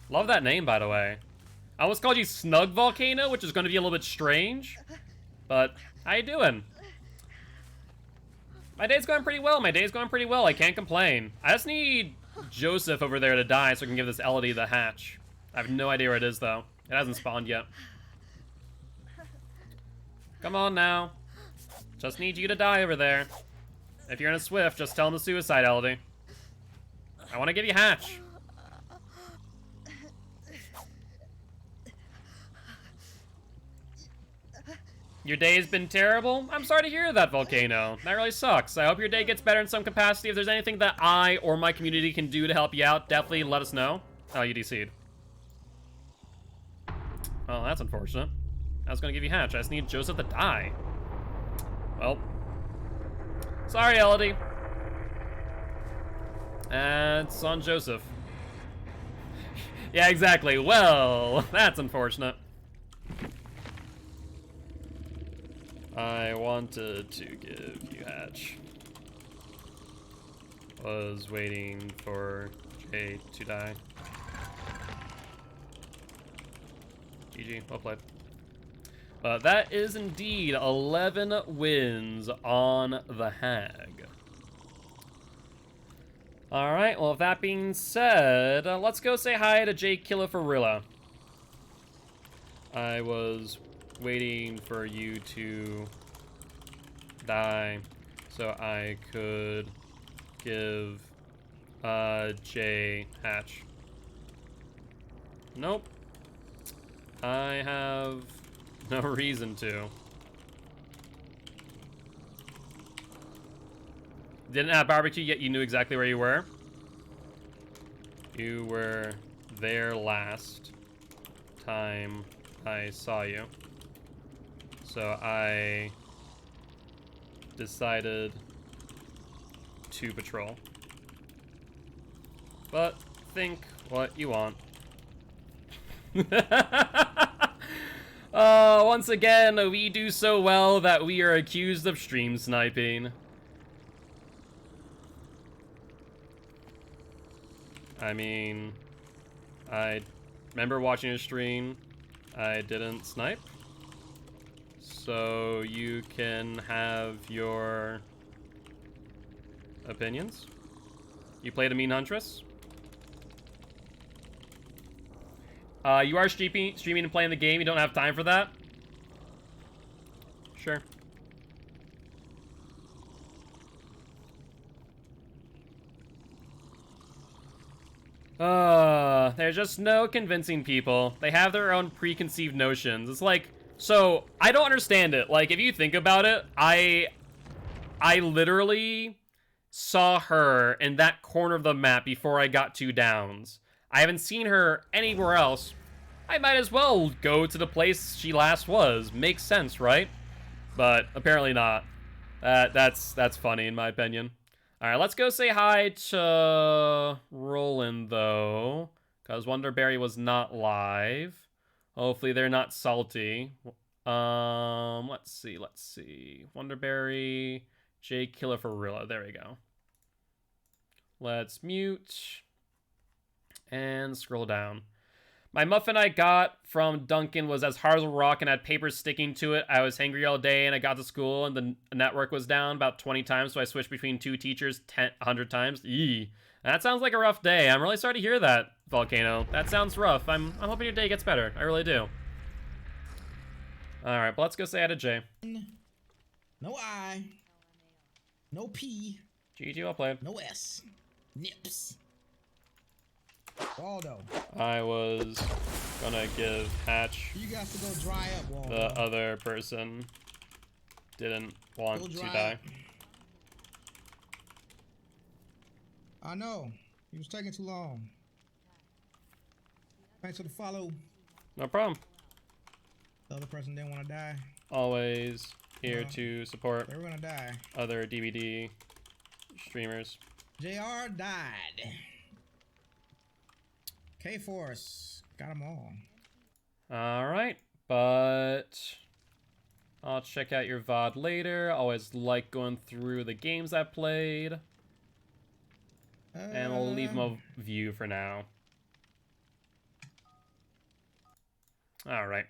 Love that name, by the way. I almost called you Snug Volcano, which is going to be a little bit strange. But, how you doing? My day's going pretty well. I can't complain. I just need Joseph over there to die so I can give this Elodie the hatch. I have no idea where it is, though. It hasn't spawned yet. Come on now. Just need you to die over there. If you're in a Swift, just tell him the suicide, Elodie. I want to give you hatch. Your day's been terrible? I'm sorry to hear that, Volcano. That really sucks. I hope your day gets better in some capacity. If there's anything that I or my community can do to help you out, definitely let us know. Oh, you DC'd. Well, that's unfortunate. I was going to give you hatch. I just need Joseph to die. Well. Sorry, Elodie. And it's on Joseph. Yeah, exactly. Well, that's unfortunate. I wanted to give you hatch. Was waiting for Jay to die. GG, well played. That is indeed 11 wins on the Hag. Alright, well, with that being said, let's go say hi to Jay Killafarilla. I was waiting for you to die so I could give Jay hatch. Nope. I have no reason to. Didn't have barbecue yet, you knew exactly where you were. You were there last time I saw you. So I decided to patrol. But think what you want. Once again, we do so well that we are accused of stream sniping. I mean, I remember watching a stream. I didn't snipe. So you can have your opinions. You played a mean huntress. You are streaming and playing the game. You don't have time for that? Sure. There's just no convincing people. They have their own preconceived notions. It's like, so, I don't understand it. Like, if you think about it, I literally saw her in that corner of the map before I got 2 downs. I haven't seen her anywhere else. I might as well go to the place she last was. Makes sense, right? But apparently not. That's funny in my opinion. All right, let's go say hi to Roland though, because Wonderberry was not live. Hopefully they're not salty. Let's see. Wonderberry, J Killer Ferrilla. There we go. Let's mute and scroll down. My muffin I got from Duncan was as hard as a rock and had papers sticking to it. I was hangry all day and I got to school and the network was down about 20 times, so I switched between 2 teachers 100 times. Eee. That sounds like a rough day. I'm really sorry to hear that, Volcano. That sounds rough. I'm hoping your day gets better. I really do. Alright, but let's go say hi to Jay. No I. No P. GG, well played. No S. Nips. Waldo. I was gonna give Hatch. You got to go dry up, Waldo. The other person didn't want to die. Up. I know. He was taking too long. Thanks for the follow. No problem. The other person didn't want to die. Always here to support. They were gonna die. Other DVD streamers. JR died. K-Force. Got them all. Alright, but I'll check out your VOD later. Always like going through the games I played. And we'll leave them a view for now. Alright.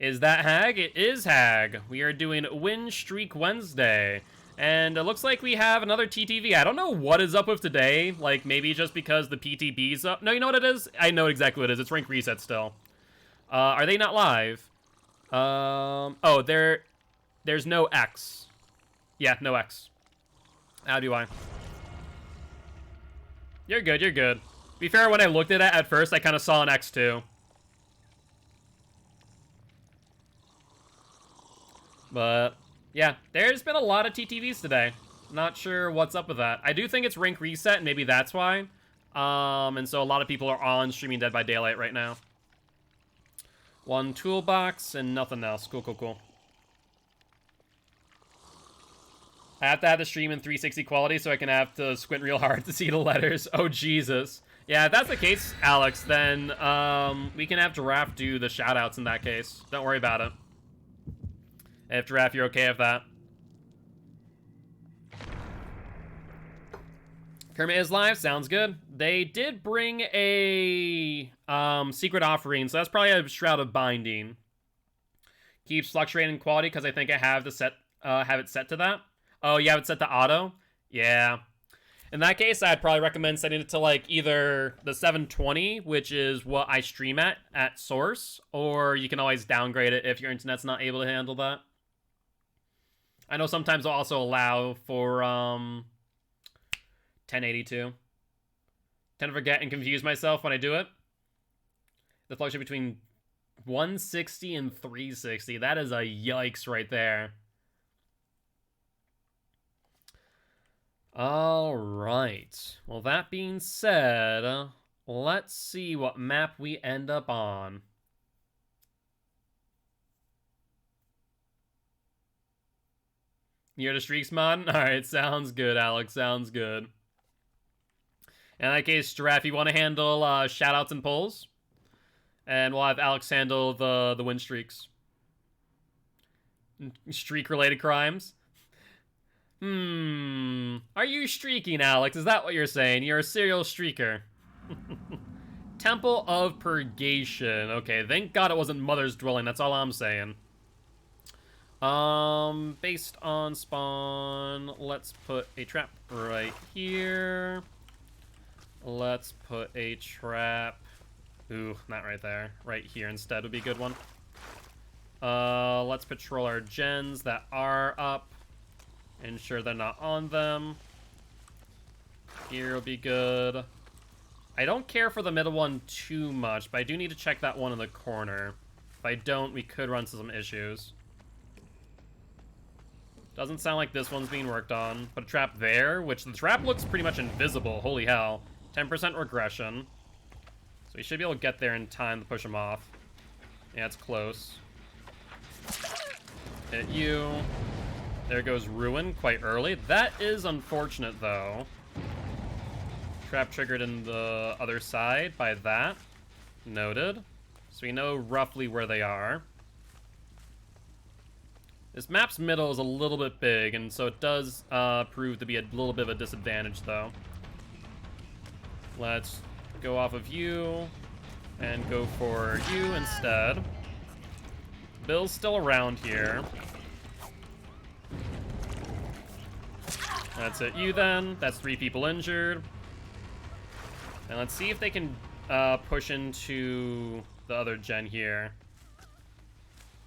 Is that Hag? It is Hag. We are doing Win Streak Wednesday. And it looks like we have another TTV. I don't know what is up with today. Like, maybe just because the PTB's up. No, you know what it is? I know exactly what it is. It's rank reset still. Are they not live? Oh, there's no X. Yeah, no X. How do I? You're good, you're good. To be fair, when I looked at it at first, I kind of saw an X too. But yeah, there's been a lot of TTVs today. Not sure what's up with that. I do think it's rank reset, and maybe that's why. And so a lot of people are on streaming Dead by Daylight right now. One toolbox and nothing else. Cool, cool, cool. I have to have the stream in 360 quality so I can have to squint real hard to see the letters. Oh, Jesus. Yeah, if that's the case, Alex, then we can have Giraffe do the shoutouts in that case. Don't worry about it. If Giraffe, you're okay with that. Kermit is live. Sounds good. They did bring a secret offering, so that's probably a Shroud of Binding. Keeps fluctuating in quality because I think I have it set to that. Oh, you have it set to auto? Yeah. In that case, I'd probably recommend setting it to like either the 720, which is what I stream at source, or you can always downgrade it if your internet's not able to handle that. I know sometimes I'll also allow for 1082. Tend to forget and confuse myself when I do it. The fluctuation between 160 and 360. That is a yikes right there. All right. Well, that being said, let's see what map we end up on. You're the Streaks mod? Alright, sounds good, Alex. Sounds good. In that case, Giraffe, you want to handle shoutouts and polls? And we'll have Alex handle the win streaks. Streak-related crimes? Are you streaking, Alex? Is that what you're saying? You're a serial streaker. Temple of Purgation. Okay, thank God it wasn't Mother's Dwelling. That's all I'm saying. Based on spawn, let's put a trap right here. Let's put a trap. Ooh, not right there. Right here instead would be a good one. Let's patrol our gens that are up. Ensure they're not on them. Here will be good. I don't care for the middle one too much, but I do need to check that one in the corner. If I don't, we could run into some issues. Doesn't sound like this one's being worked on. Put a trap there, which the trap looks pretty much invisible. Holy hell. 10% regression. So we should be able to get there in time to push him off. Yeah, it's close. Hit you. There goes Ruin quite early. That is unfortunate, though. Trap triggered in the other side by that. Noted. So we know roughly where they are. This map's middle is a little bit big, and so it does prove to be a little bit of a disadvantage, though. Let's go off of you and go for you instead. Bill's still around here. That's it, you then. That's 3 people injured. And let's see if they can push into the other gen here.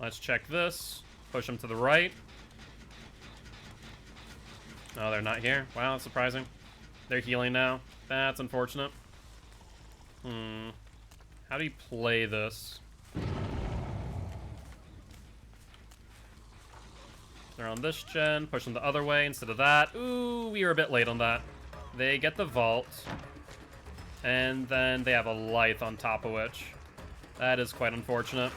Let's check this. Push them to the right. Oh, they're not here. Wow, that's surprising. They're healing now. That's unfortunate. How do you play this? They're on this gen. Push them the other way instead of that. Ooh, we were a bit late on that. They get the vault. And then they have a Lithe on top of which. That is quite unfortunate.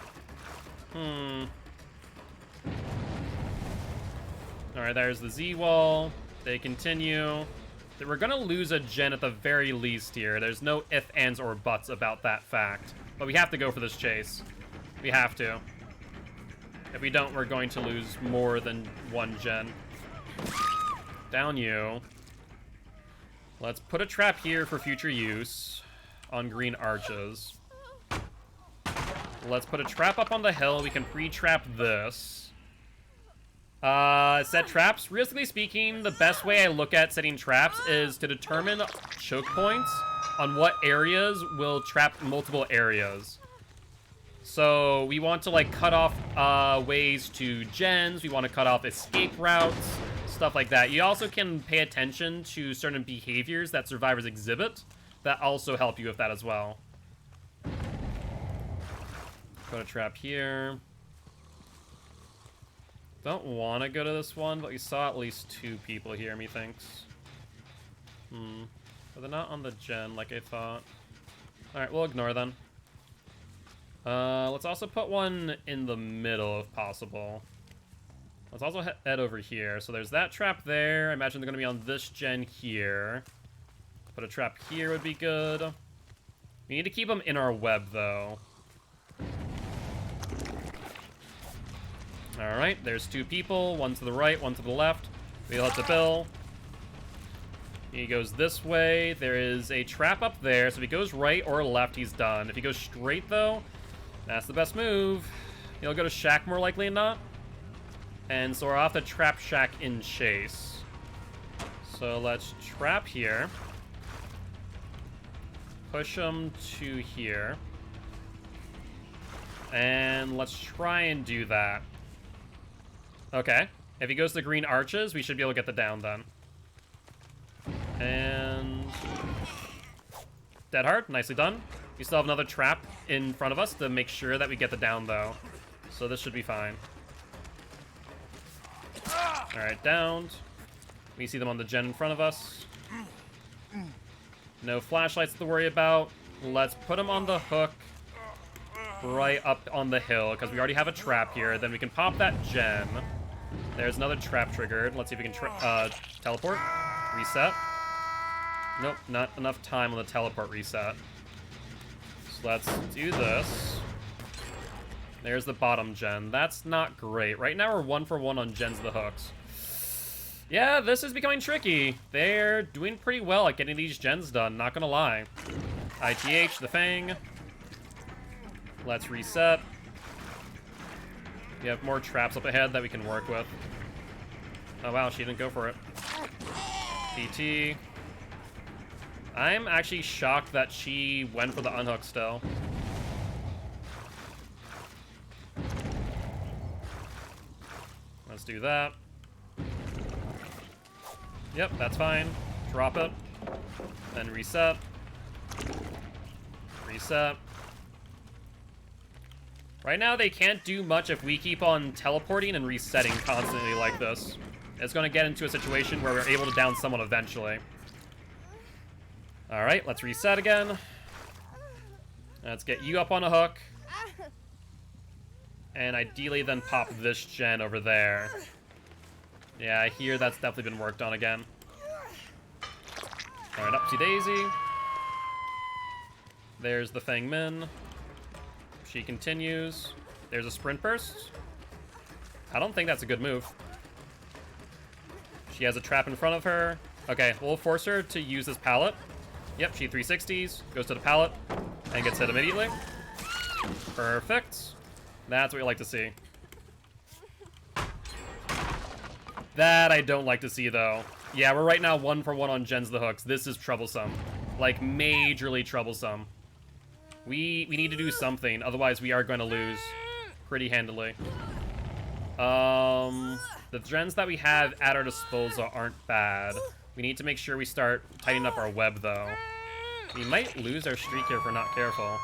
Alright, there's the Z-wall. They continue. We're gonna lose a gen at the very least here. There's no ifs, ands, or buts about that fact. But we have to go for this chase. We have to. If we don't, we're going to lose more than 1 gen. Down you. Let's put a trap here for future use on green arches. Let's put a trap up on the hill. We can pre-trap this. Set traps. Realistically speaking, the best way I look at setting traps is to determine choke points on what areas will trap multiple areas. So we want to like cut off ways to gens. We want to cut off escape routes, stuff like that. You also can pay attention to certain behaviors that survivors exhibit that also help you with that as well. Put a trap here. Don't want to go to this one, but we saw at least 2 people here, methinks. But they're not on the gen like I thought. Alright, we'll ignore them. Let's also put one in the middle if possible. Let's also head over here. So there's that trap there. I imagine they're going to be on this gen here. Put a trap here would be good. We need to keep them in our web, though. Alright, there's 2 people. One to the right, one to the left. We let the Bill. He goes this way. There is a trap up there, so if he goes right or left, he's done. If he goes straight, though, that's the best move. He'll go to Shack more likely than not. And so we're off the trap Shack in chase. So let's trap here. Push him to here. And let's try and do that. Okay. If he goes to the green arches, we should be able to get the down then. And dead hard, nicely done. We still have another trap in front of us to make sure that we get the down, though. So this should be fine. Alright, downed. We see them on the gen in front of us. No flashlights to worry about. Let's put them on the hook right up on the hill, because we already have a trap here. Then we can pop that gen. There's another trap triggered. Let's see if we can teleport. Reset. Nope, not enough time on the teleport reset. So let's do this. There's the bottom gen. That's not great. Right now we're 1 for 1 on gens of the hooks. Yeah, this is becoming tricky. They're doing pretty well at getting these gens done, not gonna lie. ITH, the Fang. Let's reset. We have more traps up ahead that we can work with. Oh wow, she didn't go for it. PT. I'm actually shocked that she went for the unhook still. Let's do that. Yep, that's fine. Drop it. Then reset. Reset. Right now, they can't do much if we keep on teleporting and resetting constantly like this. It's going to get into a situation where we're able to down someone eventually. Alright, let's reset again. Let's get you up on a hook. And ideally then pop this gen over there. Yeah, I hear that's definitely been worked on again. Alright, upsy daisy. There's the Feng Min. She continues. There's a sprint burst. I don't think that's a good move. She has a trap in front of her. Okay, we'll force her to use this pallet. Yep, she 360s, goes to the pallet, and gets hit immediately. Perfect. That's what we like to see. That I don't like to see, though. Yeah, we're right now 1 for 1 on gens the hooks. This is troublesome. Like, majorly troublesome. We need to do something, otherwise we are going to lose pretty handily. The gens that we have at our disposal aren't bad. We need to make sure we start tightening up our web, though. We might lose our streak here if we're not careful.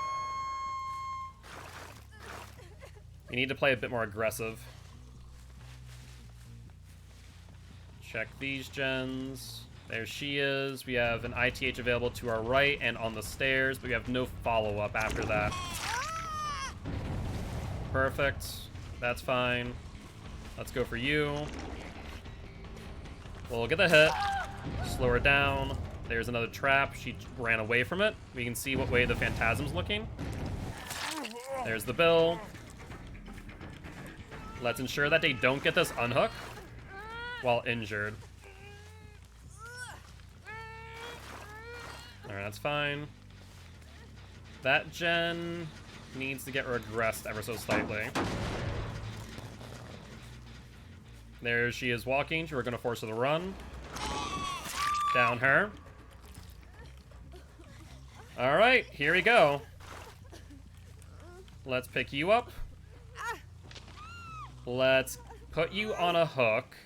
We need to play a bit more aggressive. Check these gens. There she is. We have an ITH available to our right and on the stairs, but we have no follow-up after that. Perfect. That's fine. Let's go for you. We'll get the hit. Slow her down. There's another trap. She ran away from it. We can see what way the Phantasm's looking. There's the bill. Let's ensure that they don't get this unhook while injured. Alright, that's fine. That gen needs to get regressed ever so slightly. There she is walking. We're going to force her to run. Down her. Alright, here we go. Let's pick you up. Let's put you on a hook.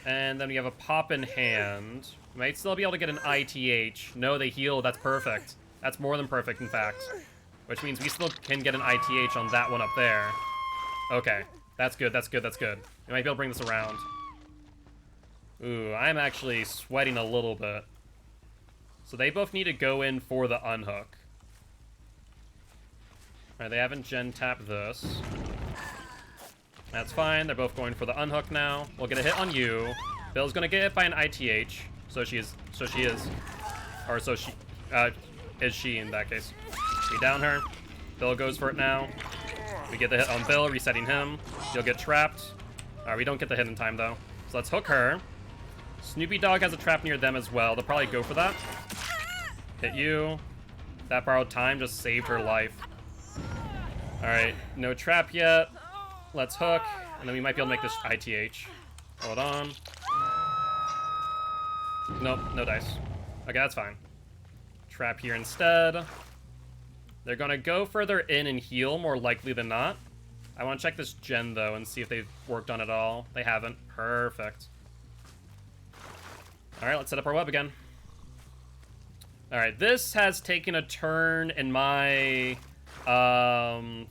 And then we have a pop in hand. We might still be able to get an ITH. No, they heal. That's perfect. That's more than perfect, in fact. Which means we still can get an ITH on that one up there. Okay. That's good, that's good, that's good. We might be able to bring this around. Ooh, I'm actually sweating a little bit. So they both need to go in for the unhook. Alright, they haven't gen tapped this. That's fine, they're both going for the unhook now. We'll get a hit on you. Bill's gonna get hit by an ITH. So she is. Or so she, is she in that case. We down her. Bill goes for it now. We get the hit on Bill, resetting him. You'll get trapped. We don't get the hit in time, though. So let's hook her. Snoopy Dog has a trap near them as well. They'll probably go for that. Hit you. That borrowed time just saved her life. Alright, no trap yet. Let's hook. And then we might be able to make this ITH. Hold on. Nope, no dice. Okay, that's fine. Trap here instead. They're gonna go further in and heal, more likely than not. I want to check this gen, though, and see if they've worked on it all. They haven't. Perfect. Alright, let's set up our web again. Alright, this has taken a turn in my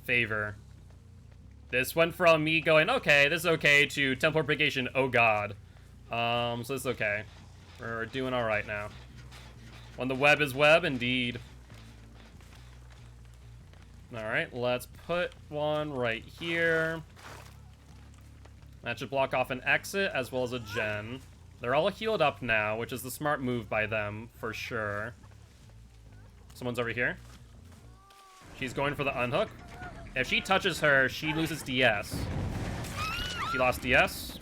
favor. This went from me going, okay, this is okay, to teleportation, oh god. So this is okay. We're doing alright now. When the web is web, indeed. Alright, let's put one right here. That should block off an exit as well as a gen. They're all healed up now, which is the smart move by them, for sure. Someone's over here. She's going for the unhook. If she touches her, she loses DS. She lost DS.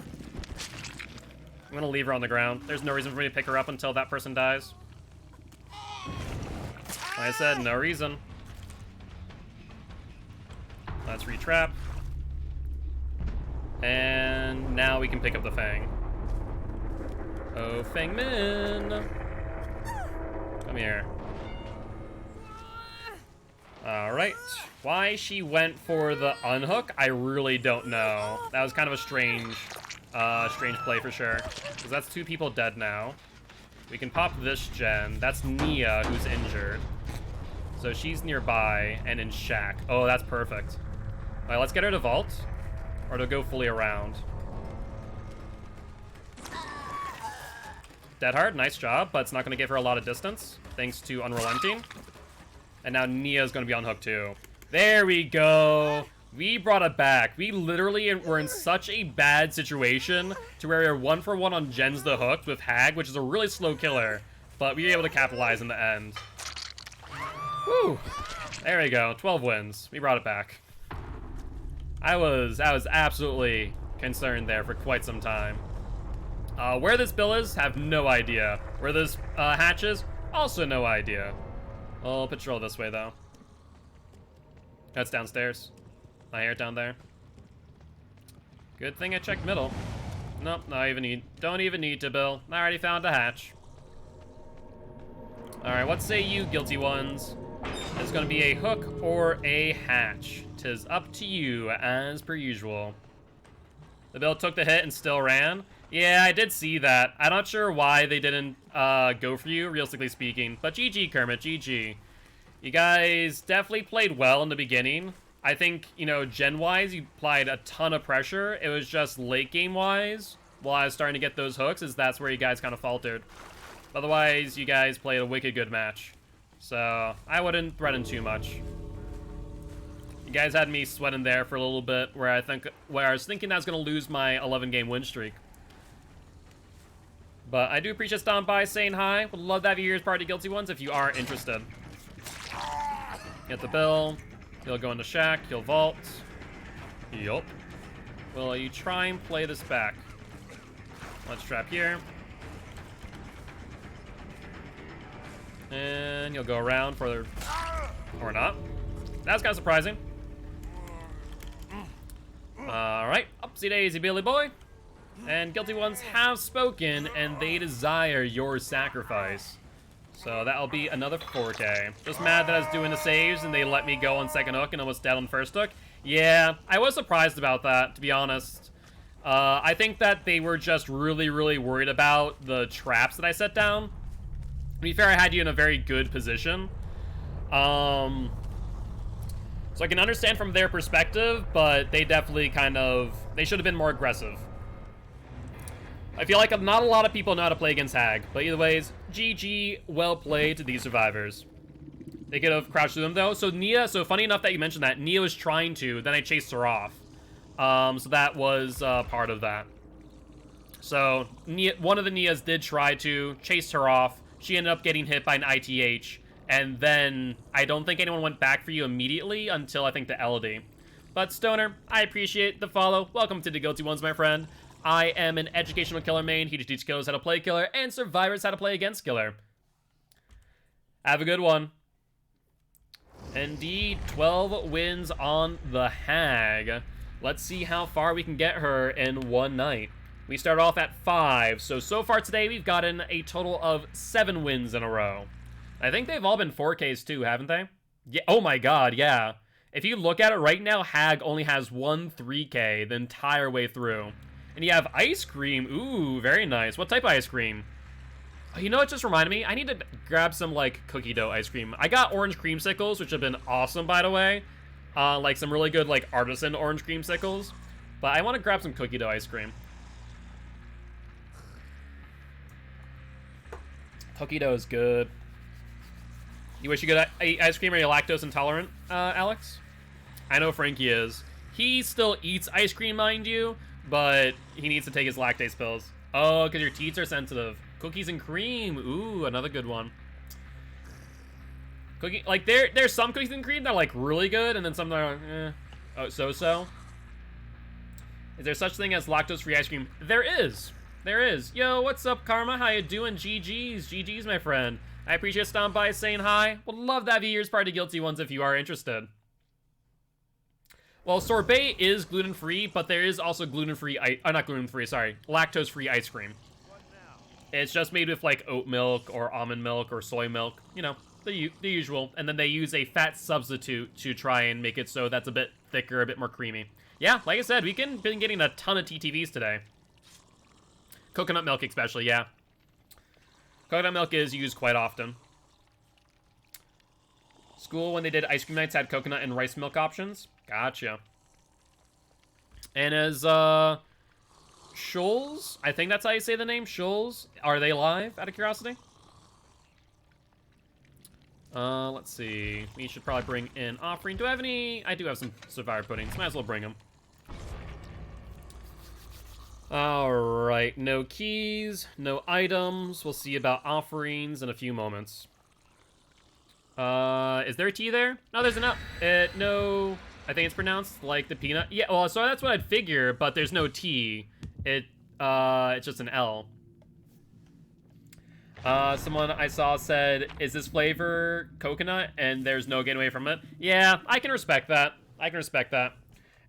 I'm gonna leave her on the ground. There's no reason for me to pick her up until that person dies. Like I said, no reason. Let's retrap. And now we can pick up the Fang. Oh, Feng Min! Come here. Alright. Why she went for the unhook, I really don't know. That was kind of a strange play for sure. Because that's 2 people dead now. We can pop this gen. That's Nia, who's injured. So she's nearby and in shack. Oh, that's perfect. Alright, let's get her to vault. Or to go fully around. Dead hard, nice job, but it's not going to give her a lot of distance, thanks to Unrelenting. And now Nia's going to be on hook too. There we go. We brought it back. We literally were in such a bad situation to where we were 1-for-1 on Jen's the Hook with Hag, which is a really slow killer, but we were able to capitalize in the end. Woo! There we go. 12 wins. We brought it back. I was absolutely concerned there for quite some time. Where this bill is, have no idea. Where this hatch is, also no idea. I'll patrol this way though. That's downstairs. I hear it down there. Good thing I checked middle. Nope, don't even need to, Bill. I already found a hatch. Alright, what say you, guilty ones? It's gonna be a hook or a hatch. 'Tis up to you, as per usual. The Bill took the hit and still ran. Yeah, I did see that. I'm not sure why they didn't go for you, realistically speaking. But GG, Kermit, GG. You guys definitely played well in the beginning. I think, you know, gen-wise, you applied a ton of pressure. It was just late game-wise, while I was starting to get those hooks, that's where you guys kind of faltered. Otherwise, you guys played a wicked good match. So, I wouldn't threaten too much. You guys had me sweating there for a little bit, where I was thinking I was going to lose my 11-game win streak. But I do appreciate stopping by, saying hi. Would love to have you here as part of the Guilty Ones if you are interested. Get the Bill. He'll go into Shack. He'll vault. Yup. Will you try and play this back? Let's trap here. And you'll go around further. Or not. That's kind of surprising. Alright. Upsy daisy, Billy boy. And Guilty Ones have spoken, and they desire your sacrifice. So that'll be another 4K. Just mad that I was doing the saves and they let me go on second hook and almost dead on first hook. Yeah, I was surprised about that, to be honest. I think that they were just really, really worried about the traps that I set down. To be fair, I had you in a very good position. So I can understand from their perspective, but they definitely they should have been more aggressive. I feel like not a lot of people know how to play against Hag, but either ways, GG, well played to these survivors. They could have crouched through them though. So Nia, funny enough that you mentioned that, Nia was trying to, then I chased her off. So that was part of that. So one of the Nias did try to chase her off. She ended up getting hit by an ITH, and then I don't think anyone went back for you immediately until I think the LD. But Stoner, I appreciate the follow. Welcome to the Guilty Ones, my friend. I am an educational killer main. He teaches killers how to play killer and survivors how to play against killer. Have a good one. Indeed, 12 wins on the Hag. Let's see how far we can get her in one night. We start off at 5, so far today we've gotten a total of 7 wins in a row. I think they've all been 4Ks too, haven't they? Yeah. Oh my god, yeah. If you look at it right now, Hag only has 1 3K the entire way through. And you have ice cream. Ooh, very nice. What type of ice cream? Oh, you know what just reminded me? I need to grab some, like, cookie dough ice cream. I got orange creamsicles, which have been awesome, by the way. Like, some really good, like, artisan orange creamsicles. But I want to grab some cookie dough ice cream. Cookie dough is good. You wish you could eat ice cream? Are you lactose intolerant, Alex? I know Frankie is. He still eats ice cream, mind you, but he needs to take his lactase pills. Oh, because your teeth are sensitive. Cookies and cream. Ooh, another good one. Like, there's some cookies and cream that are, like, really good, and then some that are, oh, so-so. Is there such thing as lactose-free ice cream? There is. There is. Yo, what's up, Karma? How you doing? GG's. GG's, my friend. I appreciate stopping by, saying hi. Would love to have you here as part of Guilty Ones if you are interested. Well, sorbet is gluten-free, but there is also gluten-free, not gluten-free, sorry, lactose-free ice cream. It's just made with, like, oat milk or almond milk or soy milk, you know, the usual. And then they use a fat substitute to try and make it so that's a bit thicker, a bit more creamy. Yeah, like I said, we've been getting a ton of TTVs today. Coconut milk especially, yeah. Coconut milk is used quite often. School, when they did ice cream nights, had coconut and rice milk options. Gotcha. And as Shoals? I think that's how you say the name, Shoals. Are they live, out of curiosity? Let's see. We should probably bring in offering. Do I have any? I do have some survivor puddings. Might as well bring them. Alright, no keys, no items. We'll see about offerings in a few moments. Is there a T there? No, there's an up. No, I think it's pronounced like the peanut. Yeah, well, so that's what I'd figure, but there's no T. It's just an L. Someone I saw said, is this flavor coconut? And there's no getting away from it. Yeah, I can respect that. I can respect that.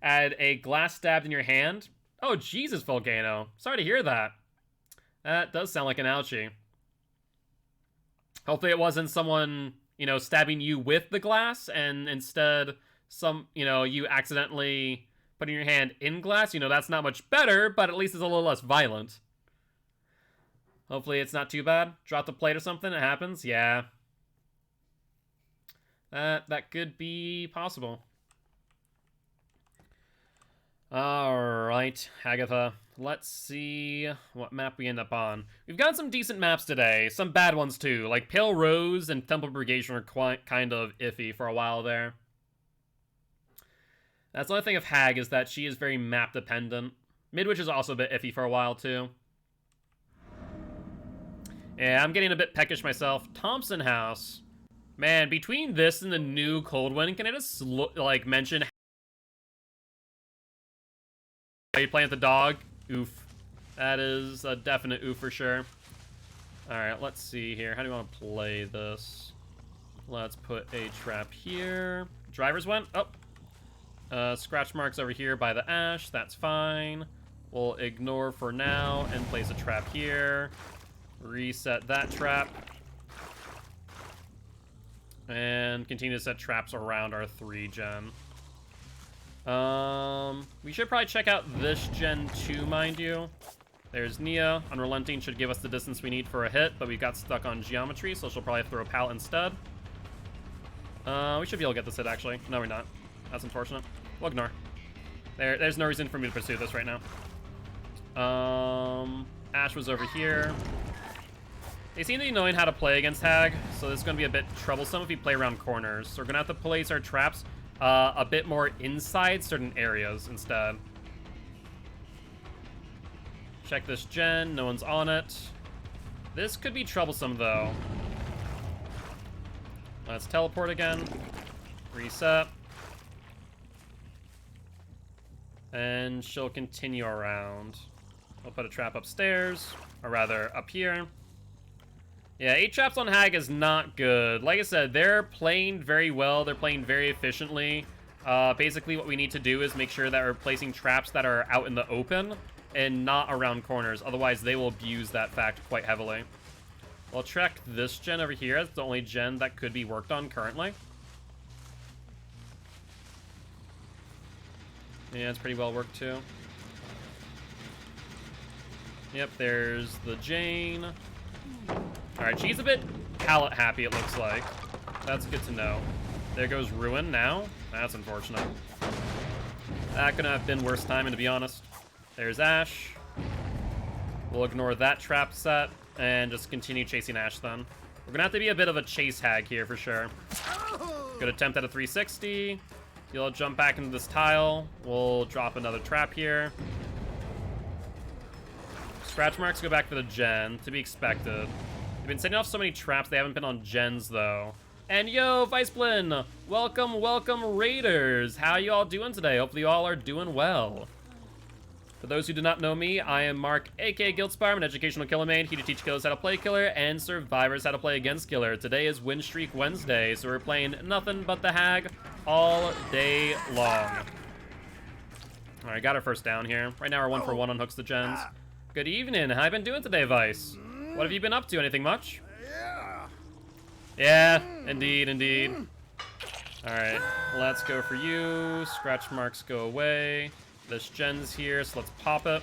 Add a glass stabbed in your hand. Oh, Jesus, Volcano. Sorry to hear that. That does sound like an ouchie. Hopefully it wasn't someone, you know, stabbing you with the glass, and instead you accidentally putting your hand in glass. You know, that's not much better, but at least it's a little less violent. Hopefully it's not too bad. Drop the plate or something, it happens. Yeah. That could be possible. Alright, Agatha. Let's see what map we end up on. We've got some decent maps today. Some bad ones too. Like Pale Rose and Temple Brigation were kind of iffy for a while there. That's the only thing of Hag is that she is very map dependent. Midwich is also a bit iffy for a while too. Yeah, I'm getting a bit peckish myself. Thompson House. Man, between this and the new Coldwind, can I just, like, mention... Are you playing with the dog? Oof. That is a definite oof for sure. Alright, let's see here. How do you want to play this? Let's put a trap here. Drivers went? Oh. Scratch marks over here by the ash. That's fine. We'll ignore for now and place a trap here. Reset that trap. And continue to set traps around our 3 gen. We should probably check out this gen too, mind you. There's Nia. Unrelenting should give us the distance we need for a hit, but we got stuck on geometry, so she'll probably throw a pallet instead. We should be able to get this hit, actually. No, we're not. That's unfortunate. We'll ignore. There's no reason for me to pursue this right now. Ash was over here. They seem to be knowing how to play against Hag, so this is going to be a bit troublesome if we play around corners. So we're going to have to place our traps a bit more inside certain areas instead. Check this gen. No one's on it. This could be troublesome, though. Let's teleport again. Reset. And she'll continue around. We'll put a trap upstairs, or rather, up here. Yeah, 8 traps on Hag is not good. Like I said, they're playing very well. They're playing very efficiently. Basically, what we need to do is make sure that we're placing traps that are out in the open and not around corners. Otherwise, they will abuse that fact quite heavily. We'll check this gen over here. It's the only gen that could be worked on currently. Yeah, it's pretty well worked, too. Yep, there's the Jane. Alright, she's a bit pallet happy, it looks like. That's good to know. There goes Ruin now. That's unfortunate. That could have been worse timing, to be honest. There's Ash. We'll ignore that trap set and just continue chasing Ash then. We're gonna have to be a bit of a chase Hag here for sure. Good attempt at a 360. You'll jump back into this tile. We'll drop another trap here. Scratch marks go back for the gen, to be expected. They've been setting off so many traps, they haven't been on gens, though. And yo, Vice Blin! Welcome, welcome, Raiders! How you all doing today? Hopefully you all are doing well. For those who do not know me, I am Mark, aka Giltspire. I'm an educational killer main, here to teach killers how to play killer and survivors how to play against killer. Today is Win Streak Wednesday, so we're playing nothing but the Hag all day long. Alright, got our first down here. Right now we're 1 for 1 on hooks to gens. Good evening. How you been doing today, Vice? What have you been up to? Anything much? Yeah, indeed, indeed. Alright, let's go for you. Scratch marks go away. This gen's here, so let's pop it.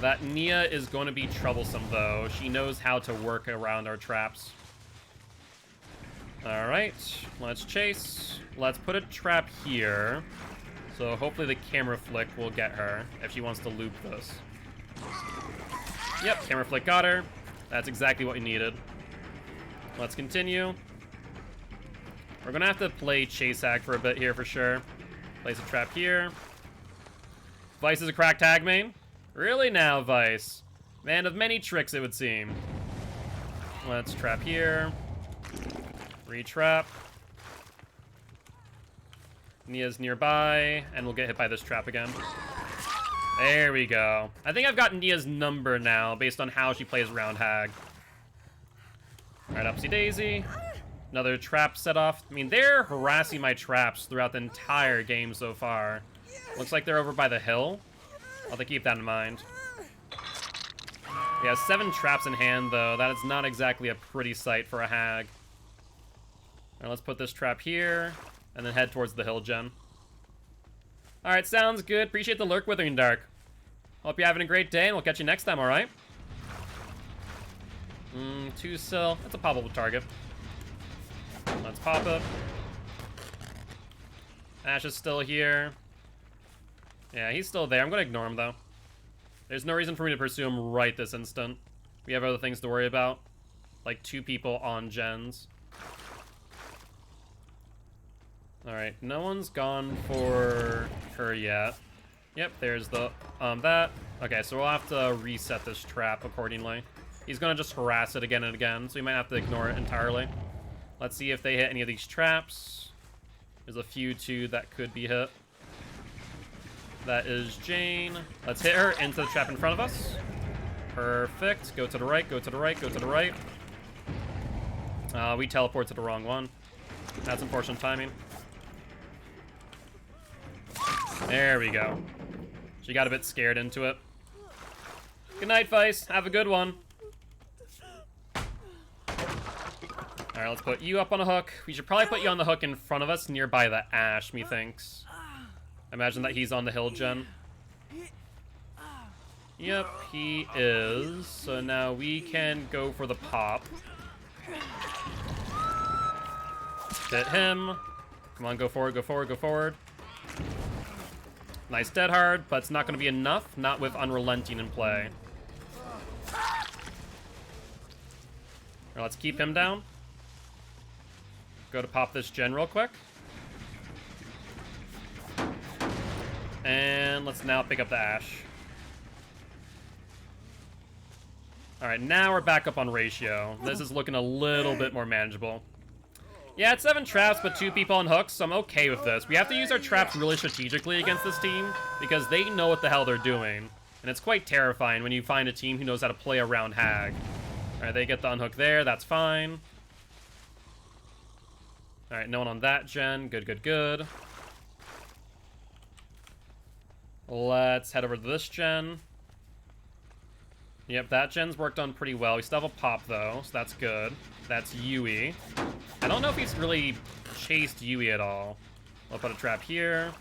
That Nia is going to be troublesome, though. She knows how to work around our traps. Alright, let's chase. Let's put a trap here. So hopefully the camera flick will get her if she wants to loop this. Yep, camera flick got her. That's exactly what we needed. Let's continue. We're gonna have to play chase hack for a bit here for sure. Place a trap here. Vice is a crack tag main? Really now, Vice? Man of many tricks, it would seem. Let's trap here. Retrap. Nia's nearby, and we'll get hit by this trap again. There we go. I think I've got Nia's number now, based on how she plays round hag. Alright, Upsy Daisy. Another trap set off. I mean, they're harassing my traps throughout the entire game so far. Looks like they're over by the hill. I'll have to keep that in mind. We have 7 traps in hand, though. That is not exactly a pretty sight for a hag. Alright, let's put this trap here. And then head towards the hill gen. Alright, sounds good. Appreciate the lurk, Withering Dark. Hope you're having a great day, and we'll catch you next time, alright? 2 sil. That's a poppable target. Let's pop it. Ash is still here. Yeah, he's still there. I'm going to ignore him, though. There's no reason for me to pursue him right this instant. We have other things to worry about. Like 2 people on gens. Alright, no one's gone for her yet. Yep, there's the, that. Okay, so we'll have to reset this trap accordingly. He's gonna just harass it again and again, so we might have to ignore it entirely. Let's see if they hit any of these traps. There's a few, too, that could be hit. That is Jane. Let's hit her into the trap in front of us. Perfect. Go to the right, go to the right, go to the right. We teleport to the wrong one. That's unfortunate timing. There we go. She got a bit scared into it. Good night, Vice. Have a good one. Alright, let's put you up on a hook. We should probably put you on the hook in front of us, nearby the Ash, methinks. Imagine that he's on the hill gen. Yep, he is. So now we can go for the pop. Hit him. Come on, go forward, go forward, go forward. Nice dead hard, but it's not going to be enough. Not with Unrelenting in play. Right, let's keep him down. Go to pop this gen real quick. And let's now pick up the Ash. Alright, now we're back up on ratio. This is looking a little bit more manageable. Yeah, it's 7 traps, but 2 people on hooks, so I'm okay with this. We have to use our traps really strategically against this team, because they know what the hell they're doing. And it's quite terrifying when you find a team who knows how to play around hag. Alright, they get the unhook there, that's fine. Alright, no one on that gen. Good, good, good. Let's head over to this gen. Yep, that gen's worked on pretty well. We still have a pop, though, so that's good. That's Yui. I don't know if he's really chased Yui at all. We'll put a trap here.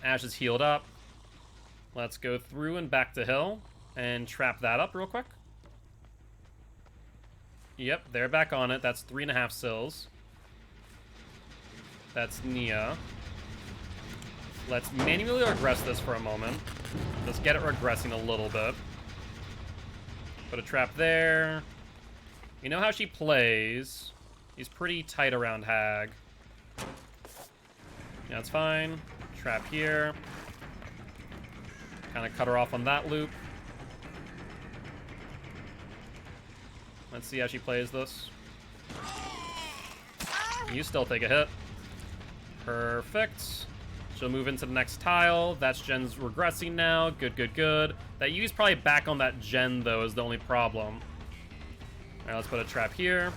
Ash is healed up. Let's go through and back to hill and trap that up real quick. Yep, they're back on it. That's 3.5 sills. That's Nia. Let's manually regress this for a moment. Let's get it regressing a little bit. Put a trap there. You know how she plays. He's pretty tight around hag. Yeah, it's fine. Trap here. Kind of cut her off on that loop. Let's see how she plays this. You still take a hit. Perfect. She'll move into the next tile. That's gen's regressing now. Good, good, good. That Yu's probably back on that gen, though, is the only problem. Alright, let's put a trap here.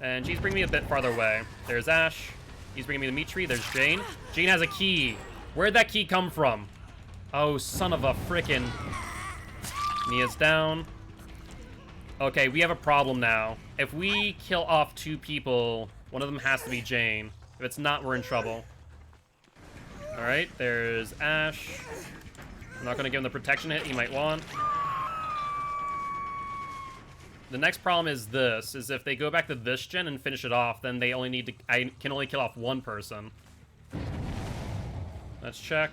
And she's bringing me a bit farther away. There's Ash. He's bringing me the meat tree. There's Jane. Jane has a key. Where'd that key come from? Oh, son of a frickin'. Nia's down. Okay, we have a problem now. If we kill off 2 people, one of them has to be Jane. If it's not, we're in trouble. Alright, there's Ash. I'm not going to give him the protection hit he might want. The next problem is this, is if they go back to this gen and finish it off, then they only need to... I can only kill off one person. Let's check.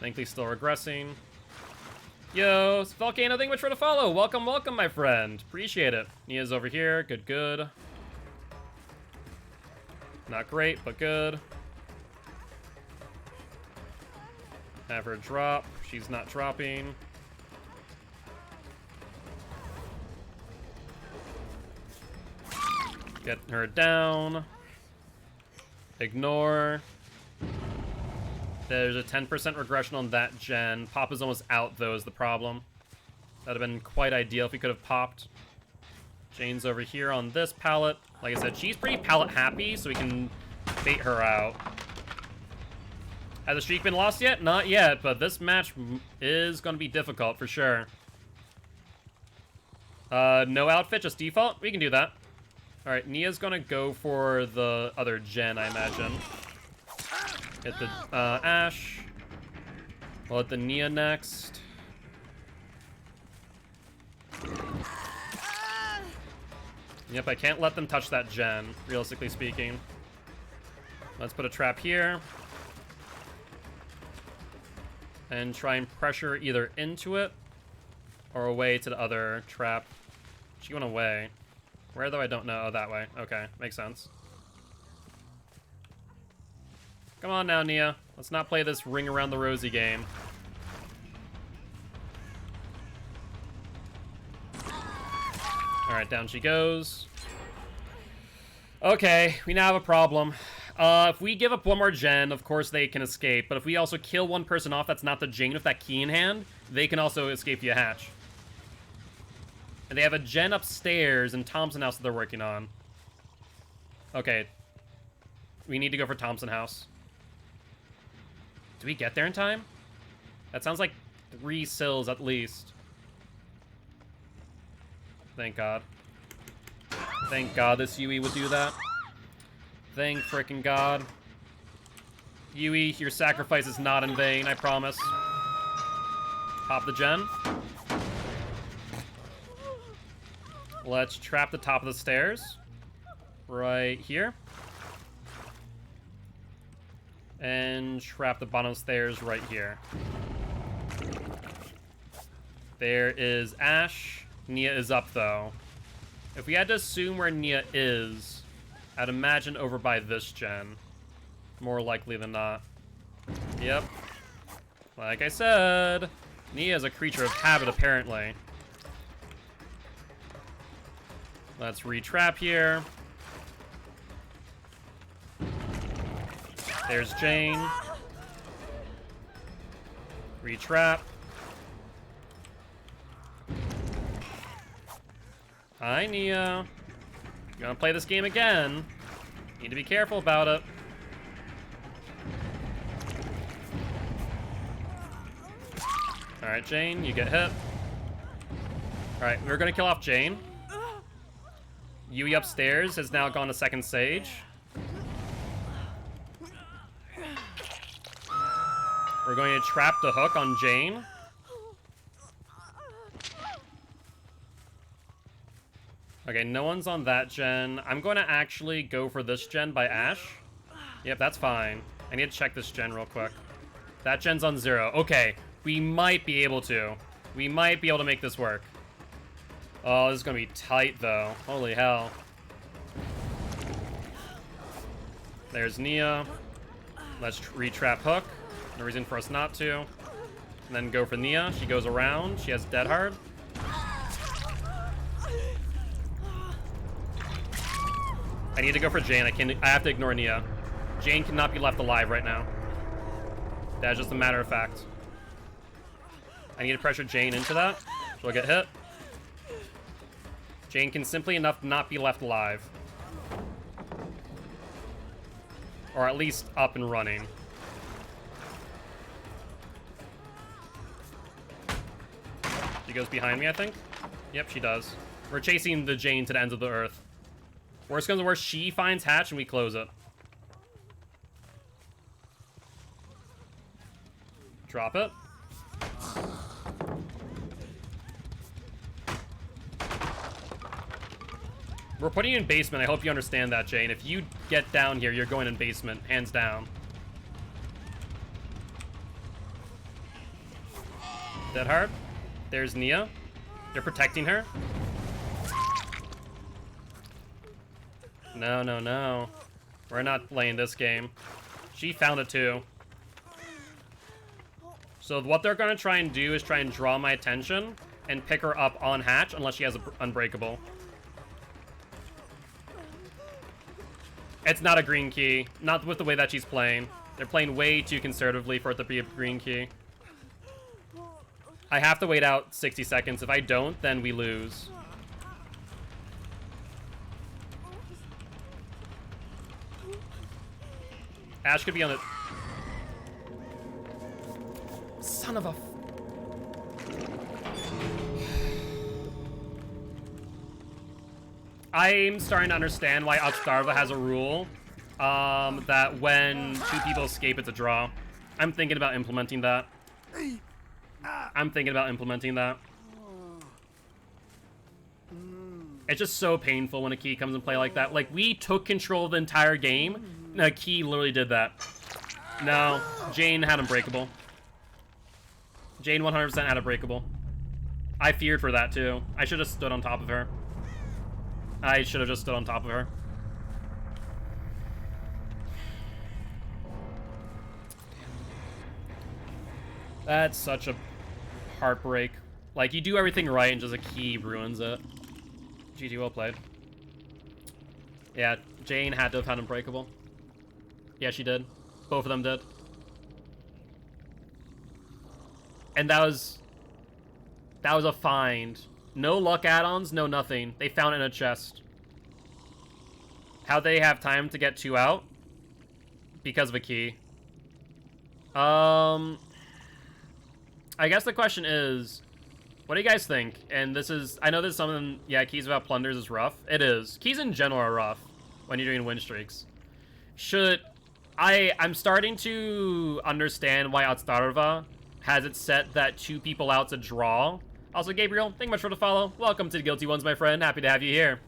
Thankfully still regressing. Yo, Volcano, thank you much for the follow. Welcome, welcome, my friend. Appreciate it. Nia's over here. Good, good. Not great, but good. Have her drop. She's not dropping. Get her down. Ignore. There's a 10% regression on that gen. Pop is almost out, though, is the problem. That'd have been quite ideal if we could have popped. Jane's over here on this pallet. Like I said, she's pretty pallet happy, so we can bait her out. Has the streak been lost yet? Not yet, but this match is going to be difficult for sure. No outfit, just default? We can do that. Alright, Nia's going to go for the other gen, I imagine. Hit the Ash. We'll hit the Nia next. Yep, I can't let them touch that gen, realistically speaking. Let's put a trap here. And try and pressure either into it or away to the other trap. She went away. Where, though? I don't know. Oh, that way. Okay, makes sense. Come on now, Nia. Let's not play this ring around the rosy game. Alright, down she goes. Okay, we now have a problem. If we give up one more gen, of course they can escape. But if we also kill one person off that's not the Jane with that key in hand, they can also escape via hatch. And they have a gen upstairs in Thompson House that they're working on. Okay. We need to go for Thompson House. Do we get there in time? That sounds like 3 sills at least. Thank God. Thank God this Yui would do that. Thank frickin' God. Yui, your sacrifice is not in vain, I promise. Pop the gen. Let's trap the top of the stairs. Right here. And trap the bottom stairs right here. There is Ash. Nia is up, though. If we had to assume where Nia is, I'd imagine over by this gen. More likely than not. Yep. Like I said, Nia is a creature of habit, apparently. Let's re-trap here. There's Jane. Retrap. Hi, Nia. You wanna play this game again? Need to be careful about it. Alright, Jane, you get hit. Alright, we're gonna kill off Jane. Yui upstairs has now gone to second stage. We're going to trap the hook on Jane. Okay, no one's on that gen. I'm going to actually go for this gen by Ash. Yep, that's fine. I need to check this gen real quick. That gen's on 0. Okay, we might be able to. We might be able to make this work. Oh, this is going to be tight, though. Holy hell. There's Nia. Let's re-trap hook. No reason for us not to. And then go for Nia. She goes around. She has Dead Hard. I need to go for Jane. I have to ignore Nia. Jane cannot be left alive right now. That's just a matter of fact. I need to pressure Jane into that. She'll get hit. Jane can simply enough not be left alive. Or at least up and running. She goes behind me, I think. Yep, she does. We're chasing the Jane to the ends of the earth. Worst comes to worst, she finds hatch and we close it. Drop it. We're putting you in basement. I hope you understand that, Jane. If you get down here, you're going in basement, hands down. Dead hard. There's Nia. They're protecting her. No, no, no. We're not playing this game. She found it too. So what they're going to try and do is try and draw my attention and pick her up on hatch unless she has an unbreakable. It's not a green key. Not with the way that she's playing. They're playing way too conservatively for it to be a green key. I have to wait out 60 seconds. If I don't, then we lose. Ash could be on it. Son of a... I'm starting to understand why Otstarva has a rule that when two people escape, it's a draw. I'm thinking about implementing that. It's just so painful when a key comes in play like that. Like, we took control of the entire game, and a key literally did that. No, Jane had unbreakable. Jane 100% had a breakable. I feared for that, too. I should have stood on top of her. I should have just stood on top of her. That's such a heartbreak. Like, you do everything right and just a key ruins it. GG, well played. Yeah, Jane had to have had unbreakable. Yeah, she did. Both of them did. And that was a find. No luck add-ons, no nothing. They found it in a chest. How'd they have time to get 2 out? Because of a key. I guess the question is, what do you guys think? And this is, I know there's something, yeah, keys without plunders is rough. It is. Keys in general are rough when you're doing win streaks. I'm starting to understand why Otstarva has it set that 2 people out's a draw. Also, Gabriel, thank you much for the follow. Welcome to the Guilty Ones, my friend. Happy to have you here.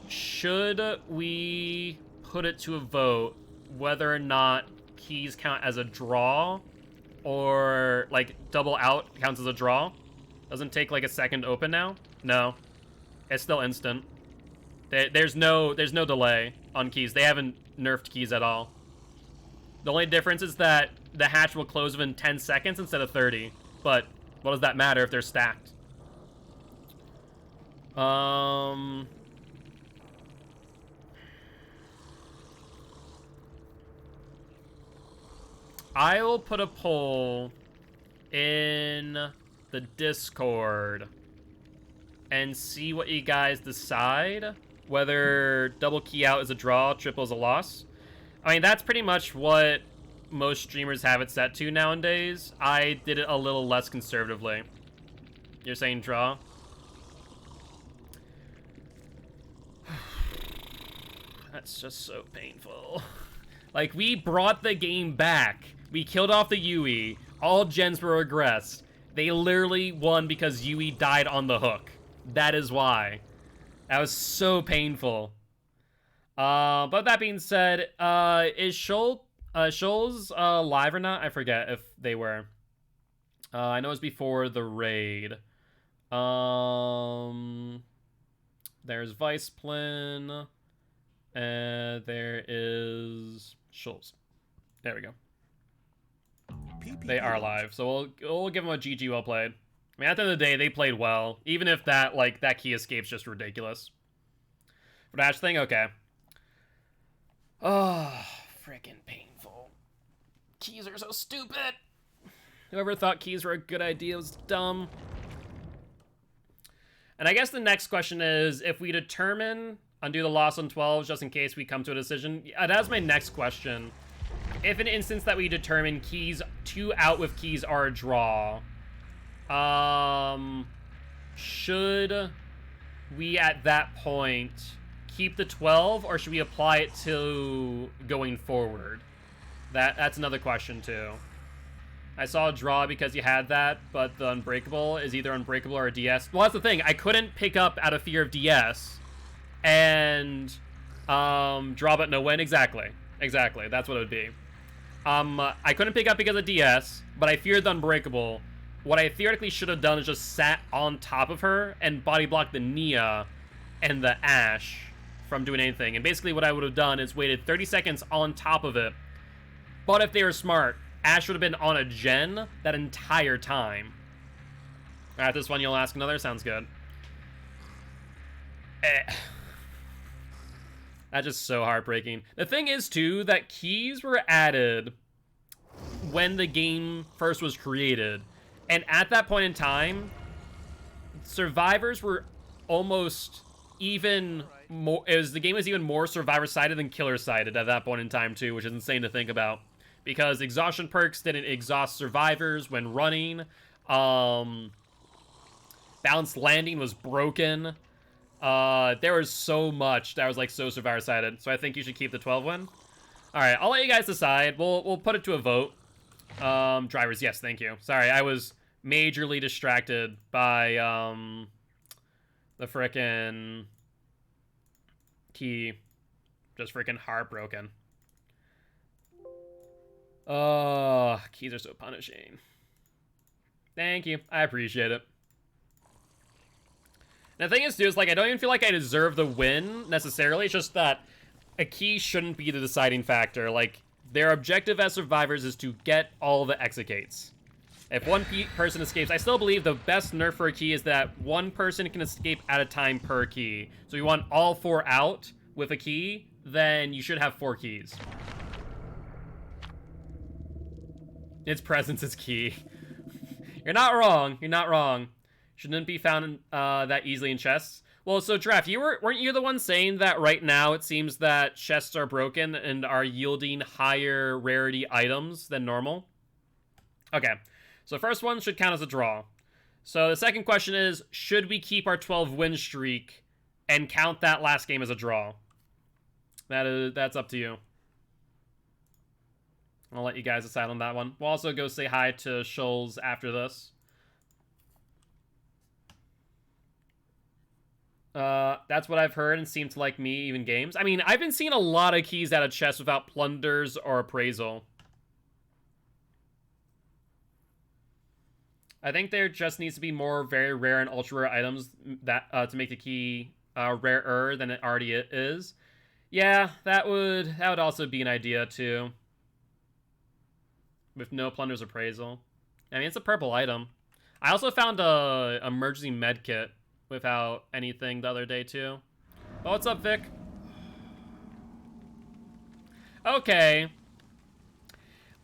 Should we put it to a vote whether or not keys count as a draw, or like double out counts as a draw? Doesn't take like a second to open now? No, it's still instant. There's no delay on keys. They haven't nerfed keys at all. The only difference is that the hatch will close within 10 seconds instead of 30. But what does that matter if they're stacked? I will put a poll in the Discord and see what you guys decide. Whether double key out is a draw, triple is a loss. I mean, that's pretty much what most streamers have it set to nowadays. I did it a little less conservatively. You're saying draw? That's just so painful. Like, we brought the game back. We killed off the Yui. All gens were regressed. They literally won because Yui died on the hook. That is why. That was so painful. But that being said, is Shoals live or not? I forget if they were. I know it's before the raid. There's Viceplin. And there is Shoals. There we go. They are live, so we'll give them a GG well played. I mean, at the end of the day, they played well. Even if that key escape's just ridiculous. For Dash thing, okay. Oh, freaking painful. Keys are so stupid. Whoever thought keys were a good idea was dumb. And I guess the next question is, if we determine undo the loss on 12s just in case we come to a decision. That's my next question. If in an instance that we determine keys 2 out with keys are a draw, should we at that point keep the 12 or should we apply it to going forward? That's another question too. I saw a draw because you had that, but the Unbreakable is either Unbreakable or a DS. Well, that's the thing. I couldn't pick up out of fear of DS and draw but no win. Exactly. Exactly. That's what it would be. I couldn't pick up because of DS, but I feared the Unbreakable. What I theoretically should have done is just sat on top of her and body blocked the Nia and the Ashe from doing anything. And basically what I would have done is waited 30 seconds on top of it. But if they were smart, Ashe would have been on a gen that entire time. Alright, this one you'll ask another. Sounds good. That's just so heartbreaking. The thing is, too, that keys were added when the game first was created. And at that point in time, survivors were almost even more... the game was even more survivor-sided than killer-sided at that point in time, too, which is insane to think about. Because exhaustion perks didn't exhaust survivors when running. Balanced landing was broken. There was so much that was like so survivor-sided. So I think you should keep the 12 win. Alright, I'll let you guys decide. We'll put it to a vote. Drivers, yes, thank you. Sorry, I was majorly distracted by the frickin' key. Just frickin' heartbroken. Oh, keys are so punishing. Thank you. I appreciate it. And the thing is, too, is like I don't even feel like I deserve the win necessarily. It's just that a key shouldn't be the deciding factor. Like, their objective as survivors is to get all the execates. If one person escapes, I still believe the best nerf for a key is that one person can escape at a time per key. So you want all 4 out with a key, then you should have 4 keys. Its presence is key. You're not wrong. You're not wrong. Shouldn't be found that easily in chests. Well, so Draft, weren't you the one saying that right now it seems that chests are broken and are yielding higher rarity items than normal? Okay, so first one should count as a draw. So the second question is, should we keep our 12 win streak and count that last game as a draw? That's up to you. I'll let you guys decide on that one. We'll also go say hi to Shoals after this. That's what I've heard and seemed to like me, even games. I mean, I've been seeing a lot of keys out of chests without plunders or appraisal. I think there just needs to be more very rare and ultra rare items that to make the key rarer than it already is. Yeah, that would also be an idea too. With no plunders appraisal. I mean, it's a purple item. I also found a emergency med kit without anything the other day too. Oh, what's up, Vic? Okay.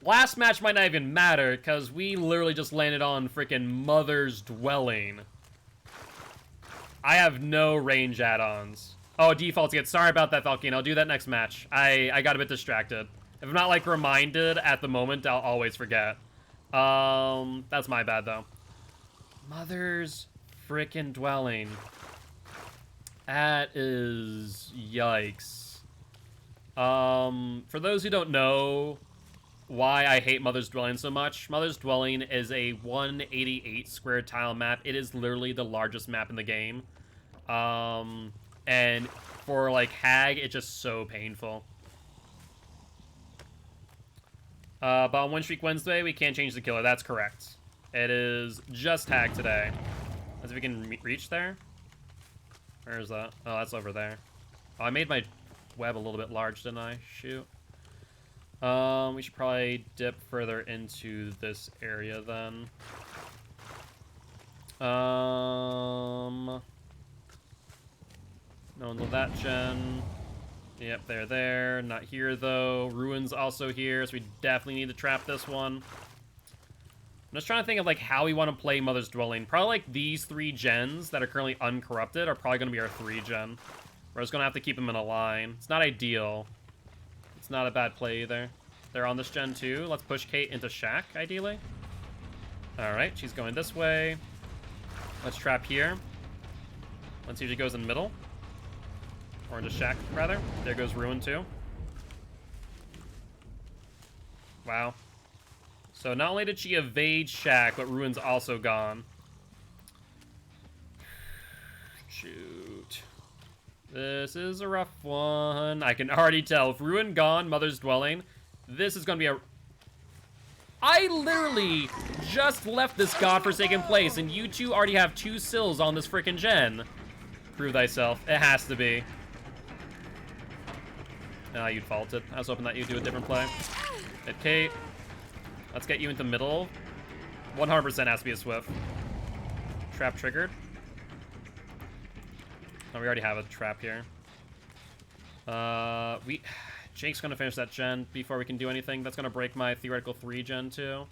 Last match might not even matter because we literally just landed on freaking Mother's Dwelling. I have no range add-ons. Oh, defaults again. Sorry about that, Falcon. I'll do that next match. I got a bit distracted. If I'm not, like, reminded at the moment, I'll always forget. That's my bad, though. Mother's frickin' Dwelling. That is... yikes. For those who don't know why I hate Mother's Dwelling so much, Mother's Dwelling is a 188 square tile map. It is literally the largest map in the game. And for, like, Hag, it's just so painful. But on Win Streak Wednesday, we can't change the killer. That's correct. It is just Hag today. As if we can reach there. Where is that? Oh, that's over there. Oh, I made my web a little bit large, didn't I? Shoot. We should probably dip further into this area then. No one with that gen. Yep, they're there. Not here, though. Ruin's also here, so we definitely need to trap this one. I'm just trying to think of, like, how we want to play Mother's Dwelling. Probably, like, these 3 gens that are currently uncorrupted are probably going to be our 3 gen. We're just going to have to keep them in a line. It's not ideal. It's not a bad play, either. They're on this gen, too. Let's push Kate into Shack, ideally. Alright, she's going this way. Let's trap here. Let's see if she goes in the middle. Or into Shack, rather. There goes Ruin, too. Wow. So not only did she evade Shaq, but Ruin's also gone. Shoot. This is a rough one. I can already tell. If Ruin gone, Mother's Dwelling, this is going to be a... I literally just left this godforsaken place, and you two already have 2 sills on this freaking gen. Prove thyself. It has to be. Ah, you'd faulted. I was hoping that you'd do a different play. Hit Kate. Let's get you into middle. 100% has to be a Swift. Trap triggered. Oh, we already have a trap here. Jake's gonna finish that gen before we can do anything. That's gonna break my theoretical 3 gen too.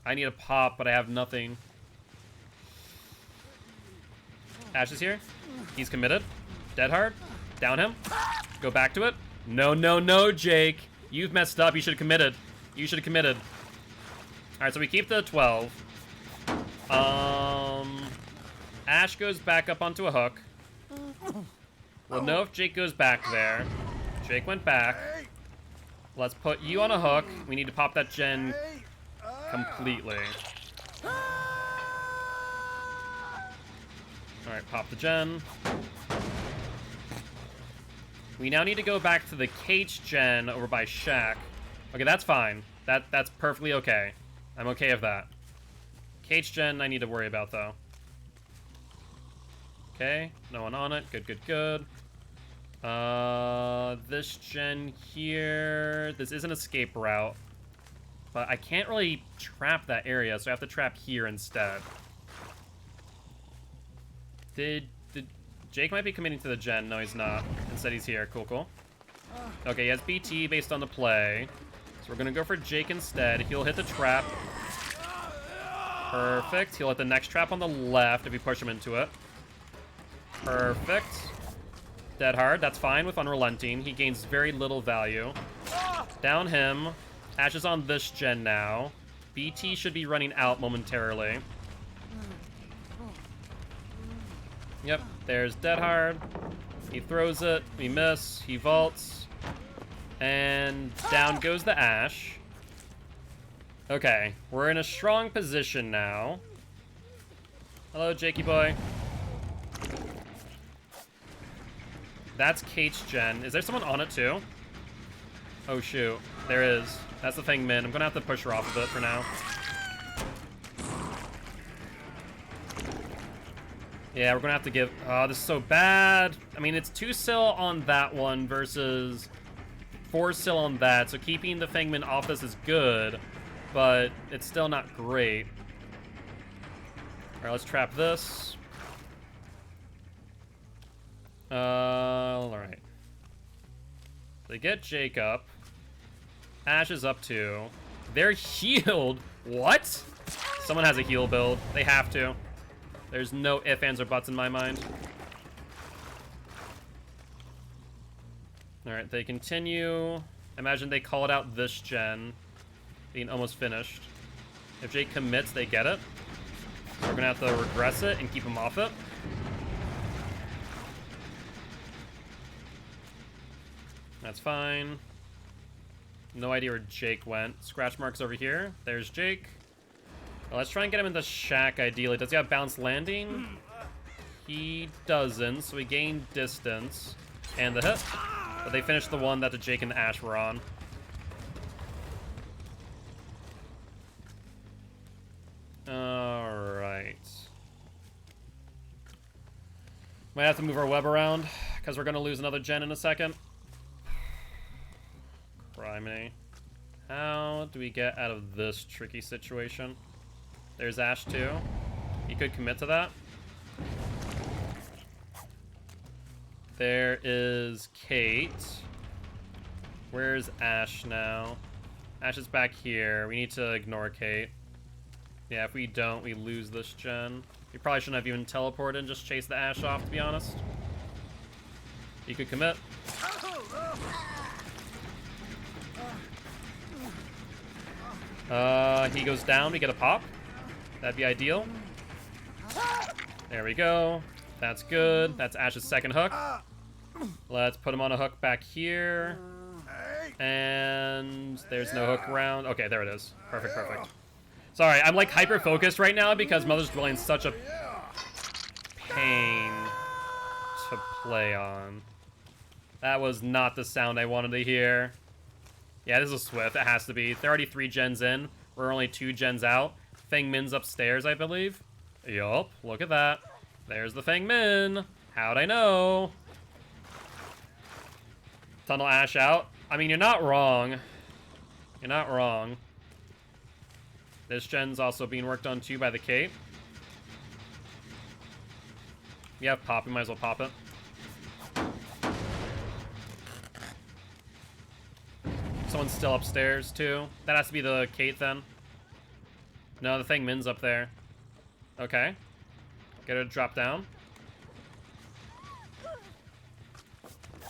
I need a pop, but I have nothing. Ash is here. He's committed. Dead hard. Down him. Go back to it. No, no, no, Jake. You've messed up. You should have committed. You should have committed. Alright, so we keep the 12. Ash goes back up onto a hook. We'll know if Jake goes back there. Jake went back. Let's put you on a hook. We need to pop that gen completely. Alright, pop the gen. We now need to go back to the Kate gen over by Shaq. Okay, that's fine. That's perfectly okay. I'm okay with that. Kate gen I need to worry about, though. Okay, no one on it. Good, good, good. This gen here... This is an escape route. But I can't really trap that area, so I have to trap here instead. Jake might be committing to the gen. No, he's not. Instead, he's here. Cool, cool. Okay, he has BT based on the play. So we're going to go for Jake instead. He'll hit the trap. Perfect. He'll hit the next trap on the left if we push him into it. Perfect. Dead hard. That's fine with Unrelenting. He gains very little value. Down him. Ash is on this gen now. BT should be running out momentarily. Yep, there's Dead Hard. He throws it. We miss. He vaults. And down goes the Ash. Okay, we're in a strong position now. Hello, Jakey boy. That's Kate's gen. Is there someone on it too? Oh shoot, there is. That's the thing, Min. I'm gonna have to push her off a bit for now. Yeah, we're gonna have to give... Oh, this is so bad. I mean, it's 2 sil on that one versus 4 sil on that, so keeping the Fangman off this is good, but it's still not great. Alright, let's trap this. Alright. They get Jake up. Ash is up too. They're healed. What? Someone has a heal build. They have to. There's no ifs, ands, or buts in my mind. Alright, they continue. Imagine they call it out this gen. Being almost finished. If Jake commits, they get it. So we're gonna have to regress it and keep him off it. That's fine. No idea where Jake went. Scratch marks over here. There's Jake. Well, let's try and get him into Shack, ideally. Does he have bounced landing? He doesn't, so we gain distance. And the hit. But they finished the one that the Jake and the Ash were on. Alright. Might have to move our web around, because we're going to lose another gen in a second. Criminy. How do we get out of this tricky situation? There's Ash too. He could commit to that. There is Kate. Where's Ash now? Ash is back here. We need to ignore Kate. Yeah, if we don't, we lose this gen. We probably shouldn't have even teleported and just chased the Ash off, to be honest. He could commit. He goes down. We get a pop. That'd be ideal. There we go. That's good. That's Ash's second hook. Let's put him on a hook back here. And there's no hook around. Okay, there it is. Perfect, perfect. Sorry, I'm like hyper-focused right now because Mother's Dwelling is such a pain to play on. That was not the sound I wanted to hear. Yeah, this is Swift. It has to be. They're already 3 gens in. We're only 2 gens out. Feng Min's upstairs, I believe. Yup, look at that. There's the Feng Min. How'd I know? Tunnel Ash out. I mean, you're not wrong. You're not wrong. This gen's also being worked on too by the cape. You have pop, we might as well pop it. Someone's still upstairs too. That has to be the Kate then. No, the Feng Min's up there. Okay. Get her to drop down.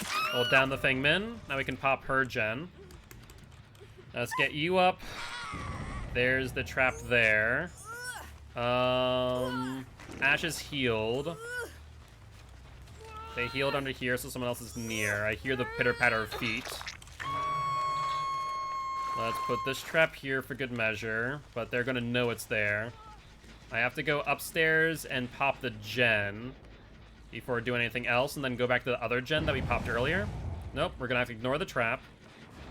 Hold down the Feng Min. Now we can pop her gen. Let's get you up. There's the trap there. Ash is healed. They healed under here, so someone else is near. I hear the pitter-patter of feet. Let's put this trap here for good measure, but they're gonna know it's there. I have to go upstairs and pop the gen before doing anything else, and then go back to the other gen that we popped earlier. Nope, we're gonna have to ignore the trap.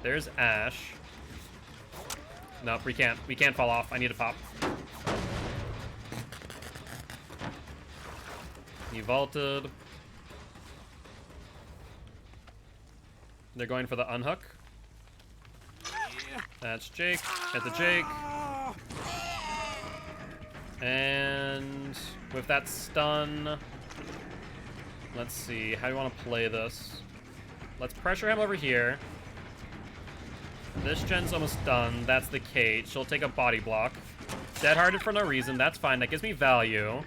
There's Ash. Nope, we can't. We can't fall off. I need to pop. He vaulted. They're going for the unhook. That's Jake. Get the Jake. And with that stun, let's see. How do you want to play this? Let's pressure him over here. This gen's almost done. That's the Kate. She'll take a body block. Dead-hearted for no reason. That's fine. That gives me value.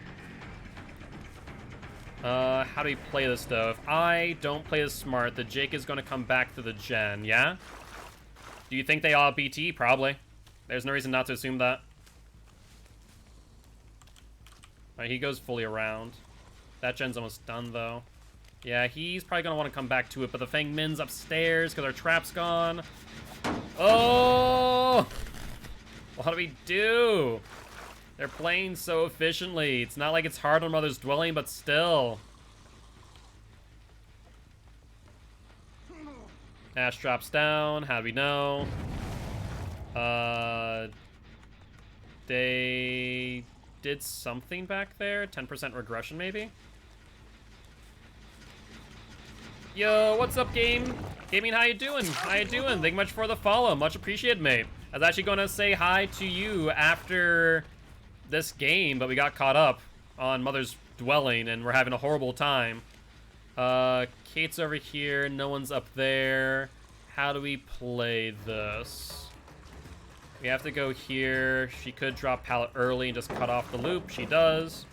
How do we play this, though? If I don't play this smart, the Jake is going to come back to the gen, yeah? Do you think they all have BT? Probably. There's no reason not to assume that. Alright, he goes fully around. That gen's almost done, though. Yeah, he's probably going to want to come back to it, but the Feng Min's upstairs because our trap's gone. Oh! What do we do? They're playing so efficiently. It's not like it's hard on Mother's Dwelling, but still. Ash drops down. How do we know? They did something back there. 10% regression, maybe? Yo, what's up, game? Gaming, how you doing? How you doing? Thank you much for the follow. Much appreciated, mate. I was actually going to say hi to you after this game, but we got caught up on Mother's Dwelling, and we're having a horrible time. Kate's over here. No one's up there. How do we play this? We have to go here. She could drop pallet early and just cut off the loop. She does.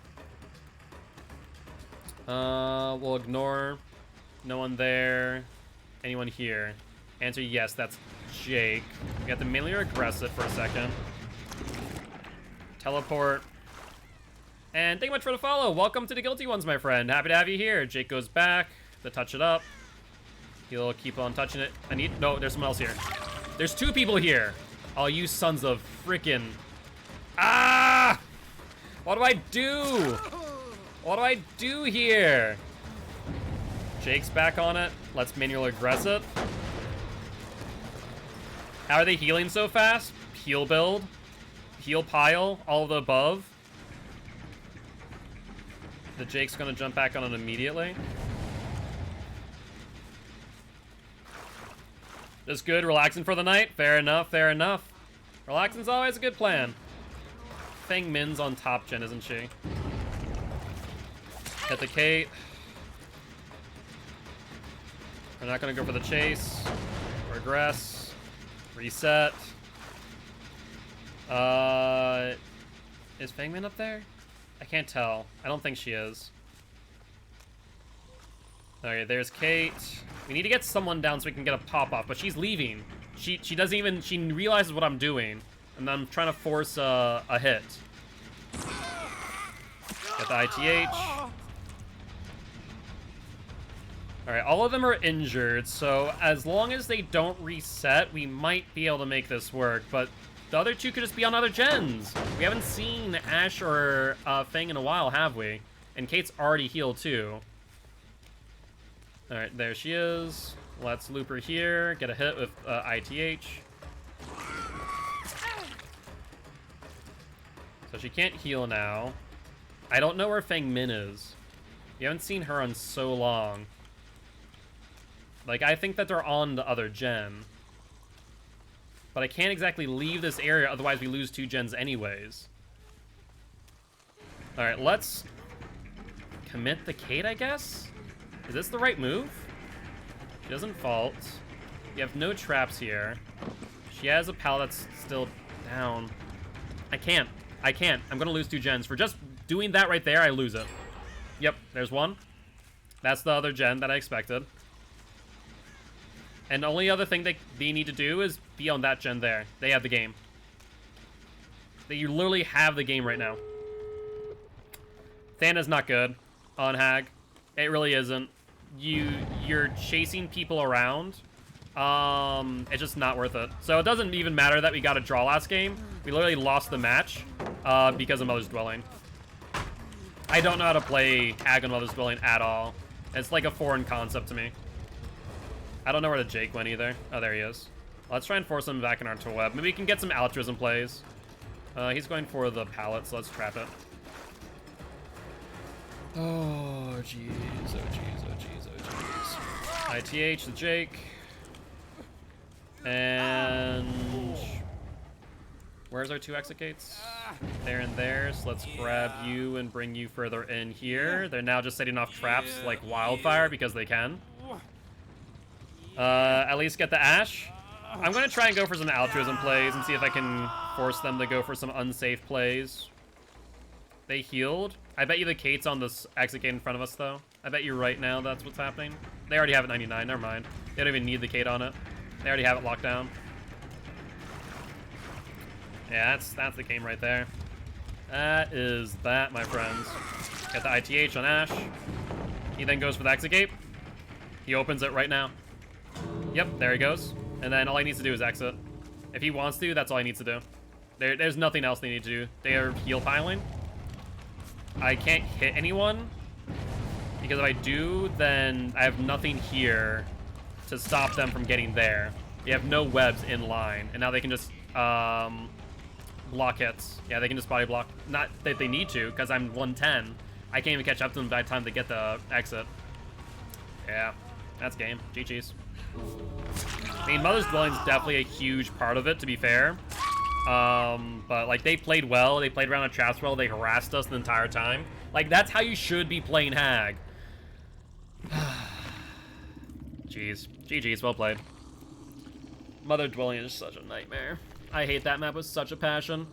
We'll ignore. No one there. Anyone here? Answer yes, that's Jake. We have to mainly aggressive for a second. Teleport. And thank you much for the follow. Welcome to the Guilty Ones, my friend. Happy to have you here. Jake goes back to touch it up. He'll keep on touching it. No, there's someone else here. There's 2 people here. Oh, you sons of frickin'. Ah! What do I do? What do I do here? Jake's back on it. Let's manual aggress it. How are they healing so fast? Heal build. Heal pile. All of the above. The Jake's gonna jump back on it immediately. Just good, relaxing for the night. Fair enough, fair enough. Relaxing's always a good plan. Feng Min's on top gen, isn't she? Hit the Kate. We're not gonna go for the chase. Regress. Reset. Is Feng Min up there? I can't tell. I don't think she is. Okay, there's Kate. We need to get someone down so we can get a pop-off, but she's leaving. She doesn't even... She realizes what I'm doing, and I'm trying to force a hit. Get the ITH. Alright, all of them are injured, so as long as they don't reset, we might be able to make this work, but the other two could just be on other gens. We haven't seen Ash or Fang in a while, have we? And Kate's already healed, too. Alright, there she is. Let's loop her here, get a hit with ITH. So she can't heal now. I don't know where Fang Min is. We haven't seen her in so long. Like, I think that they're on the other gen. But I can't exactly leave this area, otherwise we lose 2 gens anyways. Alright, let's commit the Kate, I guess? Is this the right move? She doesn't fault. You have no traps here. She has a pal that's still down. I can't. I'm gonna lose 2 gens. For just doing that right there, I lose it. Yep, there's one. That's the other gen that I expected. And the only other thing they need to do is be on that gen there. They have the game. You literally have the game right now. Thana's not good on Hag. It really isn't. You're chasing people around. It's just not worth it. So it doesn't even matter that we got a draw last game. We literally lost the match because of Mother's Dwelling. I don't know how to play Hag on Mother's Dwelling at all. It's like a foreign concept to me. I don't know where the Jake went either. Oh, there he is. Let's try and force him back in our web. Maybe we can get some altruism plays. He's going for the pallet, so let's trap it. Oh, jeez. Oh, jeez. Oh, jeez. Oh, jeez. ITH, the Jake. And... where's our 2 exit gates? There and there, so let's grab you and bring you further in here. They're now just setting off traps like wildfire because they can. At least get the Ash. I'm gonna try and go for some altruism plays and see if I can force them to go for some unsafe plays. They healed. I bet you the Kate's on this exit gate in front of us, though. I bet you right now that's what's happening. They already have it 99, never mind. They don't even need the Kate on it. They already have it locked down. Yeah, that's the game right there. That is that, my friends. Get the ITH on Ash. He then goes for the exit gate. He opens it right now. Yep, there he goes. And then all he needs to do is exit. If he wants to, that's all he needs to do. There's nothing else they need to do. They are heal piling. I can't hit anyone. Because if I do, then I have nothing here to stop them from getting there. They have no webs in line. And now they can just block hits. Yeah, they can just body block. Not that they need to, because I'm 110. I can't even catch up to them by the time they get the exit. Yeah, that's game. GG's. I mean, Mother's Dwelling is definitely a huge part of it, to be fair. But, like, they played well. They played around the traps well. They harassed us the entire time. Like, that's how you should be playing Hag. Jeez. GG's. Well played. Mother Dwelling is such a nightmare. I hate that map with such a passion.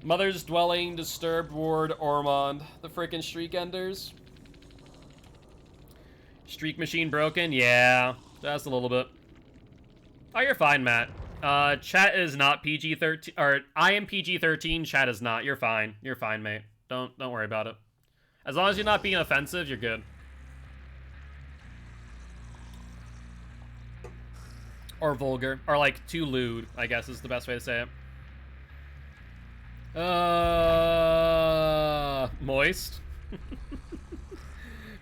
Mother's Dwelling, Disturbed Ward, Ormond. The frickin' Streak Enders. Streak machine broken? Yeah, just a little bit. Oh, you're fine, Matt. Chat is not PG-13, or I am PG-13, chat is not. You're fine. You're fine, mate. Don't worry about it. As long as you're not being offensive, you're good. Or vulgar. Or, like, too lewd, I guess is the best way to say it. Moist?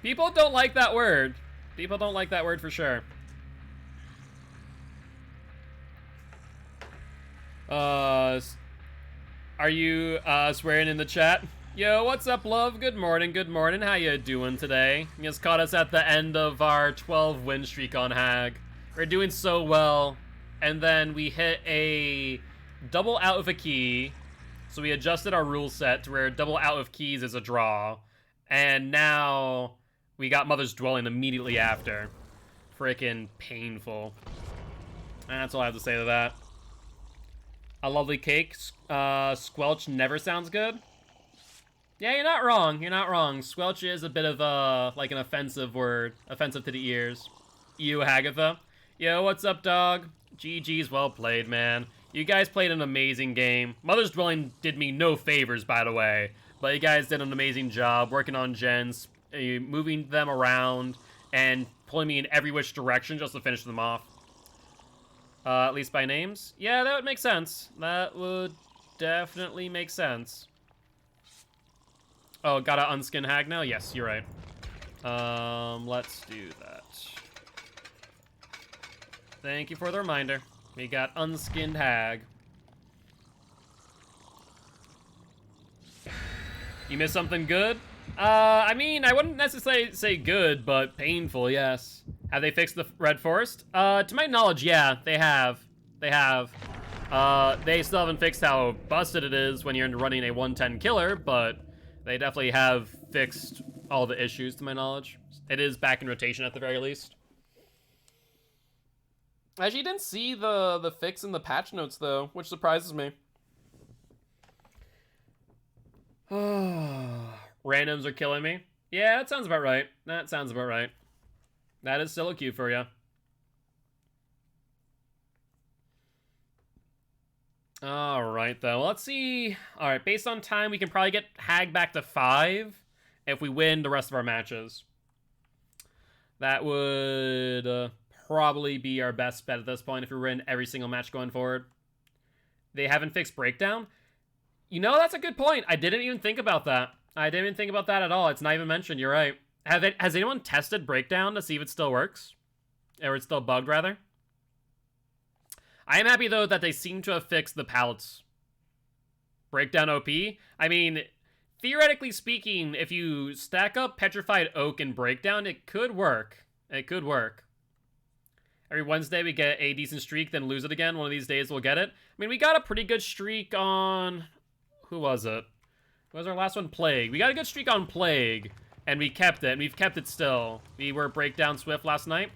People don't like that word. People don't like that word for sure. Are you swearing in the chat? Yo, what's up, love? Good morning, good morning. How you doing today? You just caught us at the end of our 12 win streak on Hag. We're doing so well, and then we hit a double out of a key. So we adjusted our rule set to where double out of keys is a draw, and now we got Mother's Dwelling immediately after. Frickin' painful. That's all I have to say to that. A lovely cake. Squelch never sounds good. Yeah, you're not wrong. You're not wrong. Squelch is a bit of a, like an offensive word. Offensive to the ears. You, Hagatha. Yo, what's up, dog? GG's, well played, man. You guys played an amazing game. Mother's Dwelling did me no favors, by the way. But you guys did an amazing job working on gens, moving them around and pulling me in every which direction just to finish them off. At least by names? Yeah, that would make sense. That would definitely make sense. Oh, gotta unskin Hag now? Yes, you're right. Let's do that. Thank you for the reminder. We got unskinned Hag. You missed something good? I mean, I wouldn't necessarily say good, but painful, yes. Have they fixed the Red Forest? To my knowledge, yeah, they have. They have. They still haven't fixed how busted it is when you're running a 110 killer, but they definitely have fixed all the issues, to my knowledge. It is back in rotation at the very least. I actually didn't see the fix in the patch notes, though, which surprises me. Randoms are killing me. Yeah, that sounds about right. That sounds about right. That is still a queue for you. Alright, though. Let's see. Alright, based on time, we can probably get Hag back to 5 if we win the rest of our matches. That would probably be our best bet at this point if we win every single match going forward. They haven't fixed Breakdown? You know, that's a good point. I didn't even think about that. I didn't even think about that at all. It's not even mentioned. You're right. Has anyone tested Breakdown to see if it still works? Or it's still bugged, rather? I am happy, though, that they seem to have fixed the pallets. Breakdown OP? I mean, theoretically speaking, if you stack up Petrified Oak and Breakdown, it could work. It could work. Every Wednesday we get a decent streak, then lose it again. One of these days we'll get it. I mean, we got a pretty good streak on... Who was it? What was our last one? Plague. We got a good streak on Plague, and we kept it, and we've kept it still. We were Breakdown Swift last night.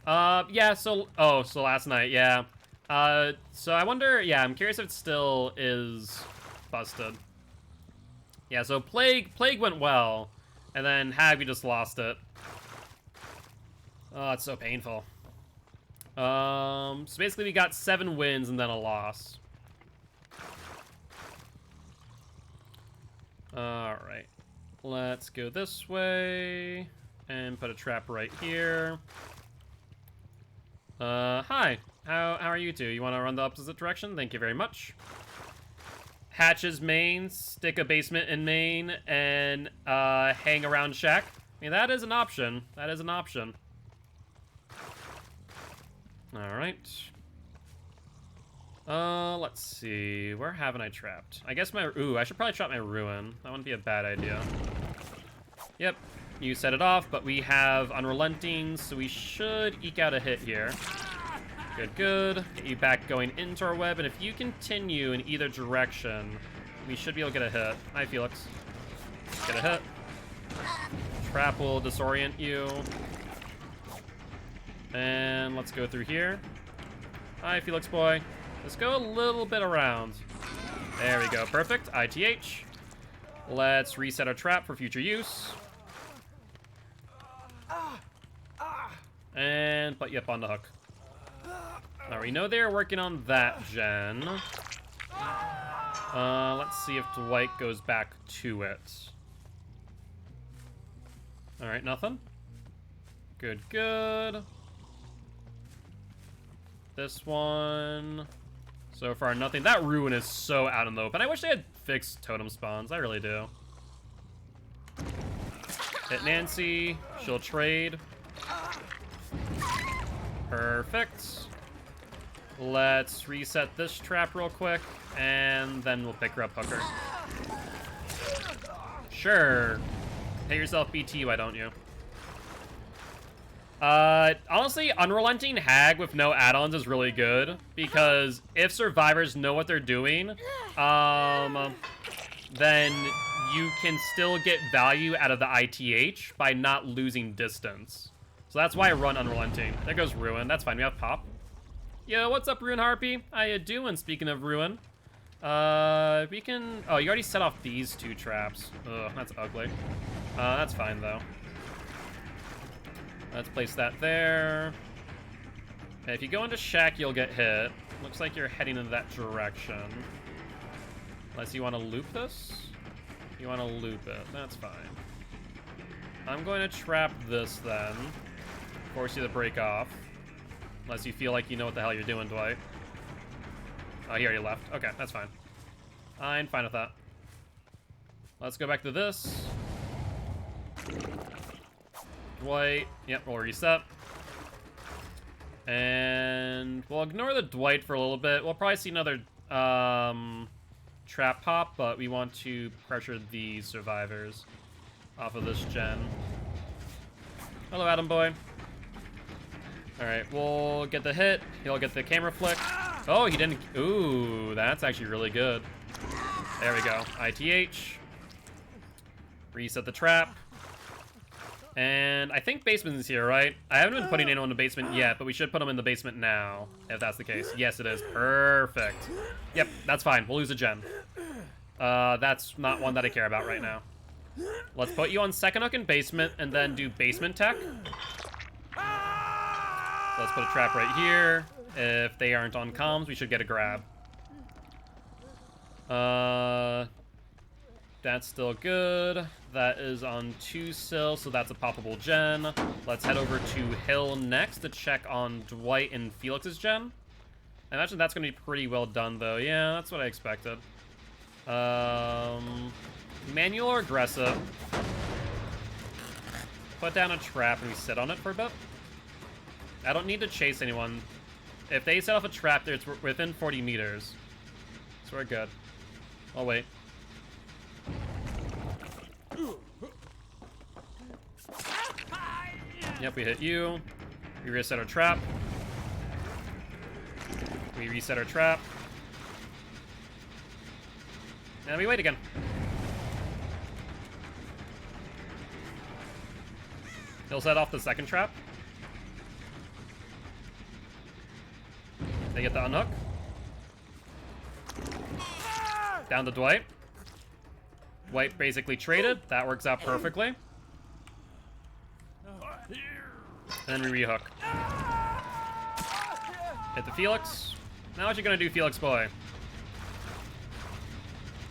Yeah, so... Oh, so last night, yeah. So I wonder... Yeah, I'm curious if it still is busted. Yeah, so Plague went well, and then Hag, we just lost it. Oh, it's so painful. So basically we got 7 wins and then a loss. Alright. Let's go this way. And put a trap right here. Hi. How are you two? You want to run the opposite direction? Thank you very much. Hatches main, stick a basement in main, and hang around shack. I mean, that is an option. That is an option. Alright. Let's see. Where haven't I trapped? I guess my... Ooh, I should probably trap my Ruin. That wouldn't be a bad idea. Yep. You set it off, but we have Unrelenting, so we should eke out a hit here. Good, good. Get you back going into our web, and if you continue in either direction, we should be able to get a hit. Hi, Felix. Get a hit. Trap will disorient you. And let's go through here. Hi, Felix boy. Let's go a little bit around. There we go. Perfect. ITH. Let's reset our trap for future use. And put you up on the hook. Now, we know they're working on that gen. Let's see if Dwight goes back to it. Alright, nothing. Good, good. This one. So far, nothing. That Ruin is so out in the open. I wish they had fixed totem spawns. I really do. Hit Nancy. She'll trade. Perfect. Let's reset this trap real quick, and then we'll pick her up hooker. Sure. Hit yourself BT, why don't you? Honestly, Unrelenting Hag with no add-ons is really good, because if survivors know what they're doing, then you can still get value out of the ITH by not losing distance. So that's why I run Unrelenting. There goes Ruin. That's fine. We have Pop. Yo, what's up, Ruin Harpy? How you doing, speaking of Ruin? We can... Oh, you already set off these 2 traps. Ugh, that's ugly. That's fine, though. Let's place that there. Okay, if you go into shack, you'll get hit. Looks like you're heading in that direction. Unless you want to loop this? You want to loop it. That's fine. I'm going to trap this then. Force you to break off. Unless you feel like you know what the hell you're doing, Dwight. Oh, he already left. Okay, that's fine. I'm fine with that. Let's go back to this. Dwight. Yep, we'll reset. And we'll ignore the Dwight for a little bit. We'll probably see another trap pop, but we want to pressure the survivors off of this gen. Hello, Adam boy. Alright, we'll get the hit. He'll get the camera flick. Oh, he didn't. Ooh, that's actually really good. There we go. ITH. Reset the trap. And I think basement is here, right? I haven't been putting anyone in the basement yet, but we should put them in the basement now, if that's the case. Yes, it is. Perfect. Yep, that's fine. We'll lose a gen. That's not one that I care about right now. Let's put you on second hook in basement, and then do basement tech. Let's put a trap right here. If they aren't on comms, we should get a grab. That's still good. That is on 2 still, so that's a poppable gen. Let's head over to Hill next to check on Dwight and Felix's gen. I imagine that's going to be pretty well done, though. Yeah, that's what I expected. Manual or aggressive? Put down a trap and we sit on it for a bit. I don't need to chase anyone. If they set off a trap there, it's within 40 meters. So we're good. I'll wait. Yep, we hit you. We reset our trap. We reset our trap. And we wait again. He'll set off the second trap. They get the unhook. Down to Dwight. Dwight basically traded. That works out perfectly. And then we rehook. Hit the Felix. Now what you gonna do, Felix boy?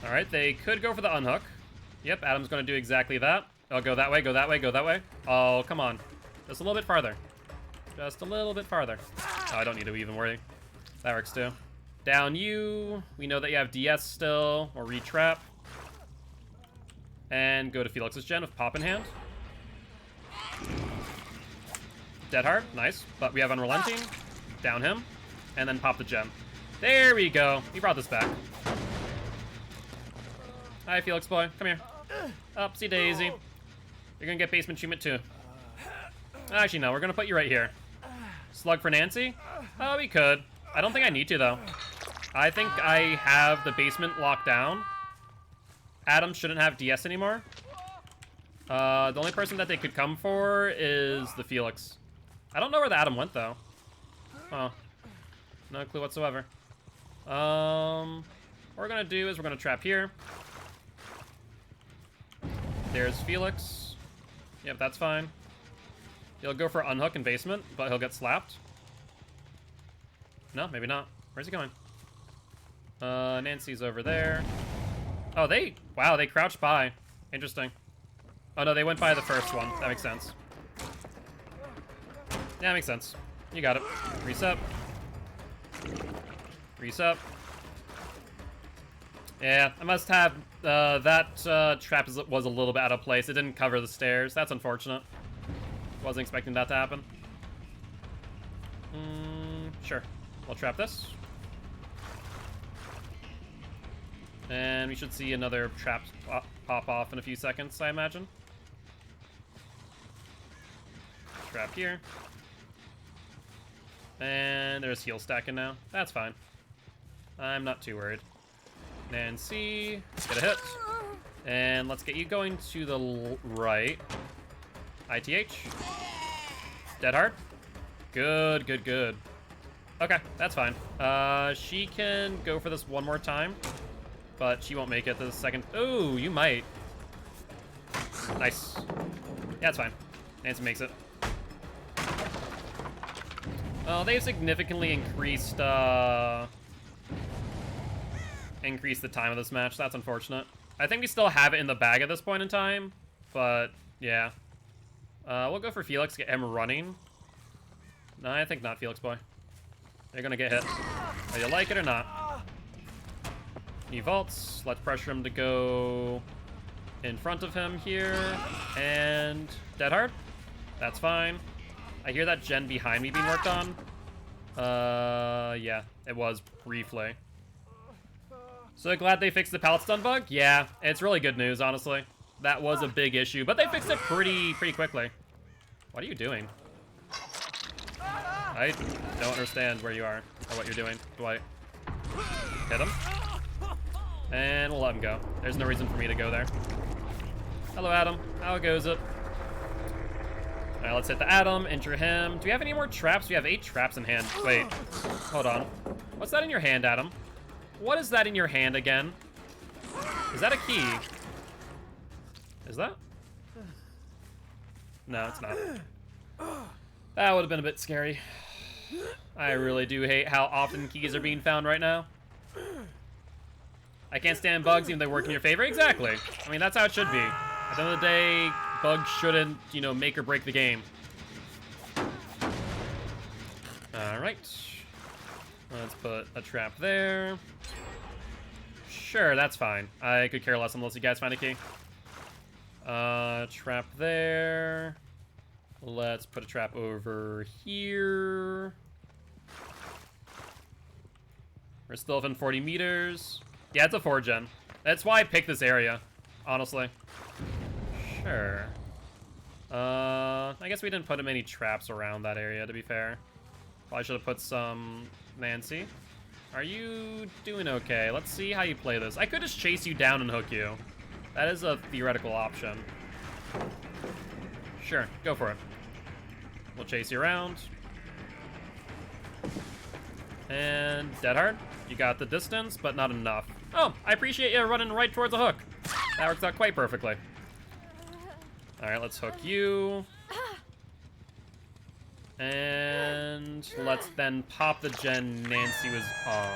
Alright, they could go for the unhook. Yep, Adam's gonna do exactly that. Oh, go that way, go that way, go that way. Oh, come on. Just a little bit farther. Just a little bit farther. Oh, I don't need to even worry. That works too. Down you. We know that you have DS still, or retrap. And go to Felix's gen with pop in hand. Dead hard, nice. But we have Unrelenting. Down him. And then pop the gem. There we go. We brought this back. Hi, Felix boy. Come here. Upsy daisy. You're gonna get basement treatment too. Actually, no. We're gonna put you right here. Slug for Nancy? Oh, we could. I don't think I need to, though. I think I have the basement locked down. Adam shouldn't have DS anymore. The only person that they could come for is the Felix. I don't know where the Adam went, though. Oh. No clue whatsoever. What we're gonna do is we're gonna trap here. There's Felix. Yep, that's fine. He'll go for unhook in basement, but he'll get slapped. No, maybe not. Where's he going? Nancy's over there. Oh, wow, they crouched by. Interesting. Oh, no, they went by the first one. That makes sense. Yeah, that makes sense. You got it. Reset. Reset. Yeah, I must have, that trap was a little bit out of place. It didn't cover the stairs. That's unfortunate. Wasn't expecting that to happen. Sure. We'll trap this. And we should see another trap pop off in a few seconds, I imagine. Trap here. And there's heal stacking now. That's fine. I'm not too worried. Nancy, get a hit. And let's get you going to the right. ITH. Dead hard. Good, good, good. Okay, that's fine. She can go for this one more time, but she won't make it to the second. Ooh, you might. Nice. Yeah, it's fine. Nancy makes it. Well, they've significantly increased the time of this match. That's unfortunate. I think we still have it in the bag at this point in time, but yeah. We'll go for Felix, get him running. No, I think not, Felix boy. You're gonna get hit. Whether you like it or not. He vaults. Let's pressure him to go in front of him here. And dead hard. That's fine. I hear that gen behind me being worked on. Yeah, it was briefly. So glad they fixed the pallet stun bug. Yeah, it's really good news, honestly. That was a big issue, but they fixed it pretty quickly. What are you doing? I don't understand where you are or what you're doing. Dwight. Hit him. And we'll let him go. There's no reason for me to go there. Hello, Adam. How goes it? All right, let's hit the Adam, injure him. Do we have any more traps? We have 8 traps in hand. Wait, hold on. What's that in your hand, Adam? What is that in your hand again? Is that a key? Is that? No, it's not. That would have been a bit scary. I really do hate how often keys are being found right now. I can't stand bugs even though they work in your favor. Exactly. I mean, that's how it should be. At the end of the day, bugs shouldn't, you know, make or break the game. Alright. Let's put a trap there. Sure, that's fine. I could care less unless you guys find a key. Trap there. Let's put a trap over here. We're still within 40 meters. Yeah, it's a 4-gen. That's why I picked this area, honestly. Sure. I guess we didn't put many traps around that area, to be fair. Probably should have put some... Nancy, are you doing okay? Let's see how you play this. I could just chase you down and hook you. That is a theoretical option. Sure, go for it. We'll chase you around. And dead hard. You got the distance, but not enough. Oh, I appreciate you running right towards a hook. That works out quite perfectly. All right, let's hook you. And let's then pop the gen Nancy was on.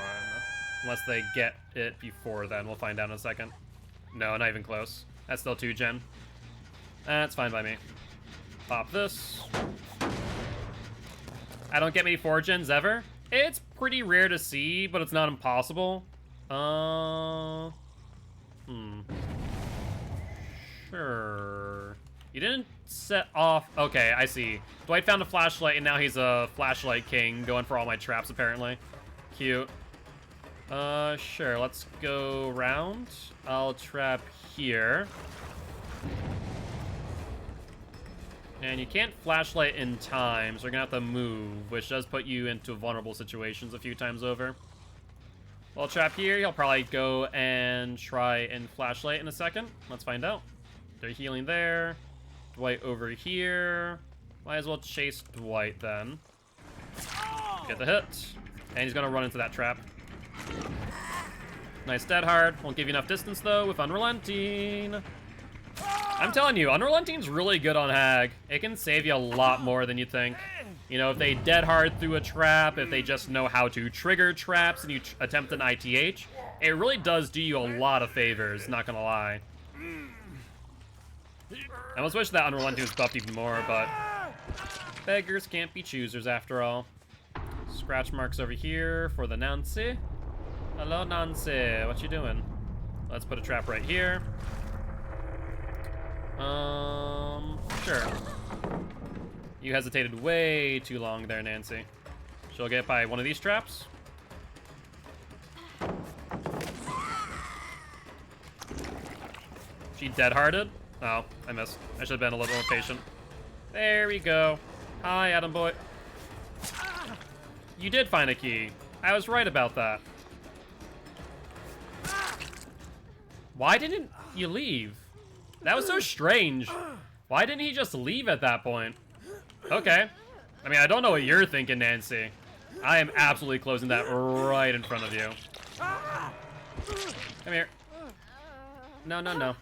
Unless they get it before then. We'll find out in a second. No, not even close. That's still 2-gen. That's fine by me. Pop this. I don't get many 4-gens ever. It's pretty rare to see, but it's not impossible. Sure. You didn't set off... Okay, I see. Dwight found a flashlight, and now he's a flashlight king, going for all my traps, apparently. Cute. Sure, let's go round. I'll trap here. And you can't flashlight in time, so you're gonna have to move, which does put you into vulnerable situations a few times over. Well, I'll trap here. He'll probably go and try and flashlight in a second. Let's find out. They're healing there. Dwight over here. Might as well chase Dwight then. Get the hit. And he's gonna run into that trap. Nice dead hard. Won't give you enough distance though with Unrelenting. I'm telling you, Unrelenting's really good on Hag. It can save you a lot more than you think. You know, if they dead hard through a trap, if they just know how to trigger traps and you attempt an ITH, it really does do you a lot of favors, not gonna lie. I almost wish that Unrelenting was buffed even more, but beggars can't be choosers after all. Scratch marks over here for the Nancy. Hello, Nancy. What you doing? Let's put a trap right here. Sure. You hesitated way too long there, Nancy. She'll get by one of these traps. She dead-hearted? Oh, I missed. I should have been a little more patient. There we go. Hi, Adam boy. You did find a key. I was right about that. Why didn't you leave? That was so strange. Why didn't he just leave at that point? Okay. I mean, I don't know what you're thinking, Nancy. I am absolutely closing that right in front of you. Come here. No, no, no.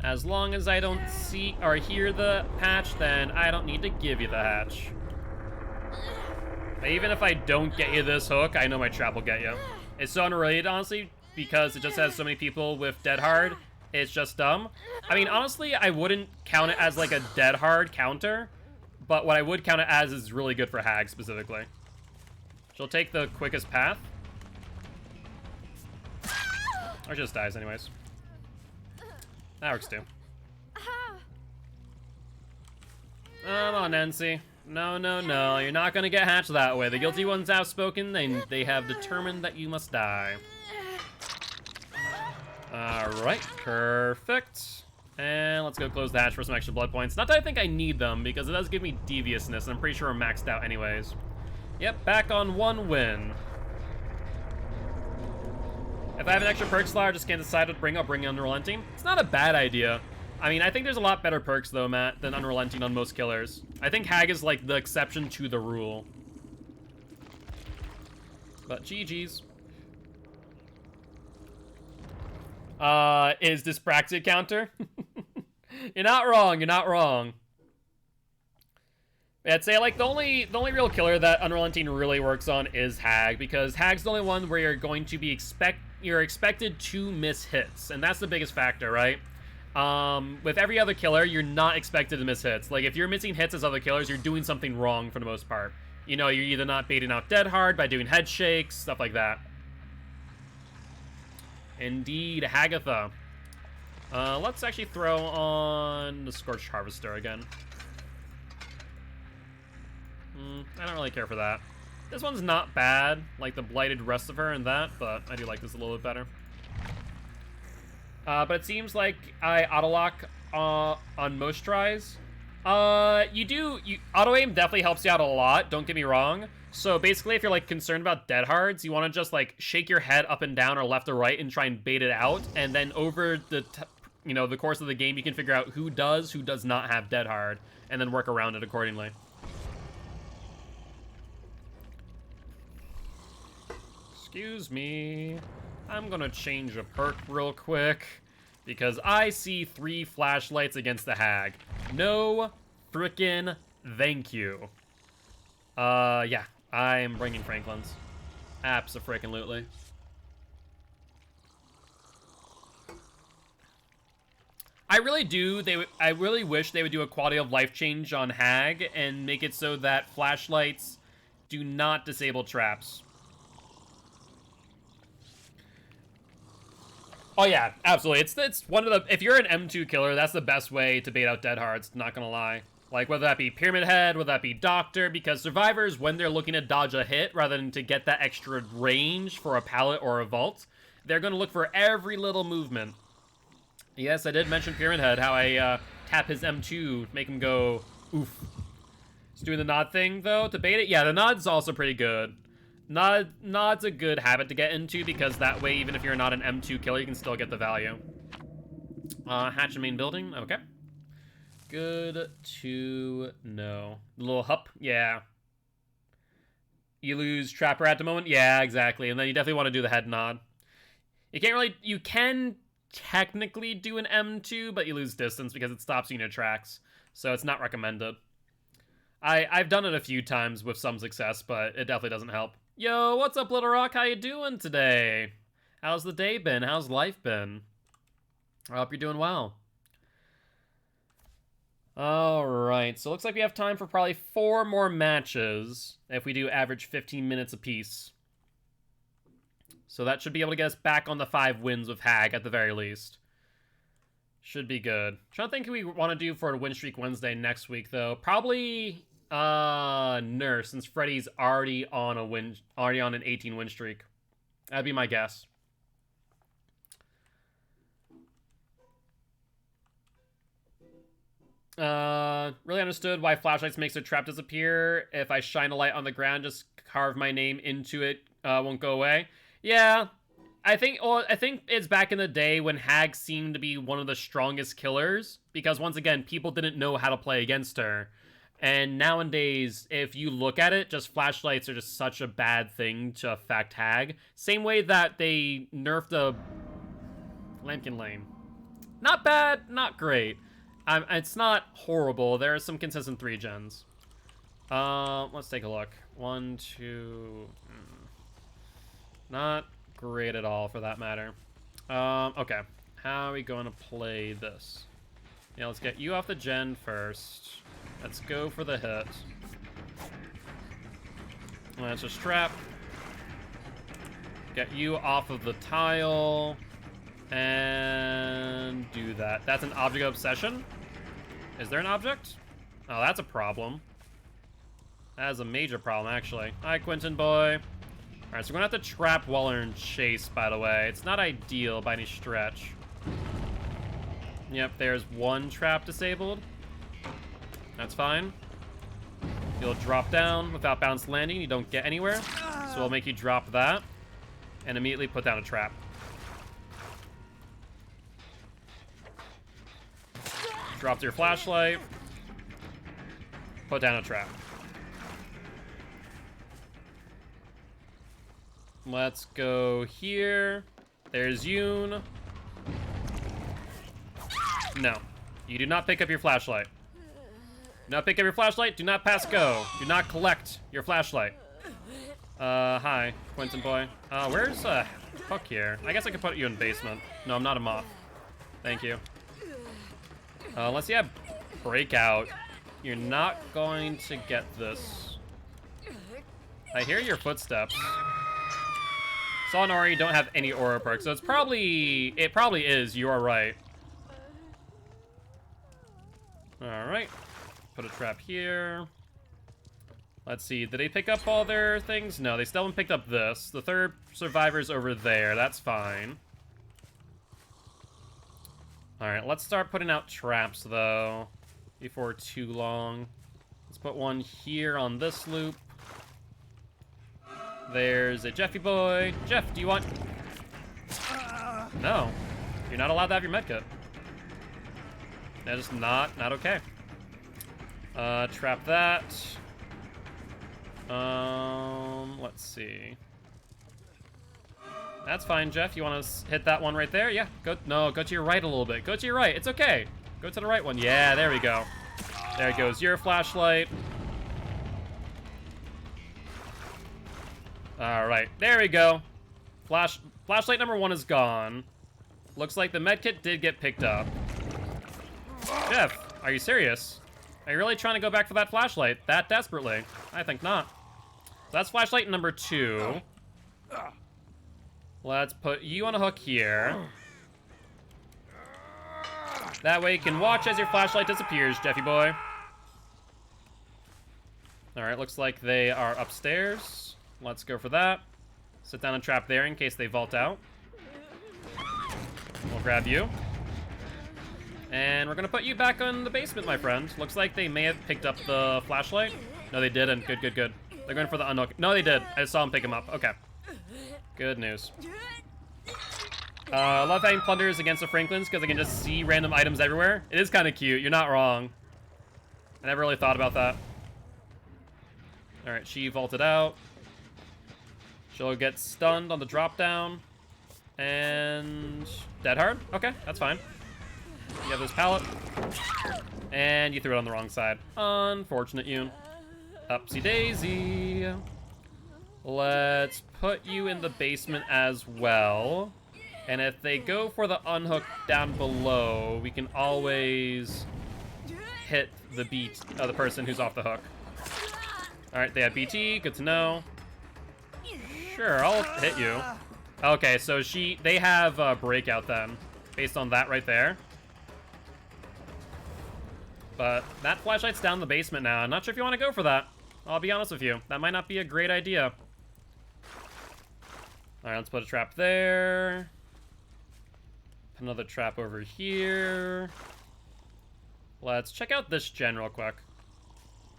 As long as I don't see or hear the hatch, then I don't need to give you the hatch. Even if I don't get you this hook, I know my trap will get you. It's so unrelated, honestly, because it just has so many people with dead hard. It's just dumb. I mean, honestly, I wouldn't count it as like a dead hard counter, but what I would count it as is really good for Hag specifically. She'll take the quickest path. Or just dies anyways. That works too. Come on, Nancy. No, no, no. You're not gonna get hatched that way. The guilty one's outspoken, and they have determined that you must die. Alright, perfect. And let's go close the hatch for some extra blood points. Not that I think I need them, because it does give me deviousness, and I'm pretty sure I'm maxed out anyways. Yep, back on 1 win. If I have an extra perk slot, I just can't decide what to bring, I'll bring Unrelenting. It's not a bad idea. I mean, I think there's a lot better perks, though, Matt, than Unrelenting on most killers. I think Hag is, like, the exception to the rule. But GG's. Is Dyspraxia counter? You're not wrong, you're not wrong. I'd say, like, the only real killer that Unrelenting really works on is Hag, because Hag's the only one where you're going to be you're expected to miss hits, and that's the biggest factor, right? With every other killer, you're not expected to miss hits. Like, if you're missing hits as other killers, you're doing something wrong for the most part. You know, you're either not baiting out dead hard by doing head shakes, stuff like that. Indeed, Hagatha. Let's actually throw on the Scorched Harvester again. I don't really care for that. This one's not bad, like the Blighted Restifer and that, but I do like this a little bit better. But it seems like I auto-lock on most tries. Auto-aim definitely helps you out a lot, don't get me wrong. So basically, if you're like concerned about dead hards, you want to just like shake your head up and down or left or right and try and bait it out. And then over the the course of the game, you can figure out who does not have dead hard, and then work around it accordingly. Excuse me. I'm gonna change a perk real quick because I see 3 flashlights against the Hag. No frickin' thank you. Yeah, I am bringing Franklin's. Abso-frickin-lutely. I really do. I really wish they would do a quality of life change on Hag and make it so that flashlights do not disable traps. Oh yeah, absolutely. It's one of the, if you're an M2 killer, that's the best way to bait out dead hards, not gonna lie. Like, whether that be Pyramid Head, whether that be Doctor, because survivors, when they're looking to dodge a hit, rather than to get that extra range for a pallet or a vault, they're gonna look for every little movement. Yes, I did mention Pyramid Head, how I tap his M2, make him go, oof. He's doing the nod thing, though, to bait it. Yeah, the nod's also pretty good. Nod's a good habit to get into, because that way, even if you're not an M2 killer, you can still get the value. Hatch in main building, okay. Good to know. The little hup, yeah. You lose Trapper at the moment? Yeah, exactly. And then you definitely want to do the head nod. You can technically do an M2, but you lose distance because it stops you in your tracks. So it's not recommended. I've done it a few times with some success, but it definitely doesn't help. Yo, what's up, Little Rock? How you doing today? How's the day been? How's life been? I hope you're doing well. Alright, so it looks like we have time for probably 4 more matches if we do average 15 minutes apiece. So that should be able to get us back on the 5 wins with Hag at the very least. Should be good. Trying to think who we want to do for a Win Streak Wednesday next week, though. Probably Nurse, since Freddy's already on an 18 win streak. That'd be my guess. Really understood why flashlights makes their trap disappear. If I shine a light on the ground, just carve my name into it, won't go away. Yeah, I think it's back in the day when Hag seemed to be one of the strongest killers, because once again, people didn't know how to play against her. And nowadays, if you look at it, just flashlights are just such a bad thing to affect Hag. Same way that they nerfed the Lampkin Lane. Not bad, not great. It's not horrible. There are some consistent 3 gens. Let's take a look. 1, 2... Not great at all, for that matter. Okay. How are we going to play this? Yeah, let's get you off the gen first. Let's go for the hit. Let's just trap. Get you off of the tile. And do that. That's an object of obsession? Is there an object? Oh, that's a problem. That is a major problem, actually. Hi, Quentin boy. Alright, so we're gonna have to trap while we're in chase, by the way. It's not ideal by any stretch. Yep, there's one trap disabled. That's fine. You'll drop down without bounce landing. You don't get anywhere. So we'll make you drop that. And immediately put down a trap. Drop your flashlight. Put down a trap. Let's go here. There's Yoon. No. You do not pick up your flashlight. Do not pick up your flashlight. Do not pass go. Do not collect your flashlight. Hi, Quentin boy. Where's Hook here? I guess I could put you in basement. No, I'm not a moth. Thank you. Unless you have breakout, you're not going to get this. I hear your footsteps. Saw and Ori don't have any aura perks, so it probably is. You are right. All right, put a trap here. Let's see, did they pick up all their things? No, they still haven't picked up this. The third survivor's over there, that's fine. All right, let's start putting out traps though, before too long. Let's put one here on this loop. There's a Jeffy boy. Jeff, do you want... No, you're not allowed to have your medkit. That is not okay. Trap that. Let's see. That's fine, Jeff. You want to hit that one right there? Yeah. Go to your right a little bit. Go to your right. It's okay. Go to the right one. Yeah, there we go. There goes your flashlight. All right, there we go. Flashlight number 1 is gone. Looks like the medkit did get picked up. Jeff, are you serious? Are you really trying to go back for that flashlight that desperately? I think not. So that's flashlight number 2. Let's put you on a hook here. That way you can watch as your flashlight disappears, Jeffy boy. All right, looks like they are upstairs. Let's go for that. Sit down and trap there in case they vault out. We'll grab you. And we're gonna put you back in the basement, my friend. Looks like they may have picked up the flashlight. No, they didn't. Good, good, good. They're going for the unhook. No, they did. I saw them pick him up. Okay. Good news. I love having plunders against the Franklins because I can just see random items everywhere. It is kind of cute. You're not wrong. I never really thought about that. All right, she vaulted out. She'll get stunned on the drop down. And dead hard? Okay, that's fine. You have this pallet. And you threw it on the wrong side. Unfortunate, Yoon. Upsy daisy. Let's put you in the basement as well. And if they go for the unhook down below, we can always hit the beat of the person who's off the hook. All right, they have BT. Good to know. Sure, I'll hit you. Okay, so they have breakout then, based on that right there. But that flashlight's down in the basement now. I'm not sure if you want to go for that. I'll be honest with you. That might not be a great idea. All right, let's put a trap there. Put another trap over here. Let's check out this gen real quick.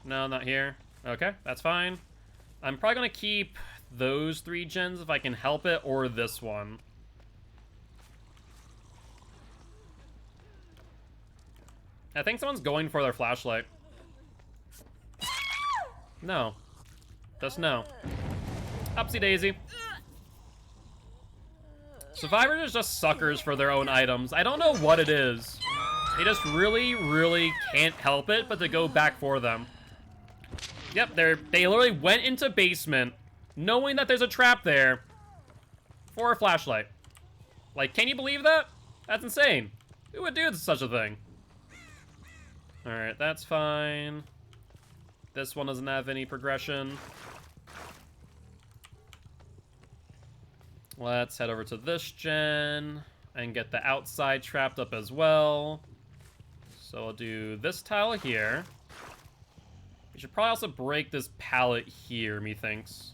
No, not here. Okay, that's fine. I'm probably going to keep those 3 gens if I can help it, or this one. I think someone's going for their flashlight. No. Just no. Upsy daisy. Survivors are just suckers for their own items. I don't know what it is. They just really, really can't help it but to go back for them. Yep, they literally went into basement knowing that there's a trap there for a flashlight. Like, can you believe that? That's insane. Who would do such a thing? Alright, that's fine. This one doesn't have any progression. Let's head over to this gen and get the outside trapped up as well. So I'll do this tile here. We should probably also break this pallet here, methinks.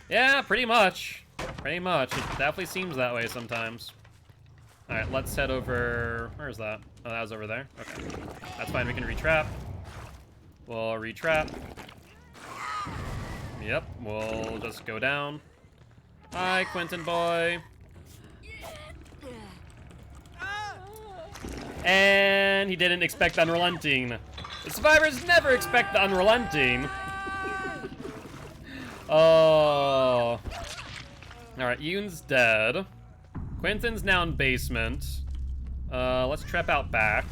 Yeah, pretty much. Pretty much. It definitely seems that way sometimes. Alright, let's head over... Where is that? Oh, that was over there. Okay. That's fine, we can retrap. We'll retrap. Yep, we'll just go down. Hi, Quentin boy. And he didn't expect the unrelenting. The survivors never expect the unrelenting. Oh. Alright, Yoon's dead. Quentin's now in basement. Let's trap out back.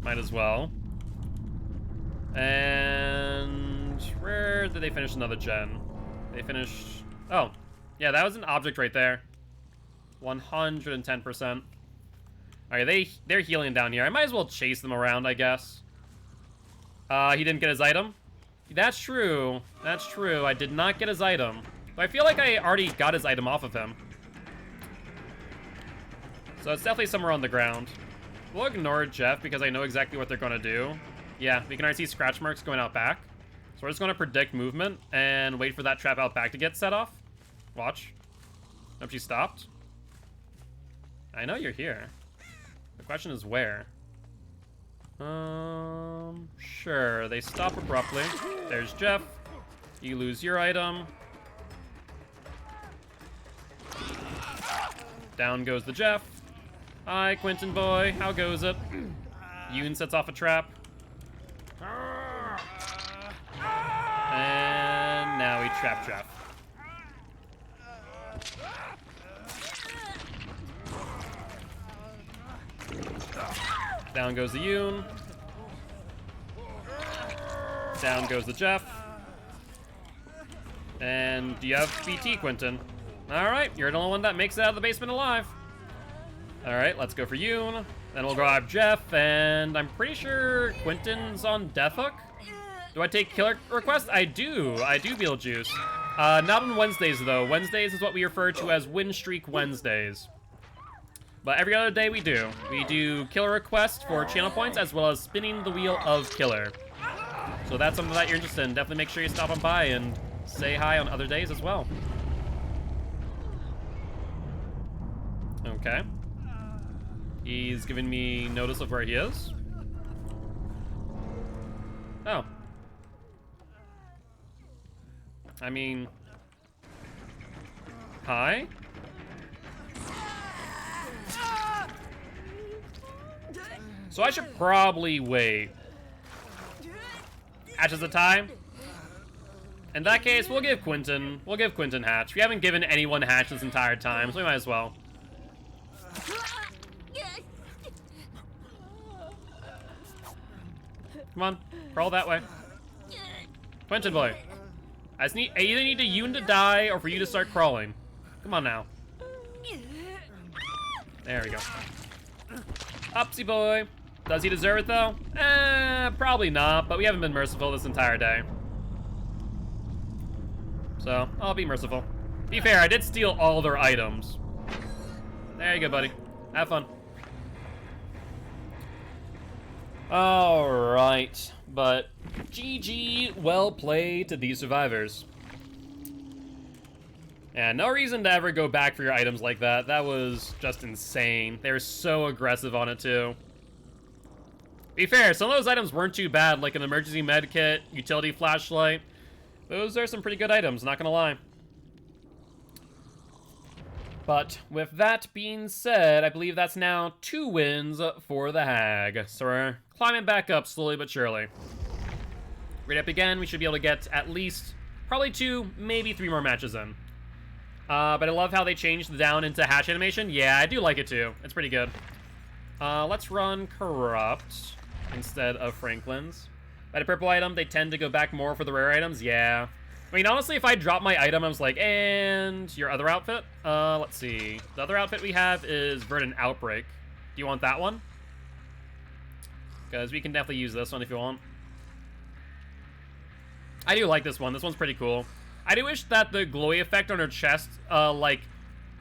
Might as well. And where did they finish another gen? They finished... Oh. Yeah, that was an object right there. 110%. Alright, they're healing down here. I might as well chase them around, I guess. He didn't get his item? That's true. That's true. I did not get his item. But I feel like I already got his item off of him. So it's definitely somewhere on the ground. We'll ignore Jeff because I know exactly what they're going to do. Yeah, we can already see scratch marks going out back. So we're just going to predict movement and wait for that trap out back to get set off. Watch. Nope, she stopped. I know you're here. The question is where? Sure. They stop abruptly. There's Jeff. You lose your item. Down goes the Jeff. Hi, Quentin boy. How goes it? Yoon sets off a trap. And now we trap Jeff. Down goes the Yoon. Down goes the Jeff. And do you have BT, Quentin? Alright, you're the only one that makes it out of the basement alive. Alright, let's go for Yoon. Then we'll grab Jeff, and I'm pretty sure Quentin's on Death Hook. Do I take killer request? I do Beetlejuice. Not on Wednesdays, though. Wednesdays is what we refer to as Win Streak Wednesdays. But every other day we do. We do killer request for channel points, as well as spinning the wheel of killer. So that's something that you're interested in. Definitely make sure you stop on by and say hi on other days as well. Okay. He's giving me notice of where he is. Oh. I mean... Hi? So I should probably wait. Hatch is the time? In that case, we'll give Quentin Hatch. We haven't given anyone Hatch this entire time, so we might as well. Come on, crawl that way. Quentin boy. I either need to Yoon to die or for you to start crawling. Come on now. There we go. Upsy boy. Does he deserve it though? Probably not, but we haven't been merciful this entire day. So, I'll be merciful. To be fair, I did steal all their items. There you go, buddy. Have fun. Alright, but GG, well played to these survivors. Yeah, no reason to ever go back for your items like that. That was just insane. They were so aggressive on it, too. Be fair, some of those items weren't too bad, like an emergency med kit, utility flashlight. Those are some pretty good items, not gonna lie. But with that being said, I believe that's now 2 wins for the Hag. So we're climbing back up slowly but surely. Ready up again, we should be able to get at least probably 2, maybe 3 more matches in. But I love how they changed the down into hatch animation. Yeah, I do like it too. It's pretty good. Let's run Corrupt instead of Franklin's. By the purple item, they tend to go back more for the rare items. Yeah. I mean, honestly, if I drop my item, I was like, and your other outfit? Let's see. The other outfit we have is Verdant Outbreak. Do you want that one? Because we can definitely use this one if you want. I do like this one. This one's pretty cool. I do wish that the glowy effect on her chest, like,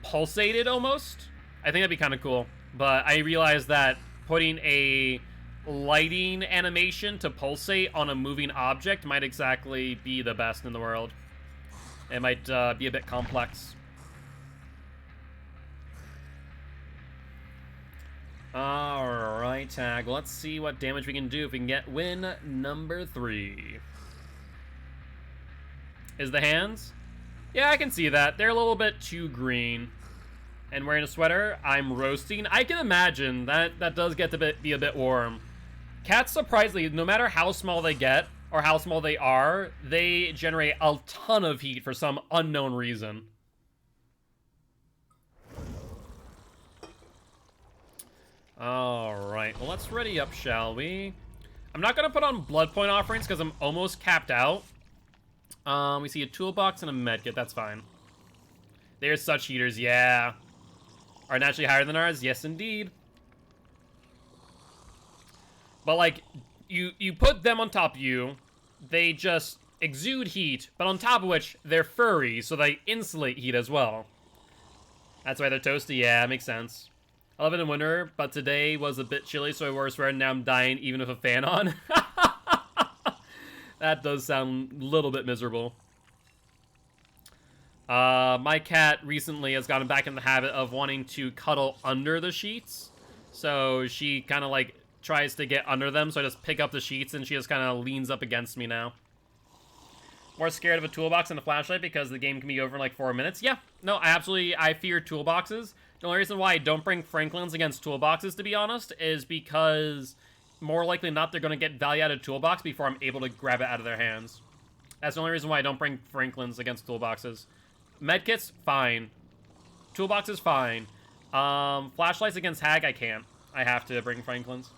pulsated almost. I think that'd be kind of cool. But I realized that putting a lighting animation to pulsate on a moving object might exactly be the best in the world. It might be a bit complex. Alright, Tag. Let's see what damage we can do if we can get win number 3. Is the hands? Yeah, I can see that. They're a little bit too green. And wearing a sweater, I'm roasting. I can imagine that does get to be a bit warm. Cats, surprisingly, no matter how small they get, or how small they are, they generate a ton of heat for some unknown reason. Alright, well, let's ready up, shall we? I'm not going to put on blood point offerings because I'm almost capped out. We see a toolbox and a medkit, that's fine. They're such heaters, yeah. Are naturally higher than ours? Yes, indeed. But, like, you put them on top of you, they just exude heat, but on top of which, they're furry, so they insulate heat as well. That's why they're toasty, yeah, makes sense. I love it in winter, but today was a bit chilly, so I wore a sweater, and now I'm dying even with a fan on. That does sound a little bit miserable. My cat recently has gotten back in the habit of wanting to cuddle under the sheets. So she kind of like tries to get under them, so I just pick up the sheets and she just kind of leans up against me now. More scared of a toolbox and a flashlight because the game can be over in like 4 minutes? Yeah, no, I fear toolboxes. The only reason why I don't bring Franklin's against toolboxes, to be honest, is because more likely than not they're going to get value out of toolbox before I'm able to grab it out of their hands. That's the only reason why I don't bring Franklin's against toolboxes. Medkits, fine. Toolboxes, fine. Flashlights against Hag, I can't. I have to bring Franklin's.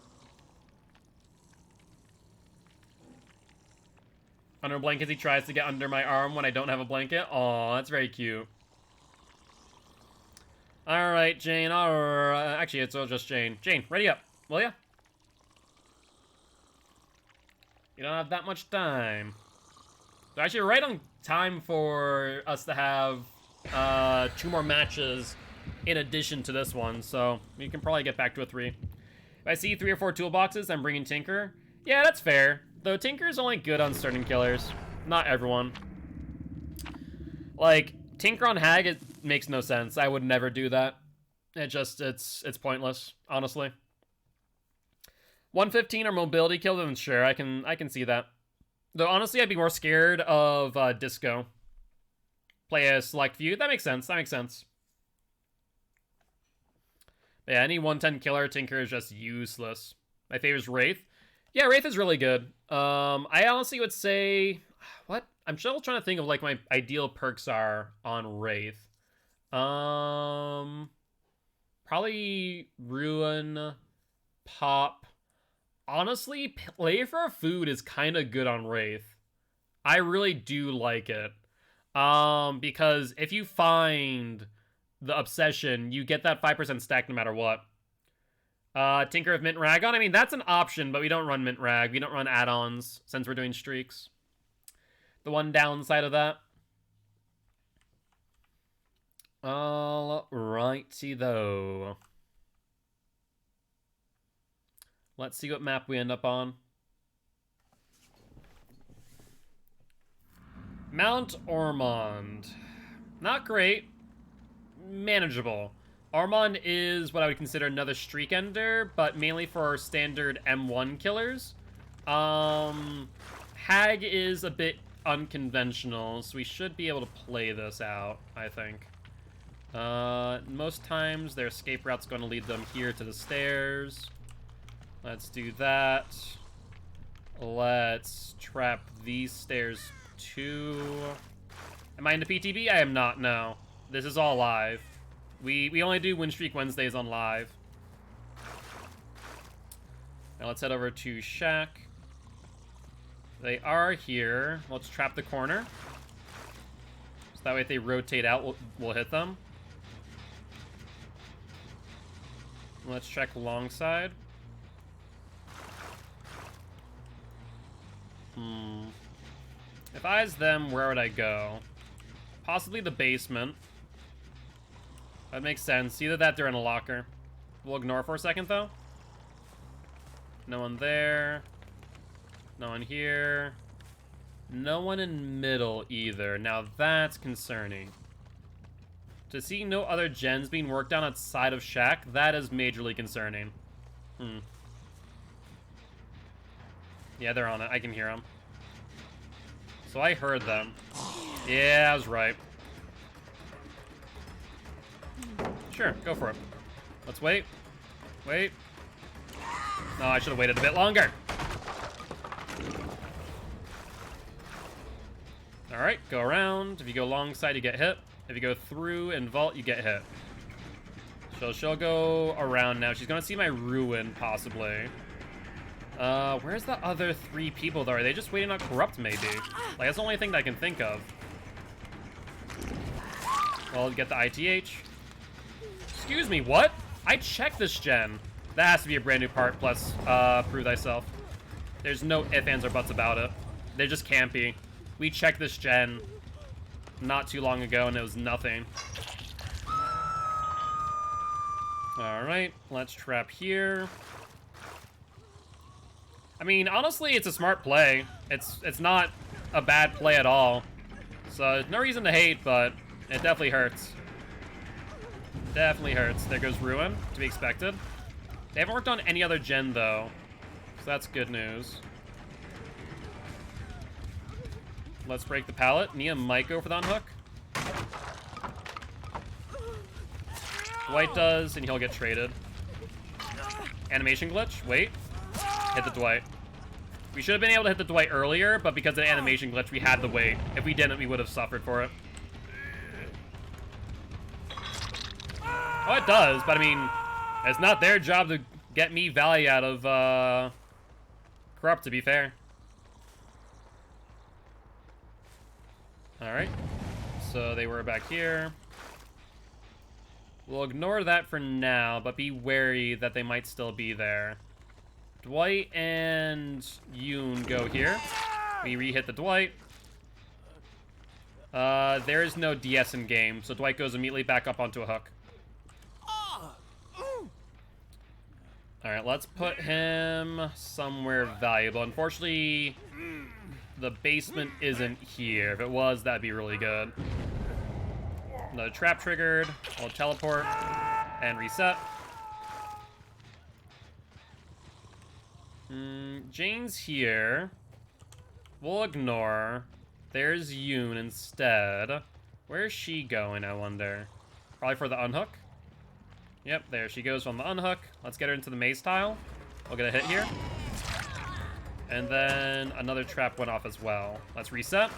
Under a blanket, he tries to get under my arm when I don't have a blanket. Aw, that's very cute. Alright, Jane. Alright. Actually, it's all just Jane. Jane, ready up, will ya? You don't have that much time. So actually, right on time for us to have 2 more matches in addition to this one, so we can probably get back to a 3. If I see 3 or 4 toolboxes, I'm bringing Tinker. Yeah, that's fair. Though Tinker's only good on certain killers. Not everyone. Like, Tinker on Hag, it makes no sense. I would never do that. It's pointless, honestly. 115 or mobility kill, then sure, I can see that. Though honestly, I'd be more scared of Disco. Play a select view. That makes sense. That makes sense. But yeah, any 110 killer Tinker is just useless. My favorite is Wraith. Yeah, Wraith is really good. I honestly would say, what? I'm still trying to think of like my ideal perks are on Wraith. Probably Ruin, Pop. Honestly, Play for Food is kind of good on Wraith. I really do like it. Because if you find the Obsession, you get that 5% stack no matter what. Tinker of Mint Rag on? I mean, that's an option, but we don't run Mint Rag. We don't run add-ons since we're doing streaks. The one downside of that. Alrighty, though. Let's see what map we end up on. Mount Ormond. Not great. Manageable. Ormond is what I would consider another streak ender, but mainly for our standard M1 killers. Hag is a bit unconventional, so we should be able to play this out, I think. Most times their escape route's going to lead them here to the stairs. Let's do that. Let's trap these stairs too. Am I into PTB? I am not, no. This is all live. We only do Win Streak Wednesdays on live. Now let's head over to Shack. They are here. Let's trap the corner. That way if they rotate out, we'll hit them. Let's check long side. If I was them, where would I go? Possibly the basement. That makes sense. Either that, they're in a locker. We'll ignore for a second, though. No one there. No one here. No one in middle, either. Now, that's concerning. To see no other gens being worked on outside of Shack, that is majorly concerning. Yeah, they're on it. I can hear them. So I heard them. Yeah, I was right. Sure, go for it. Let's wait. Wait. No, I should have waited a bit longer. Alright, go around. If you go long side, you get hit. If you go through and vault, you get hit. So she'll go around now. She's gonna see my ruin, possibly. Where's the other 3 people, though? Are they just waiting on Corrupt, maybe? Like, that's the only thing that I can think of. Well, get the ITH. Excuse me, what? I checked this gen. That has to be a brand new part, plus, prove thyself. There's no ifs, ands, or buts about it. There just can't be. We checked this gen not too long ago, and it was nothing. Alright, let's trap here. I mean, honestly, it's a smart play. It's not a bad play at all. So, no reason to hate, but it definitely hurts. Definitely hurts. There goes Ruin, to be expected. They haven't worked on any other gen, though. So that's good news. Let's break the pallet. Nia might go for the unhook. Dwight does, and he'll get traded. Animation glitch. Wait. Hit the Dwight. We should have been able to hit the Dwight earlier, but because of the animation glitch, we had to wait. If we didn't, we would have suffered for it. Oh, it does, but I mean, it's not their job to get me value out of, Corrupt, to be fair. Alright. So they were back here. We'll ignore that for now, but be wary that they might still be there. Dwight and Yoon go here. We re-hit the Dwight. There is no DS in game, so Dwight goes immediately back up onto a hook. Alright, let's put him somewhere valuable. Unfortunately, the basement isn't here. If it was, that'd be really good. Another trap triggered. We'll teleport and reset. Jane's here. We'll ignore. There's Yoon instead. Where's she going, I wonder? Probably for the unhook? Yep, there she goes on the unhook. Let's get her into the maze tile. We'll get a hit here. And then another trap went off as well. Let's reset.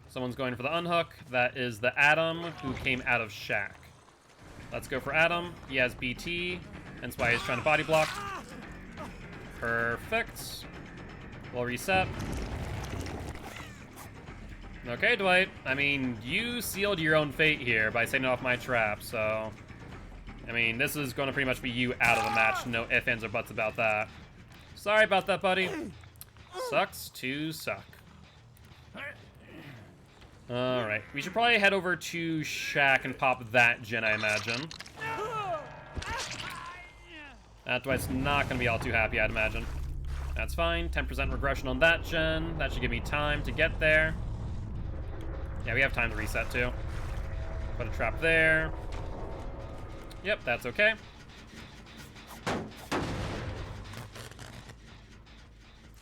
Someone's going for the unhook. That is the Adam who came out of Shack. Let's go for Adam. He has BT, hence why he's trying to body block. Perfect. We'll reset. Okay, Dwight. I mean, you sealed your own fate here by setting off my trap, so... I mean, this is going to pretty much be you out of the match. No ifs, ands, or buts about that. Sorry about that, buddy. Sucks to suck. Alright. We should probably head over to Shack and pop that gen, I imagine. That Dwight's not going to be all too happy, I'd imagine. That's fine. 10% regression on that gen. That should give me time to get there. Yeah, we have time to reset, too. Put a trap there. Yep, that's okay.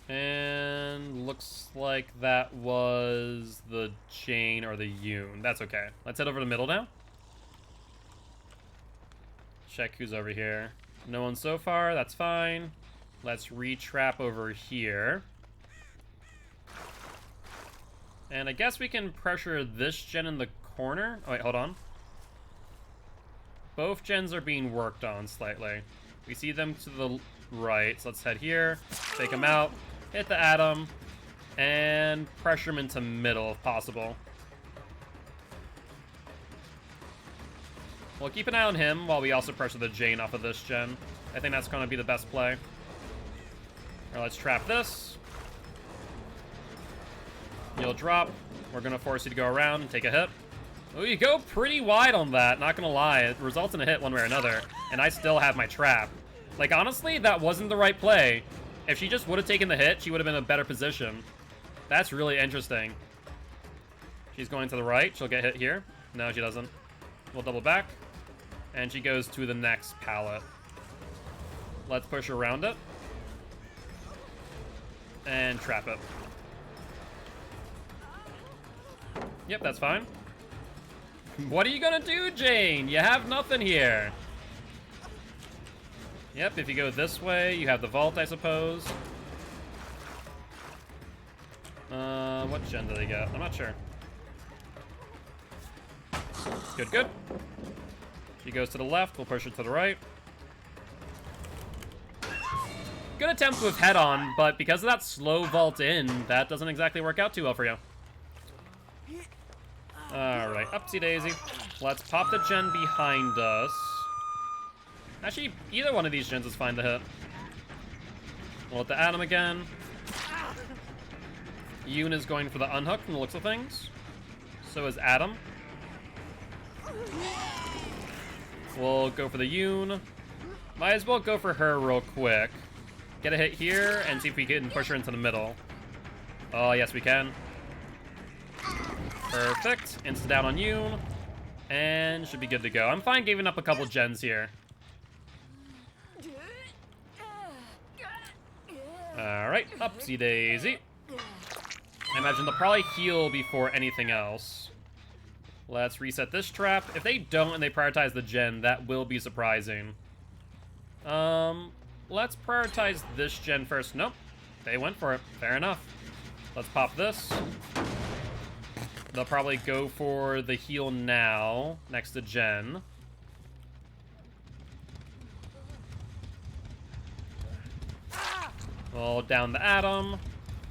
And looks like that was the Jane or the Yoon. That's okay. Let's head over to middle now. Check who's over here. No one so far, that's fine. Let's re-trap over here. And I guess we can pressure this gen in the corner. Oh, wait, hold on. Both gens are being worked on slightly. We see them to the right, so let's head here, take them out, hit the Atom, And pressure him into middle if possible. We'll keep an eye on him while we also pressure the Jane off of this gen. I think that's going to be the best play. Alright, let's trap this. You'll drop. We're going to force you to go around and take a hit. Oh, you go pretty wide on that, not going to lie. It results in a hit one way or another, and I still have my trap. Like, honestly, that wasn't the right play. If she just would have taken the hit, she would have been in a better position. That's really interesting. She's going to the right. She'll get hit here. No, she doesn't. We'll double back. And she goes to the next pallet. Let's push around it. And trap it. Yep, that's fine. What are you gonna do, Jane? You have nothing here. Yep, if you go this way, you have the vault, I suppose. What gen do they get? I'm not sure. Good, good. She goes to the left, we'll push her to the right. Good attempt with head-on, but because of that slow vault in, that doesn't exactly work out too well for you. Alright, upsy daisy. Let's pop the gen behind us. Actually, either one of these gens is fine to hit. We'll hit the Atom again. Yoon is going for the unhook from the looks of things. So is Atom. We'll go for the Yoon. Might as well go for her real quick. Get a hit here and see if we can push her into the middle. Oh, yes, we can. Perfect. Insta down on Yoon. And should be good to go. I'm fine giving up a couple gens here. Alright, upsy daisy. I imagine they'll probably heal before anything else. Let's reset this trap. If they don't and they prioritize the gen, that will be surprising. Let's prioritize this gen first. Nope, they went for it. Fair enough. Let's pop this. They'll probably go for the heal now, next to Jen. We'll down the Atom,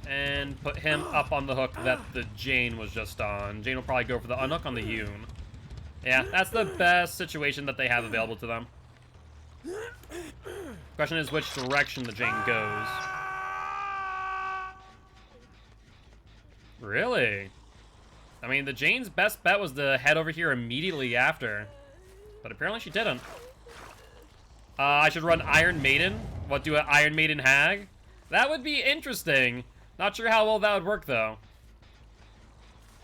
and put him up on the hook that the Jane was just on. Jane will probably go for the unhook on the Yoon. Yeah, that's the best situation that they have available to them. Question is which direction the Jane goes. Really? I mean, the Jane's best bet was to head over here immediately after. But apparently she didn't. I should run Iron Maiden. What, do an Iron Maiden hag? That would be interesting. Not sure how well that would work, though.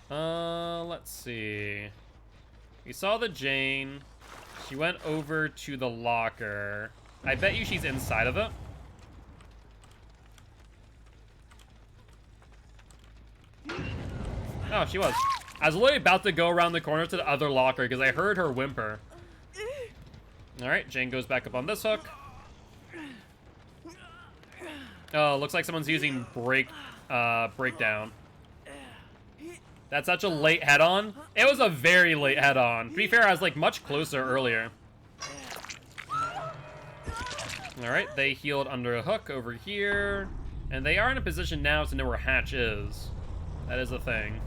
Let's see. We saw the Jane. She went over to the locker. I bet you she's inside of it. Oh, she was. I was literally about to go around the corner to the other locker because I heard her whimper. Alright, Jane goes back up on this hook. Oh, looks like someone's using breakdown. That's such a late head-on. It was a very late head-on. To be fair, I was like much closer earlier. Alright, they healed under a hook over here. And they are in a position now to know where Hatch is. That is a thing.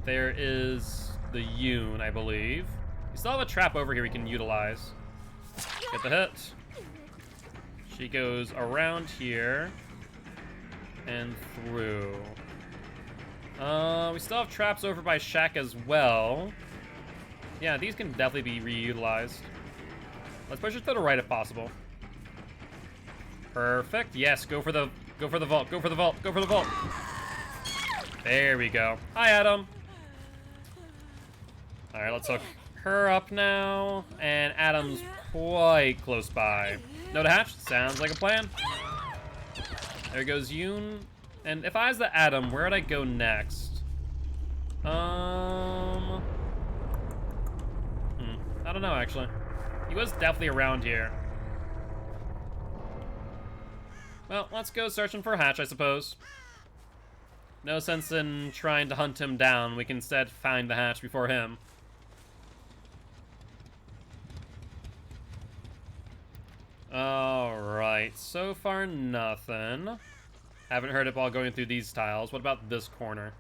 There is the Yoon, I believe. We still have a trap over here we can utilize. Get the hit. She goes around here and through. We still have traps over by Shaq as well. Yeah, these can definitely be reutilized. Let's push it to the right if possible. Perfect. Yes, go for the vault. Go for the vault. Go for the vault. There we go. Hi, Adam. All right, let's hook her up now. And Adam's quite close by. No to hatch. Sounds like a plan. There goes Yoon. And if I was the Atom, where would I go next? I don't know, actually. He was definitely around here. Well, let's go searching for Hatch, I suppose. No sense in trying to hunt him down. We can instead find the Hatch before him. Alright, so far nothing. Haven't heard it while going through these tiles. What about this corner?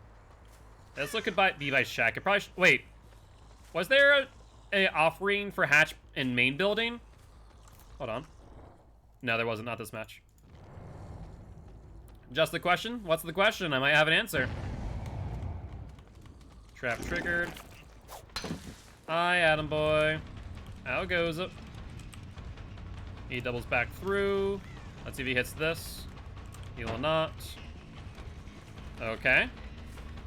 This look could be by shack. It probably wait. Was there a offering for hatch in main building? Hold on. No, there wasn't. Not this match. Just the question? What's the question? I might have an answer. Trap triggered. Hi, Adam boy. How goes it? He doubles back through. Let's see if he hits this. He will not. Okay.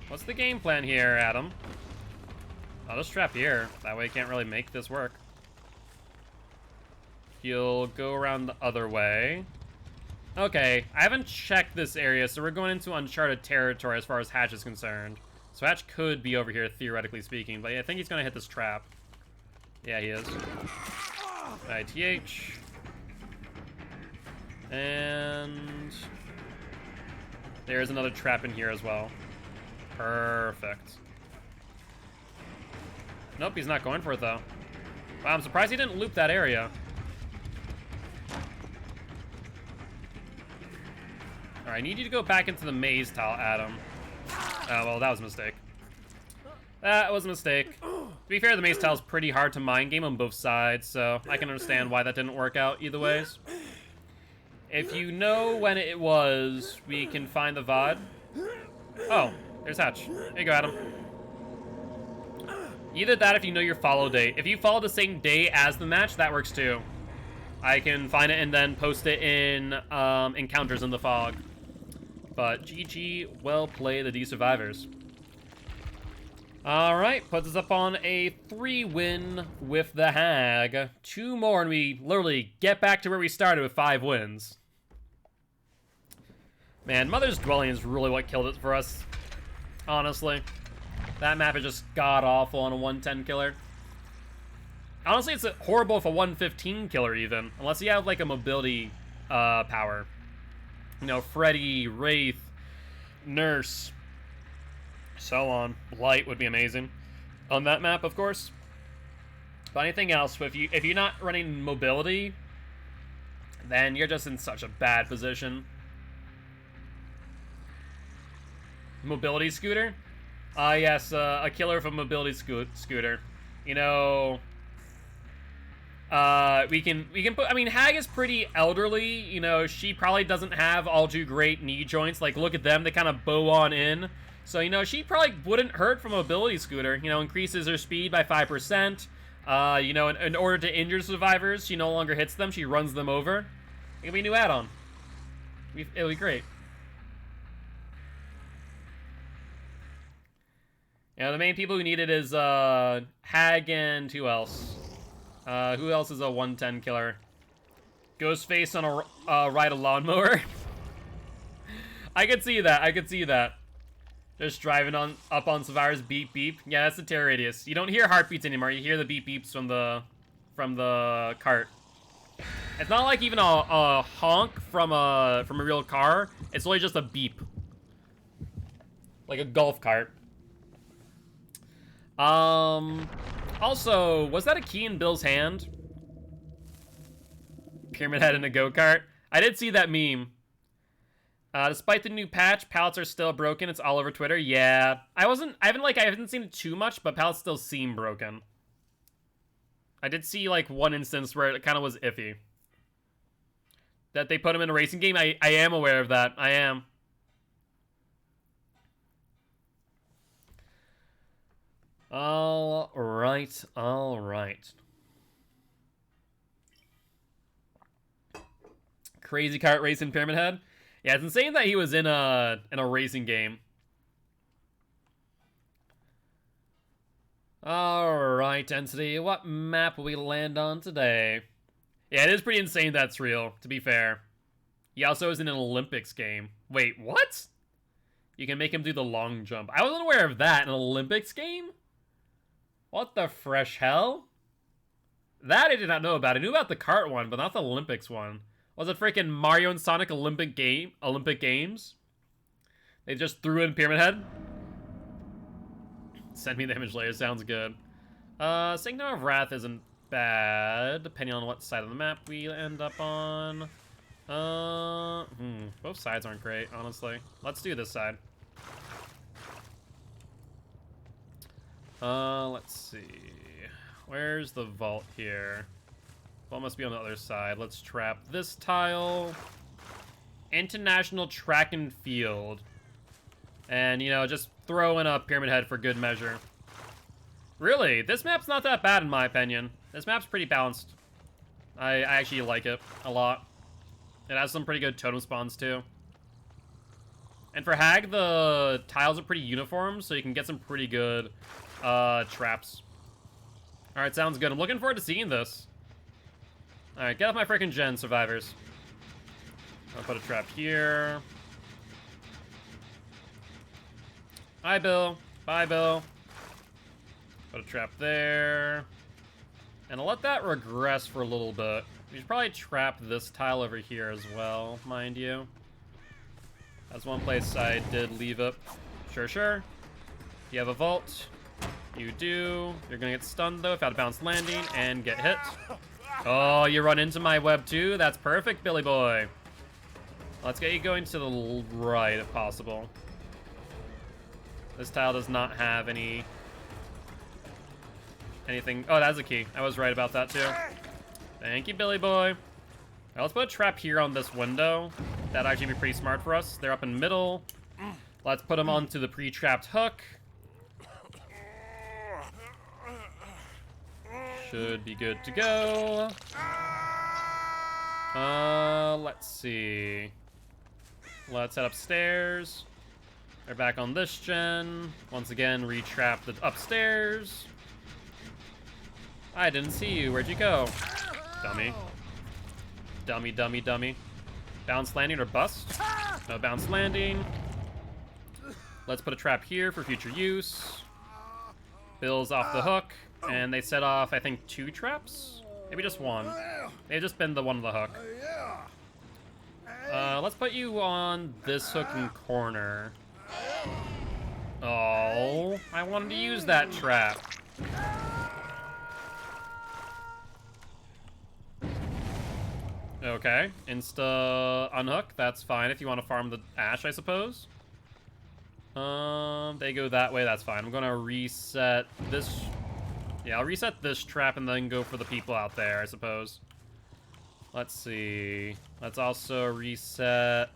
What's the game plan here, Adam? I'll just trap here. That way I can't really make this work. He'll go around the other way. Okay, I haven't checked this area, so we're going into uncharted territory as far as Hatch is concerned. So Hatch could be over here, theoretically speaking, but I think he's going to hit this trap. Yeah, he is. ITH. And there's another trap in here as well. Perfect. Nope, he's not going for it, though. Wow, I'm surprised he didn't loop that area. Alright, I need you to go back into the maze tile, Adam. Oh, well, that was a mistake. That was a mistake. To be fair, the maze tile is pretty hard to mind game on both sides, so I can understand why that didn't work out either ways. If you know when it was, we can find the VOD. Oh, there's Hatch. Here you go, Adam. Either that if you know your follow date. If you follow the same day as the match, that works too. I can find it and then post it in Encounters in the Fog. But GG, well played, the D Survivors. Alright, puts us up on a 3-win with the Hag. 2 more and we literally get back to where we started with 5 wins. Man, Mother's Dwelling is really what killed it for us. Honestly. That map is just god-awful on a 110 killer. Honestly, it's horrible for a 115 killer even. Unless you have like a mobility power. You know, Freddy, Wraith, Nurse, so on. Light would be amazing. On that map, of course. But anything else, if you're not running mobility, then you're just in such a bad position. Mobility scooter? Yes, a killer with a mobility scooter. You know, we can put, I mean, Hag is pretty elderly, you know, she probably doesn't have all too great knee joints. Like, look at them, they kind of bow on in. So, you know, she probably wouldn't hurt from a mobility scooter. You know, increases her speed by 5%. You know, in order to injure survivors, she no longer hits them, she runs them over. It'll be a new add-on. It'll be great. You know, the main people who need it is, Hag and who else? Who else is a 110 killer? Ghostface on a ride a lawnmower? I could see that, I could see that. Just driving up on survivors, beep beep. Yeah, that's the terror radius. You don't hear heartbeats anymore, you hear the beep beeps from the cart. It's not like even a honk from a real car, it's only just a beep. Like a golf cart. Also, was that a key in Bill's hand? Pyramid Head in a go-kart? I did see that meme. Despite the new patch, pallets are still broken. It's all over Twitter. Yeah. I haven't seen it too much, but pallets still seem broken. I did see, like, one instance where it kind of was iffy. That they put him in a racing game? I am aware of that. I am. All right, all right. Crazy kart racing Pyramid Head. Yeah, it's insane that he was in a racing game. All right, Density. What map will we land on today? Yeah, it is pretty insane that's real, to be fair. He also is in an Olympics game. Wait, what? You can make him do the long jump. I wasn't aware of that. An Olympics game? What the fresh hell? That I did not know about. I knew about the kart one, but not the Olympics one. Was it freaking Mario and Sonic Olympic Games? They just threw in Pyramid Head? Send me the image later, sounds good. Sanctum of Wrath isn't bad, depending on what side of the map we end up on. Both sides aren't great, honestly. Let's do this side. Let's see. Where's the vault here? Vault must be on the other side. Let's trap this tile. International Track and Field. And, you know, just throw in a Pyramid Head for good measure. Really, this map's not that bad in my opinion. This map's pretty balanced. I actually like it a lot. It has some pretty good totem spawns too. And for Hag, the tiles are pretty uniform, so you can get some pretty good traps. Alright, sounds good. I'm looking forward to seeing this. Alright, get off my freaking gen, survivors. I'll put a trap here. Hi, Bill. Bye, Bill. Put a trap there. And I'll let that regress for a little bit. We should probably trap this tile over here as well, mind you. That's one place I did leave it. Sure. You have a vault. You do. You're gonna get stunned, though, if out of bounds landing, and get hit. Oh, you run into my web, too? That's perfect, Billy boy. Let's get you going to the right, if possible. This tile does not have anything. Oh, that's a key. I was right about that, too. Thank you, Billy boy. Right, let's put a trap here on this window. That'd actually be pretty smart for us. They're up in the middle. Let's put them onto the pre-trapped hook. Should be good to go. Let's see. Let's head upstairs. They're back on this gen. Once again, re-trap the upstairs. I didn't see you. Where'd you go? Dummy. Dummy. Bounce landing or bust? No bounce landing. Let's put a trap here for future use. Bill's off the hook. And they set off, I think, 2 traps? Maybe just 1. They've just been the one on the hook. Let's put you on this hook and corner. Oh, I wanted to use that trap. Okay, insta unhook. That's fine if you want to farm the ash, I suppose. They go that way. That's fine. I'm gonna reset this. Yeah, I'll reset this trap and then go for the people out there, I suppose. Let's see. Let's also reset.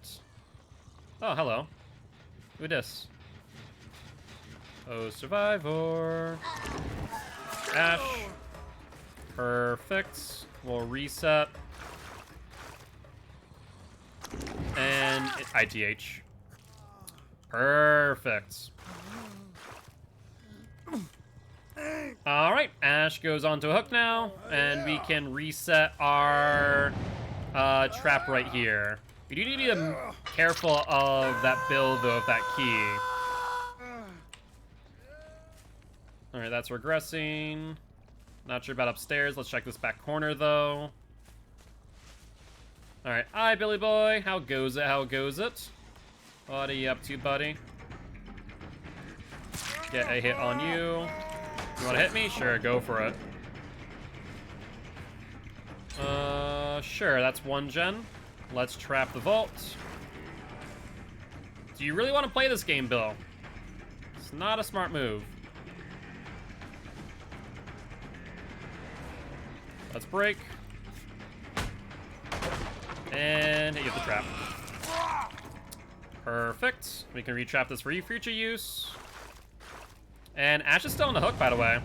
Oh, hello. Who dis? Oh, Survivor. Ash. Perfect. We'll reset. And ITH. Perfect. Alright, Ash goes onto a hook now, and we can reset our trap right here. We do need to be careful of that build, though, of that key. Alright, that's regressing. Not sure about upstairs. Let's check this back corner, though. Alright, hi, Billy boy. How goes it? How goes it? What are you up to, buddy? Get a hit on you. You want to hit me? Sure, go for it. Sure, that's 1 gen. Let's trap the vault. Do you really want to play this game, Bill? It's not a smart move. Let's break. And hit you with the trap. Perfect. We can retrap this for future use. And Ash is still on the hook, by the way.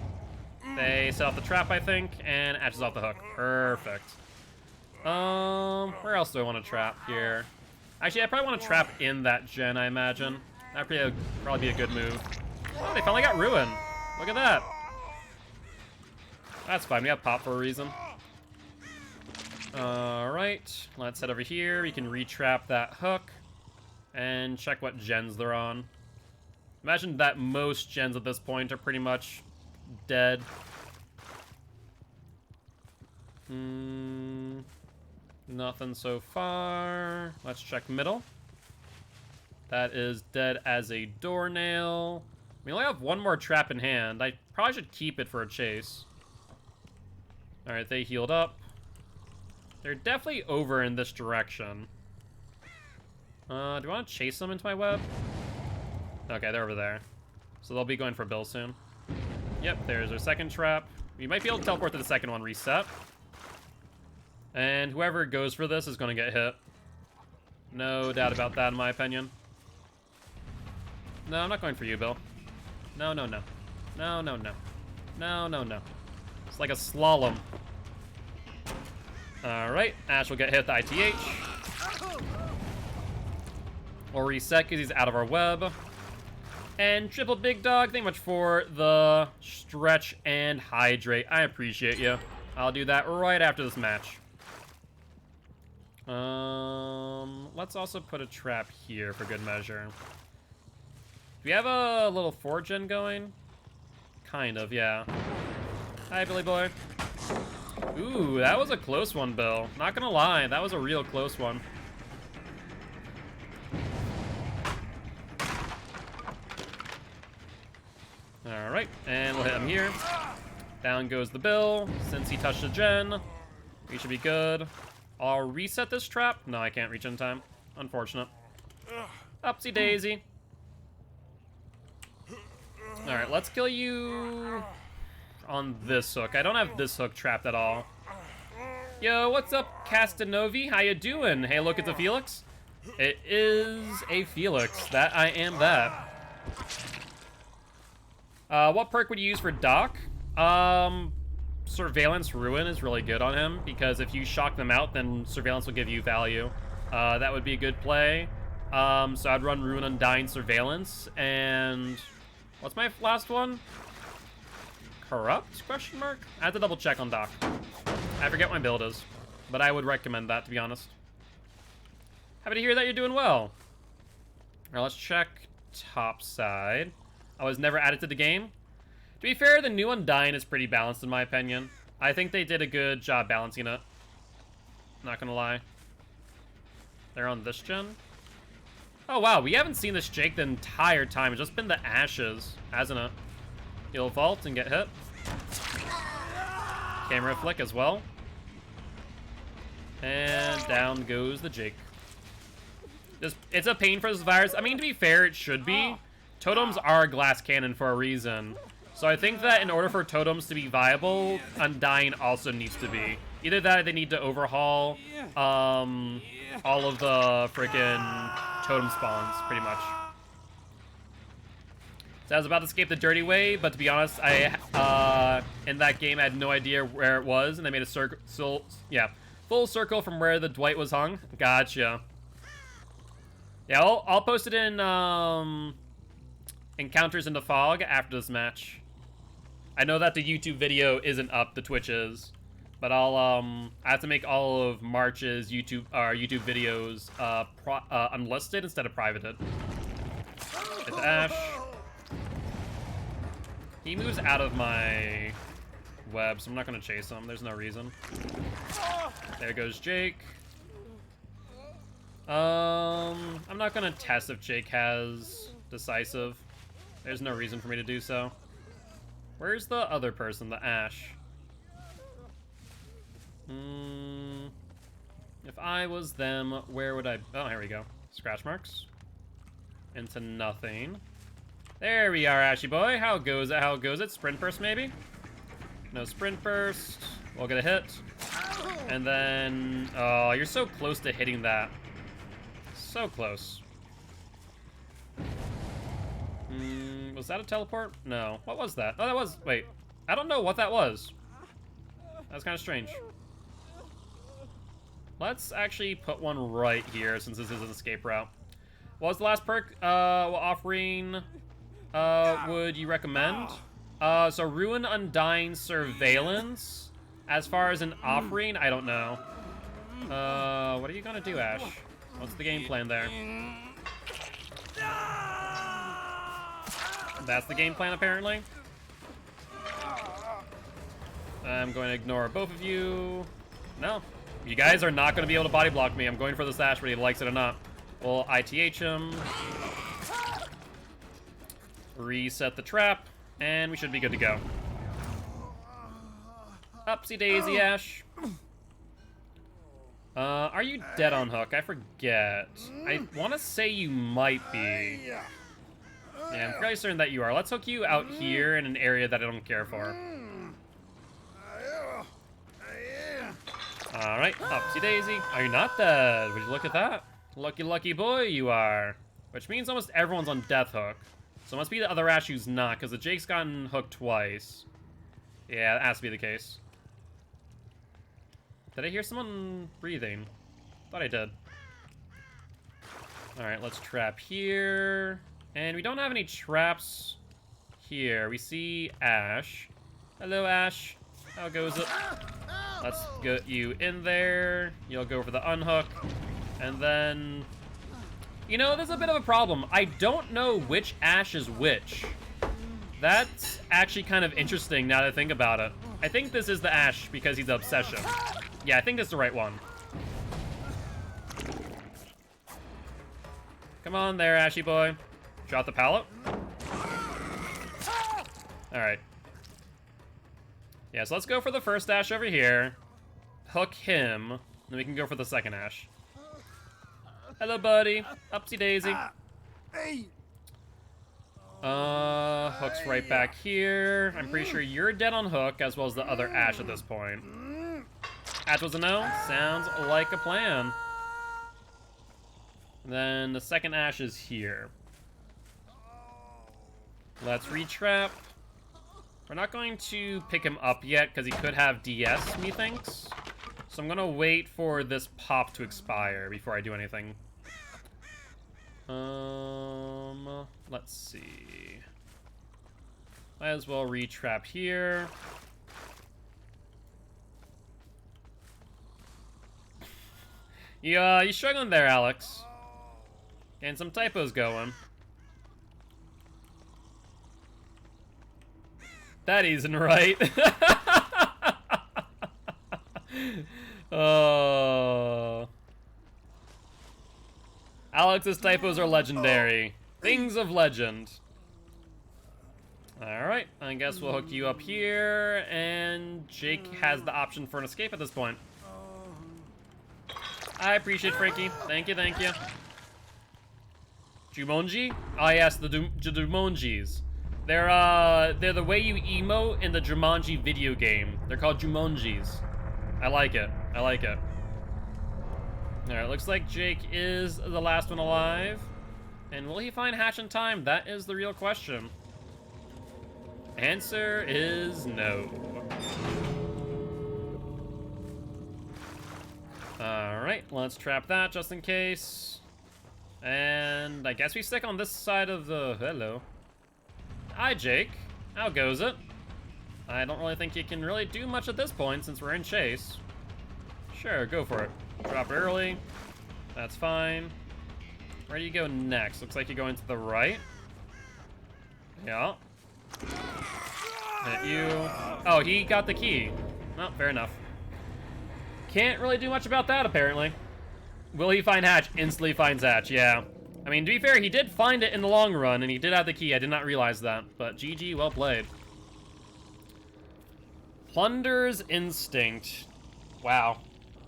They set off the trap, I think, and Ash is off the hook. Perfect. Where else do I want to trap here? Actually, I probably want to trap in that gen, I imagine. That'd probably be a good move. Oh, they finally got Ruin. Look at that. That's fine. We got pop for a reason. Alright. Let's head over here. We can retrap that hook. And check what gens they're on. Imagine that most gens at this point are pretty much dead. Nothing so far. Let's check middle. That is dead as a doornail. We only have 1 more trap in hand. I probably should keep it for a chase. Alright, they healed up. They're definitely over in this direction. Do I want to chase them into my web? Okay, they're over there. So they'll be going for Bill soon. Yep, there's our second trap. We might be able to teleport to the second one, reset. And whoever goes for this is going to get hit. No doubt about that, in my opinion. No, I'm not going for you, Bill. No, no, no. No, no, no. No, no, no. It's like a slalom. Alright, Ash will get hit with the ITH. We'll reset because he's out of our web. And triple big dog, thank you much for the stretch and hydrate. I appreciate you. I'll do that right after this match. Let's also put a trap here for good measure. Do we have a little 4-gen going? Kind of, yeah. Hi, Billy boy. Ooh, that was a close one, Bill. Not gonna lie, that was a real close one. Alright, and we'll hit him here. Down goes the Bill. Since he touched the gen, we should be good. I'll reset this trap. No, I can't reach in time. Unfortunate. Upsy daisy. Alright, let's kill you on this hook. I don't have this hook trapped at all. Yo, what's up, Castanovi? How you doing? Hey, look, it's a Felix. It is a Felix. That I am that. What perk would you use for Doc? Surveillance Ruin is really good on him, because if you shock them out, then Surveillance will give you value. That would be a good play. So I'd run Ruin Undying Surveillance, and... what's my last one? Corrupt? Question mark? I have to double check on Doc. I forget what my build is, but I would recommend that, to be honest. Happy to hear that you're doing well. Alright, let's check top side. I was never added to the game. To be fair, the new Undying is pretty balanced in my opinion. I think they did a good job balancing it. Not gonna lie. They're on this gen. Oh wow, we haven't seen this Jake the entire time. It's just been the ashes, hasn't it? He'll vault and get hit. Camera flick as well. And down goes the Jake. It's a pain for this virus. I mean, to be fair, it should be. Totems are a glass cannon for a reason. So I think that in order for totems to be viable, Undying also needs to be. Either that or they need to overhaul all of the freaking totem spawns, pretty much. So I was about to escape the dirty way, but to be honest, I in that game I had no idea where it was, and they made a circle. So, yeah, full circle from where the Dwight was hung. Gotcha. Yeah, I'll post it in Encounters in the Fog after this match. I know that the YouTube video isn't up, the Twitch is, but I have to make all of March's YouTube videos unlisted instead of privated. It's Ash. He moves out of my web, so I'm not gonna chase him. There's no reason. There goes Jake. I'm not gonna test if Jake has decisive. There's no reason for me to do so. Where's the other person, the Ash? If I was them, where would I... oh, here we go. Scratch marks. Into nothing. There we are, Ashy boy. How goes it? How goes it? Sprint burst, maybe? No sprint burst. We'll get a hit. And then... oh, you're so close to hitting that. So close. Was that a teleport? No. What was that? Oh, that was... wait. I don't know what that was. That's kind of strange. Let's actually put one right here, since this is an escape route. What was the last perk offering would you recommend? So Ruin Undying Surveillance. As far as an offering, I don't know. What are you gonna do, Ash? What's the game plan there? That's the game plan, apparently. I'm going to ignore both of you. No. You guys are not going to be able to body block me. I'm going for this Ash, whether he likes it or not. We'll ITH him. Reset the trap. And we should be good to go. Upsy daisy, Ash. Are you dead on Hook? I forget. I want to say you might be. Yeah, I'm fairly certain that you are. Let's hook you out here in an area that I don't care for. Alright, upsy daisy. Are you not dead? Would you look at that? Lucky, lucky boy you are. Which means almost everyone's on death hook. So it must be the other Ash who's not, because the Jake's gotten hooked twice. Yeah, that has to be the case. Did I hear someone breathing? Thought I did. Alright, let's trap here. And we don't have any traps here. We see Ash. Hello, Ash. How goes it? Let's get you in there. You'll go for the unhook. And then... You know, there's a bit of a problem. I don't know which Ash is which. That's actually kind of interesting now that I think about it. I think this is the Ash because he's Obsession. Yeah, I think that's the right one. Come on there, Ashy boy. Drop the pallet. Alright. Yeah, so let's go for the first Ash over here. Hook him. Then we can go for the second Ash. Hello, buddy. Upsy daisy. Hook's right back here. I'm pretty sure you're dead on Hook, as well as the other Ash at this point. Ash was a no? Sounds like a plan. Then the second Ash is here. Let's retrap. We're not going to pick him up yet, because he could have DS, methinks. So I'm gonna wait for this pop to expire before I do anything. Let's see. Might as well retrap here. You struggling there, Alex? Getting some typos going. That isn't right. Oh. Alex's typos are legendary. Things of legend. Alright, I guess we'll hook you up here, and Jake has the option for an escape at this point. I appreciate Frankie. Thank you, thank you. Jumonji? Ah, yes, the Jumonjis. They're the way you emote in the Jumanji video game. They're called Jumonjis. I like it. I like it. Alright, looks like Jake is the last one alive. And will he find Hatch in time? That is the real question. Answer is no. Alright, let's trap that just in case. And I guess we stick on this side of the... Hello. Hi, Jake. How goes it? I don't really think you can really do much at this point since we're in chase. Sure, go for it. Drop early. That's fine. Where do you go next? Looks like you're going to the right. Yeah. Hit you. Oh, he got the key. Well, fair enough. Can't really do much about that, apparently. Will he find Hatch? Instantly finds Hatch, yeah. I mean, to be fair, he did find it in the long run, and he did have the key. I did not realize that. But GG, well played. Plunder's Instinct. Wow.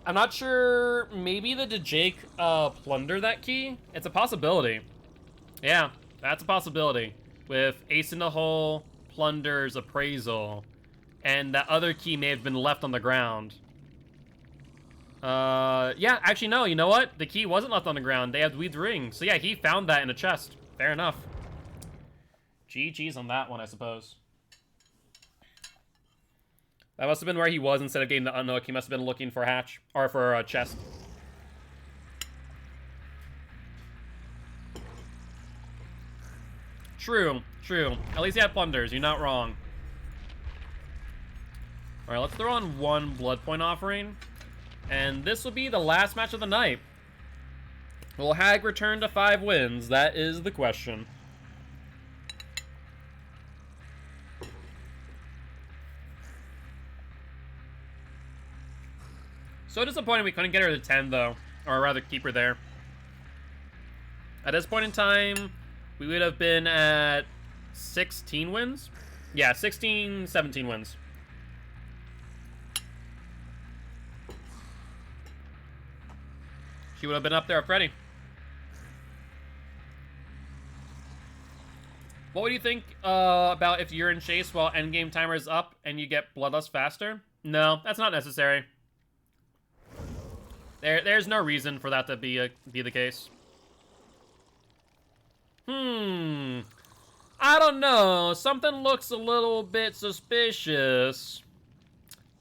I'm not sure. Maybe did Jake plunder that key? It's a possibility. Yeah, that's a possibility. With Ace in the Hole, Plunder's Appraisal, and that other key may have been left on the ground. Yeah, actually, no, you know what? The key wasn't left on the ground. They had Weed's ring. So yeah, he found that in a chest. Fair enough. GG's on that one, I suppose. That must have been where he was instead of getting the unhook. He must have been looking for Hatch, or for a chest. True, true. At least he had plunders. You're not wrong. Alright, let's throw on one blood point offering. And this will be the last match of the night. Will Hag return to 5 wins? That is the question. So disappointing we couldn't get her to 10, though. Or rather, keep her there. At this point in time, we would have been at 16 wins? Yeah, 16, 17 wins. She would have been up there already. What would you think about if you're in chase while endgame timer is up and you get bloodlust faster? No, that's not necessary. There's no reason for that to be the case. I don't know. Something looks a little bit suspicious.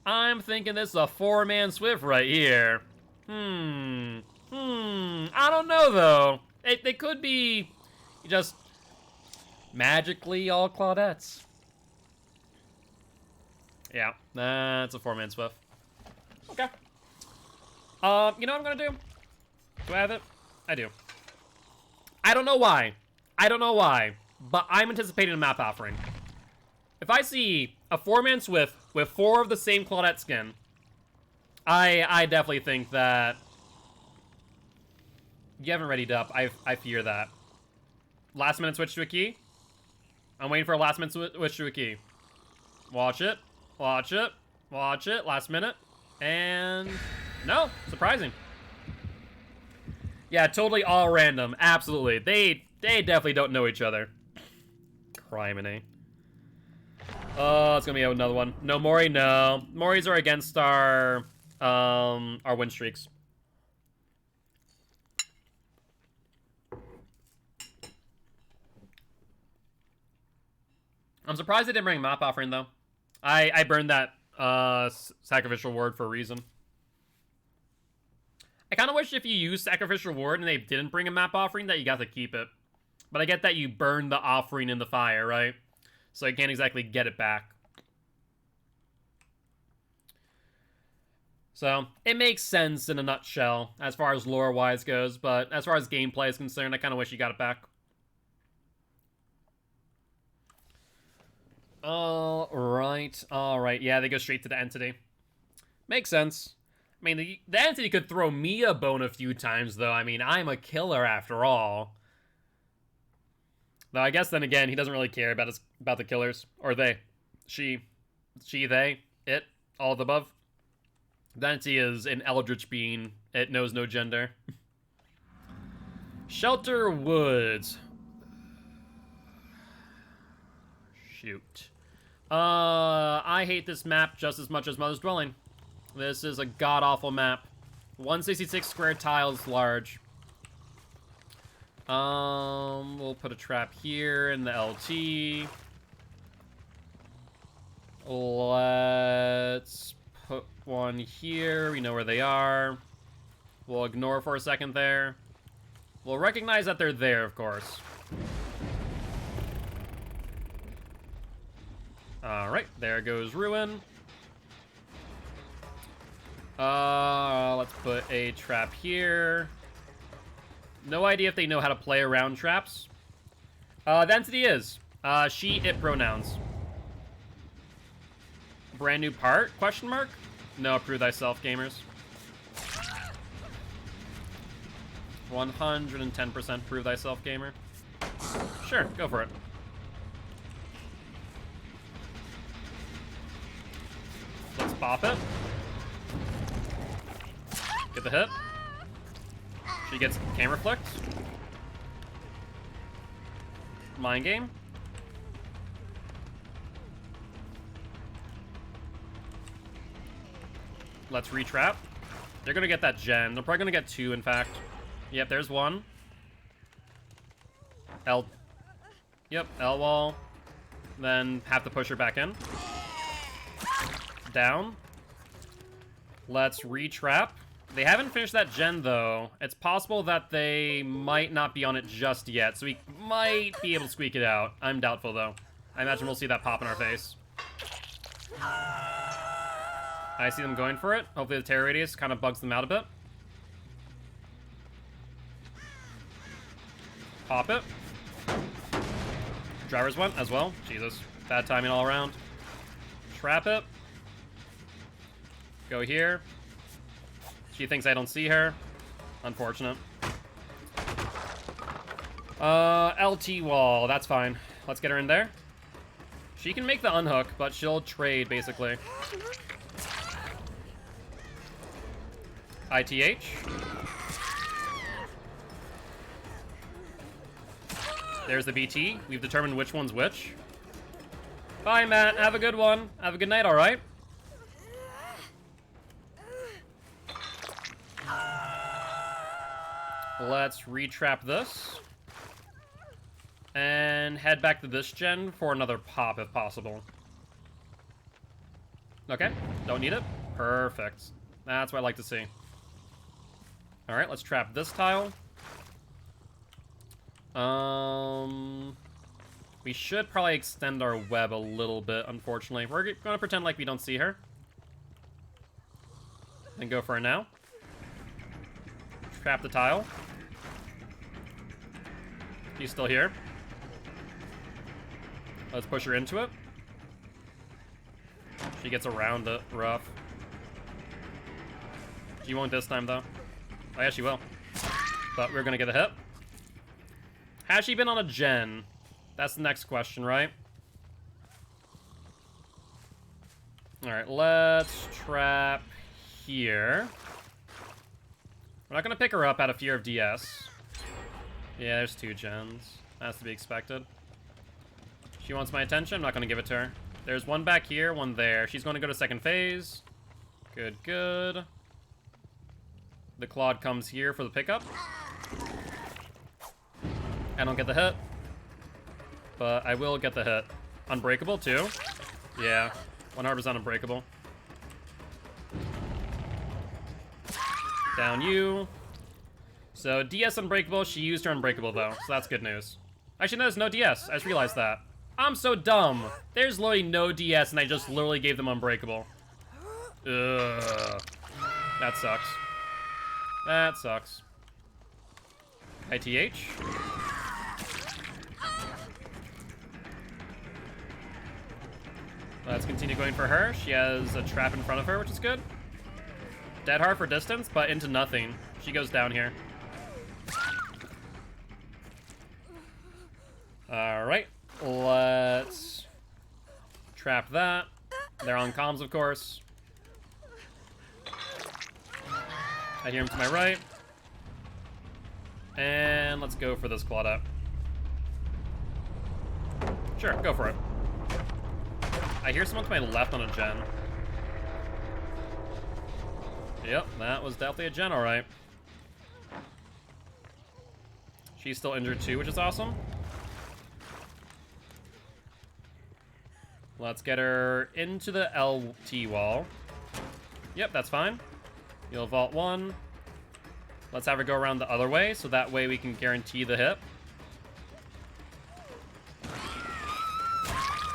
I'm thinking this is a 4-man Swift right here. I don't know, though. They could be just magically all Claudettes. Yeah, that's a 4-man Swift. Okay. You know what I'm gonna do? Do I have it? I do. I don't know why. But I'm anticipating a map offering. If I see a 4-man Swift with 4 of the same Claudette skin, I definitely think that you haven't readied up. I fear that. Last minute switch to a key. I'm waiting for a last minute switch to a key. Watch it. Watch it. Watch it. Last minute. And no, surprising. Yeah, totally all random. Absolutely. They definitely don't know each other. Criminy. Oh, it's gonna be another one. No Mori, no. Moris are against our win streaks. I'm surprised they didn't bring a map offering though. I burned that sacrificial word for a reason. I kind of wish if you used sacrificial word and they didn't bring a map offering that you got to keep it. But I get that you burned the offering in the fire, right? So I can't exactly get it back. So, it makes sense in a nutshell, as far as lore-wise goes, but as far as gameplay is concerned, I kind of wish you got it back. Alright. Yeah, they go straight to the entity. Makes sense. I mean, the entity could throw me a bone a few times, though. I mean, I'm a killer after all. Though I guess then again, he doesn't really care about the killers. Or they. She, they, it, all of the above. The entity is an eldritch being. It knows no gender. Shelter Woods. Shoot. I hate this map just as much as Mother's Dwelling. This is a god-awful map. 166 square tiles large. We'll put a trap here in the LT. Let's put one here. We know where they are. We'll ignore for a second there. We'll recognize that they're there, of course. Alright, there goes Ruin. Let's put a trap here. No idea if they know how to play around traps. The entity is. She, it pronouns. Brand new part? Question mark? No, prove thyself, gamers. 110% prove thyself, gamer. Sure, go for it. Let's pop it. Get the hit. She gets camera flicked. Mind game. Let's retrap. They're gonna get that gen. They're probably gonna get 2, in fact. Yep, there's 1. Yep, L wall. Then have to push her back in. Down. Let's retrap. They haven't finished that gen, though. It's possible that they might not be on it just yet, so we might be able to squeak it out. I'm doubtful, though. I imagine we'll see that pop in our face. I see them going for it. Hopefully the terror radius kind of bugs them out a bit. Pop it. Driver's went as well. Jesus. Bad timing all around. Trap it. Go here. She thinks I don't see her. Unfortunate. LT wall. That's fine. Let's get her in there. She can make the unhook, but she'll trade, basically. ITH. There's the BT. We've determined which one's which. Bye, Matt. Have a good one. Have a good night, all right? Let's retrap this. And head back to this gen for another pop if possible. Okay, don't need it. Perfect. That's what I like to see. Alright, let's trap this tile. We should probably extend our web a little bit, unfortunately. We're gonna pretend like we don't see her. Then go for it now. Trap the tile. She's still here. Let's push her into it. She gets around it. Rough. She won't this time, though. Oh, yeah, she will. But we're gonna get a hit. Has she been on a gen? That's the next question, right? Alright, let's trap here. We're not gonna pick her up out of fear of DS. Yeah, there's 2 gens. That's to be expected. She wants my attention. I'm not gonna give it to her. There's one back here, one there. She's gonna go to second phase. Good, good. The Claude comes here for the pickup. I don't get the hit. But I will get the hit. Unbreakable, too. Yeah, 100% unbreakable. Down you. So, DS unbreakable. She used her unbreakable, though. So that's good news. Actually, no, there's no DS. I just realized that. I'm so dumb. There's literally no DS, and I just literally gave them unbreakable. Ugh. That sucks. That sucks. ITH. Let's continue going for her. She has a trap in front of her, which is good. Dead hard for distance, but into nothing. She goes down here. Alright. Let's trap that. They're on comms, of course. I hear him to my right. And let's go for this Claudette. Sure, go for it. I hear someone to my left on a gen. Yep, that was definitely a gen, alright. She's still injured too, which is awesome. Let's get her into the LT wall. Yep, that's fine. You'll vault 1. Let's have her go around the other way, so that way we can guarantee the hit.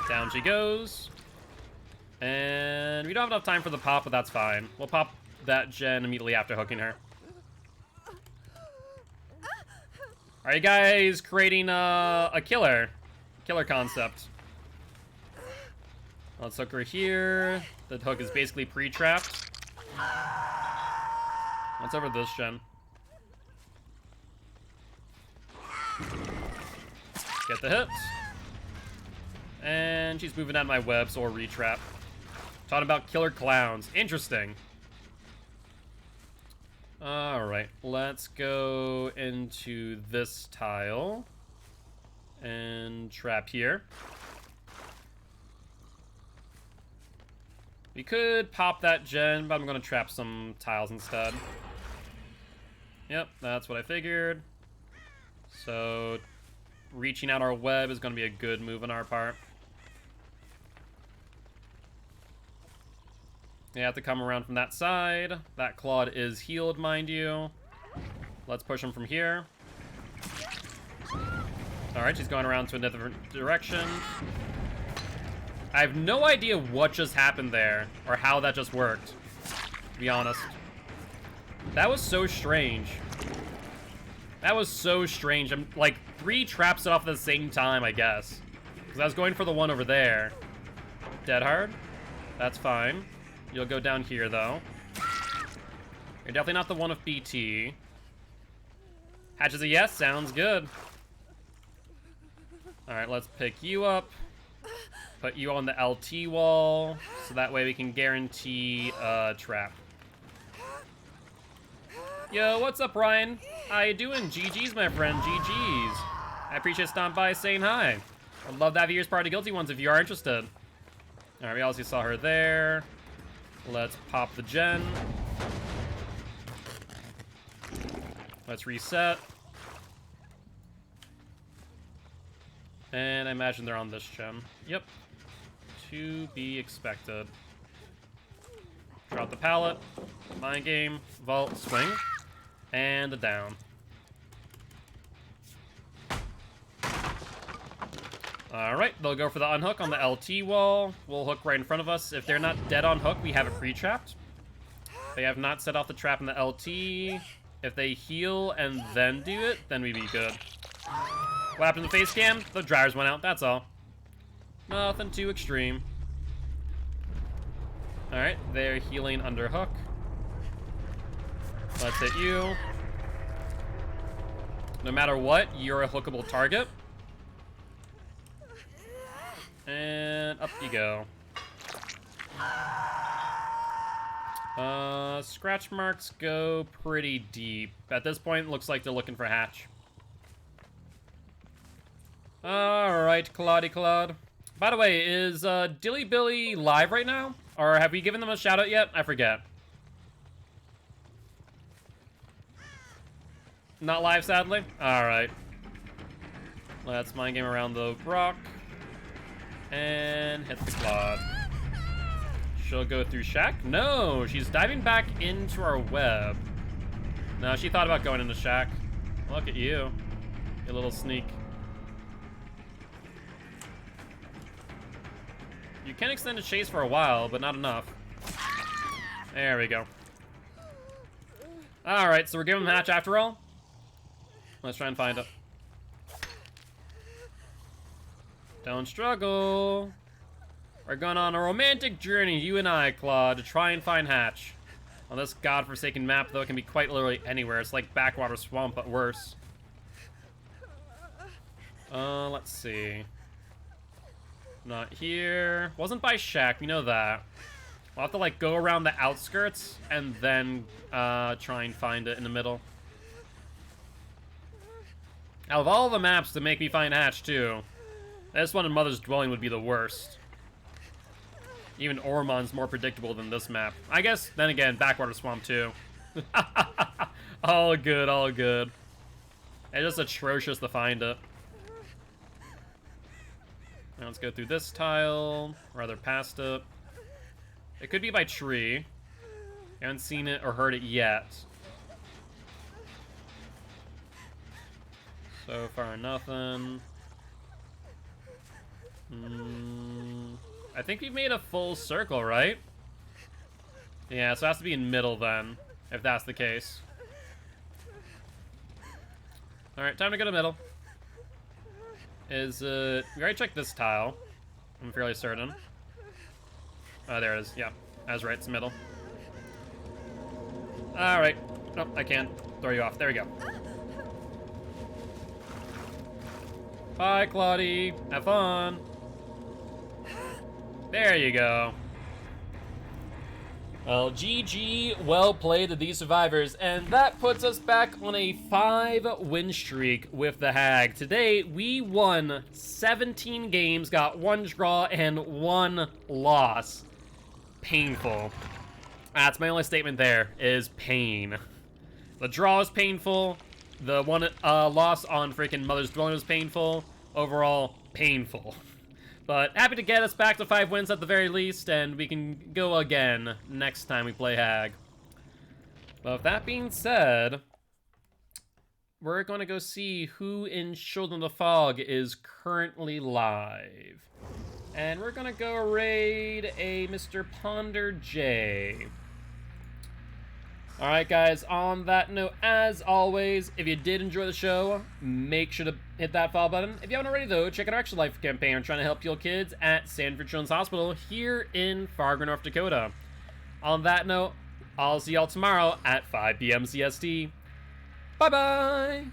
Down she goes. And we don't have enough time for the pop, but that's fine. We'll pop that gen immediately after hooking her. Are you guys creating a killer concept? Let's hook her here. The hook is basically pre-trapped. What's over this gen? Get the hit. And she's moving out my web, so we'll retrap. Talking about killer clowns. Interesting. Alright, let's go into this tile. And trap here. We could pop that gen, but I'm going to trap some tiles instead. Yep, that's what I figured. So, reaching out our web is going to be a good move on our part. You have to come around from that side. That Claude is healed, mind you. Let's push him from here. Alright, she's going around to a different direction. I have no idea what just happened there, or how that just worked, to be honest. That was so strange. That was so strange. I'm like 3 traps it off at the same time, I guess. Because I was going for the one over there. Dead hard. That's fine. You'll go down here, though. You're definitely not the one of BT. Hatch is a yes. Sounds good. Alright, let's pick you up. Put you on the LT wall, so that way we can guarantee a trap. Yo, what's up, Ryan? How you doing? GG's, my friend. GG's. I appreciate stopping by saying hi. I'd love to have you as part of Guilty ones if you are interested. All right, we also saw her there. Let's pop the gen. Let's reset. And I imagine they're on this gen. Yep. To be expected. Drop the pallet. Mind game. Vault. Swing. And a down. Alright, they'll go for the unhook on the LT wall. We'll hook right in front of us. If they're not dead on hook, we have it pre-trapped. They have not set off the trap in the LT. If they heal and then do it, then we'd be good. What happened to the face cam? The dryers went out, that's all. Nothing too extreme. Alright, they're healing under hook. Let's hit you. No matter what, you're a hookable target. And up you go. Scratch marks go pretty deep. At this point, it looks like they're looking for hatch. Alright, Claudie Claude. By the way, is Dilly Billy live right now? Or have we given them a shout out yet? I forget. Not live, sadly? Alright. Let's mind game around the rock. And hit the Claude. She'll go through Shack? No, she's diving back into our web. No, she thought about going into Shack. Look at you. You little sneak. You can extend a chase for a while, but not enough. There we go. Alright, so we're giving them hatch after all. Let's try and find it. Don't struggle. We're going on a romantic journey, you and I, Claude, to try and find hatch. On this godforsaken map, though, it can be quite literally anywhere. It's like backwater swamp, but worse. Let's see. Not here. Wasn't by Shack, we know that. We'll have to, like, go around the outskirts and then try and find it in the middle. Out of all the maps to make me find hatch, too, this one in Mother's Dwelling would be the worst. Even Ormon's more predictable than this map. I guess, then again, Backwater Swamp, too. All good, all good. It's just atrocious to find it. Now let's go through this tile, rather past it. It could be by tree. Haven't seen it or heard it yet. So far, nothing. I think we've made a full circle, right? Yeah, so it has to be in middle then, if that's the case. Alright, time to go to middle. Is it... We already checked this tile. I'm fairly certain. Oh, there it is. Yeah, I was right. It's middle. Alright. Nope, I can't throw you off. There we go. Bye, Claudie. Have fun. There you go. Well, GG, well played to these survivors, and that puts us back on a 5-win streak with the Hag. Today, we won 17 games, got 1 draw, and 1 loss. Painful. That's my only statement there, is pain. The draw is painful, the one loss on freaking Mother's Dwelling was painful, overall, painful. But happy to get us back to 5 wins at the very least, and we can go again next time we play Hag. But with that being said, we're going to go see who in Children of the Fog is currently live. And we're going to go raid a Mr. Ponder J. Alright guys, on that note, as always, if you did enjoy the show, make sure to hit that follow button. If you haven't already though, check out our Extra Life campaign. We're trying to help heal kids at Sanford Children's Hospital here in Fargo, North Dakota. On that note, I'll see y'all tomorrow at 5 p.m. CST. Bye-bye!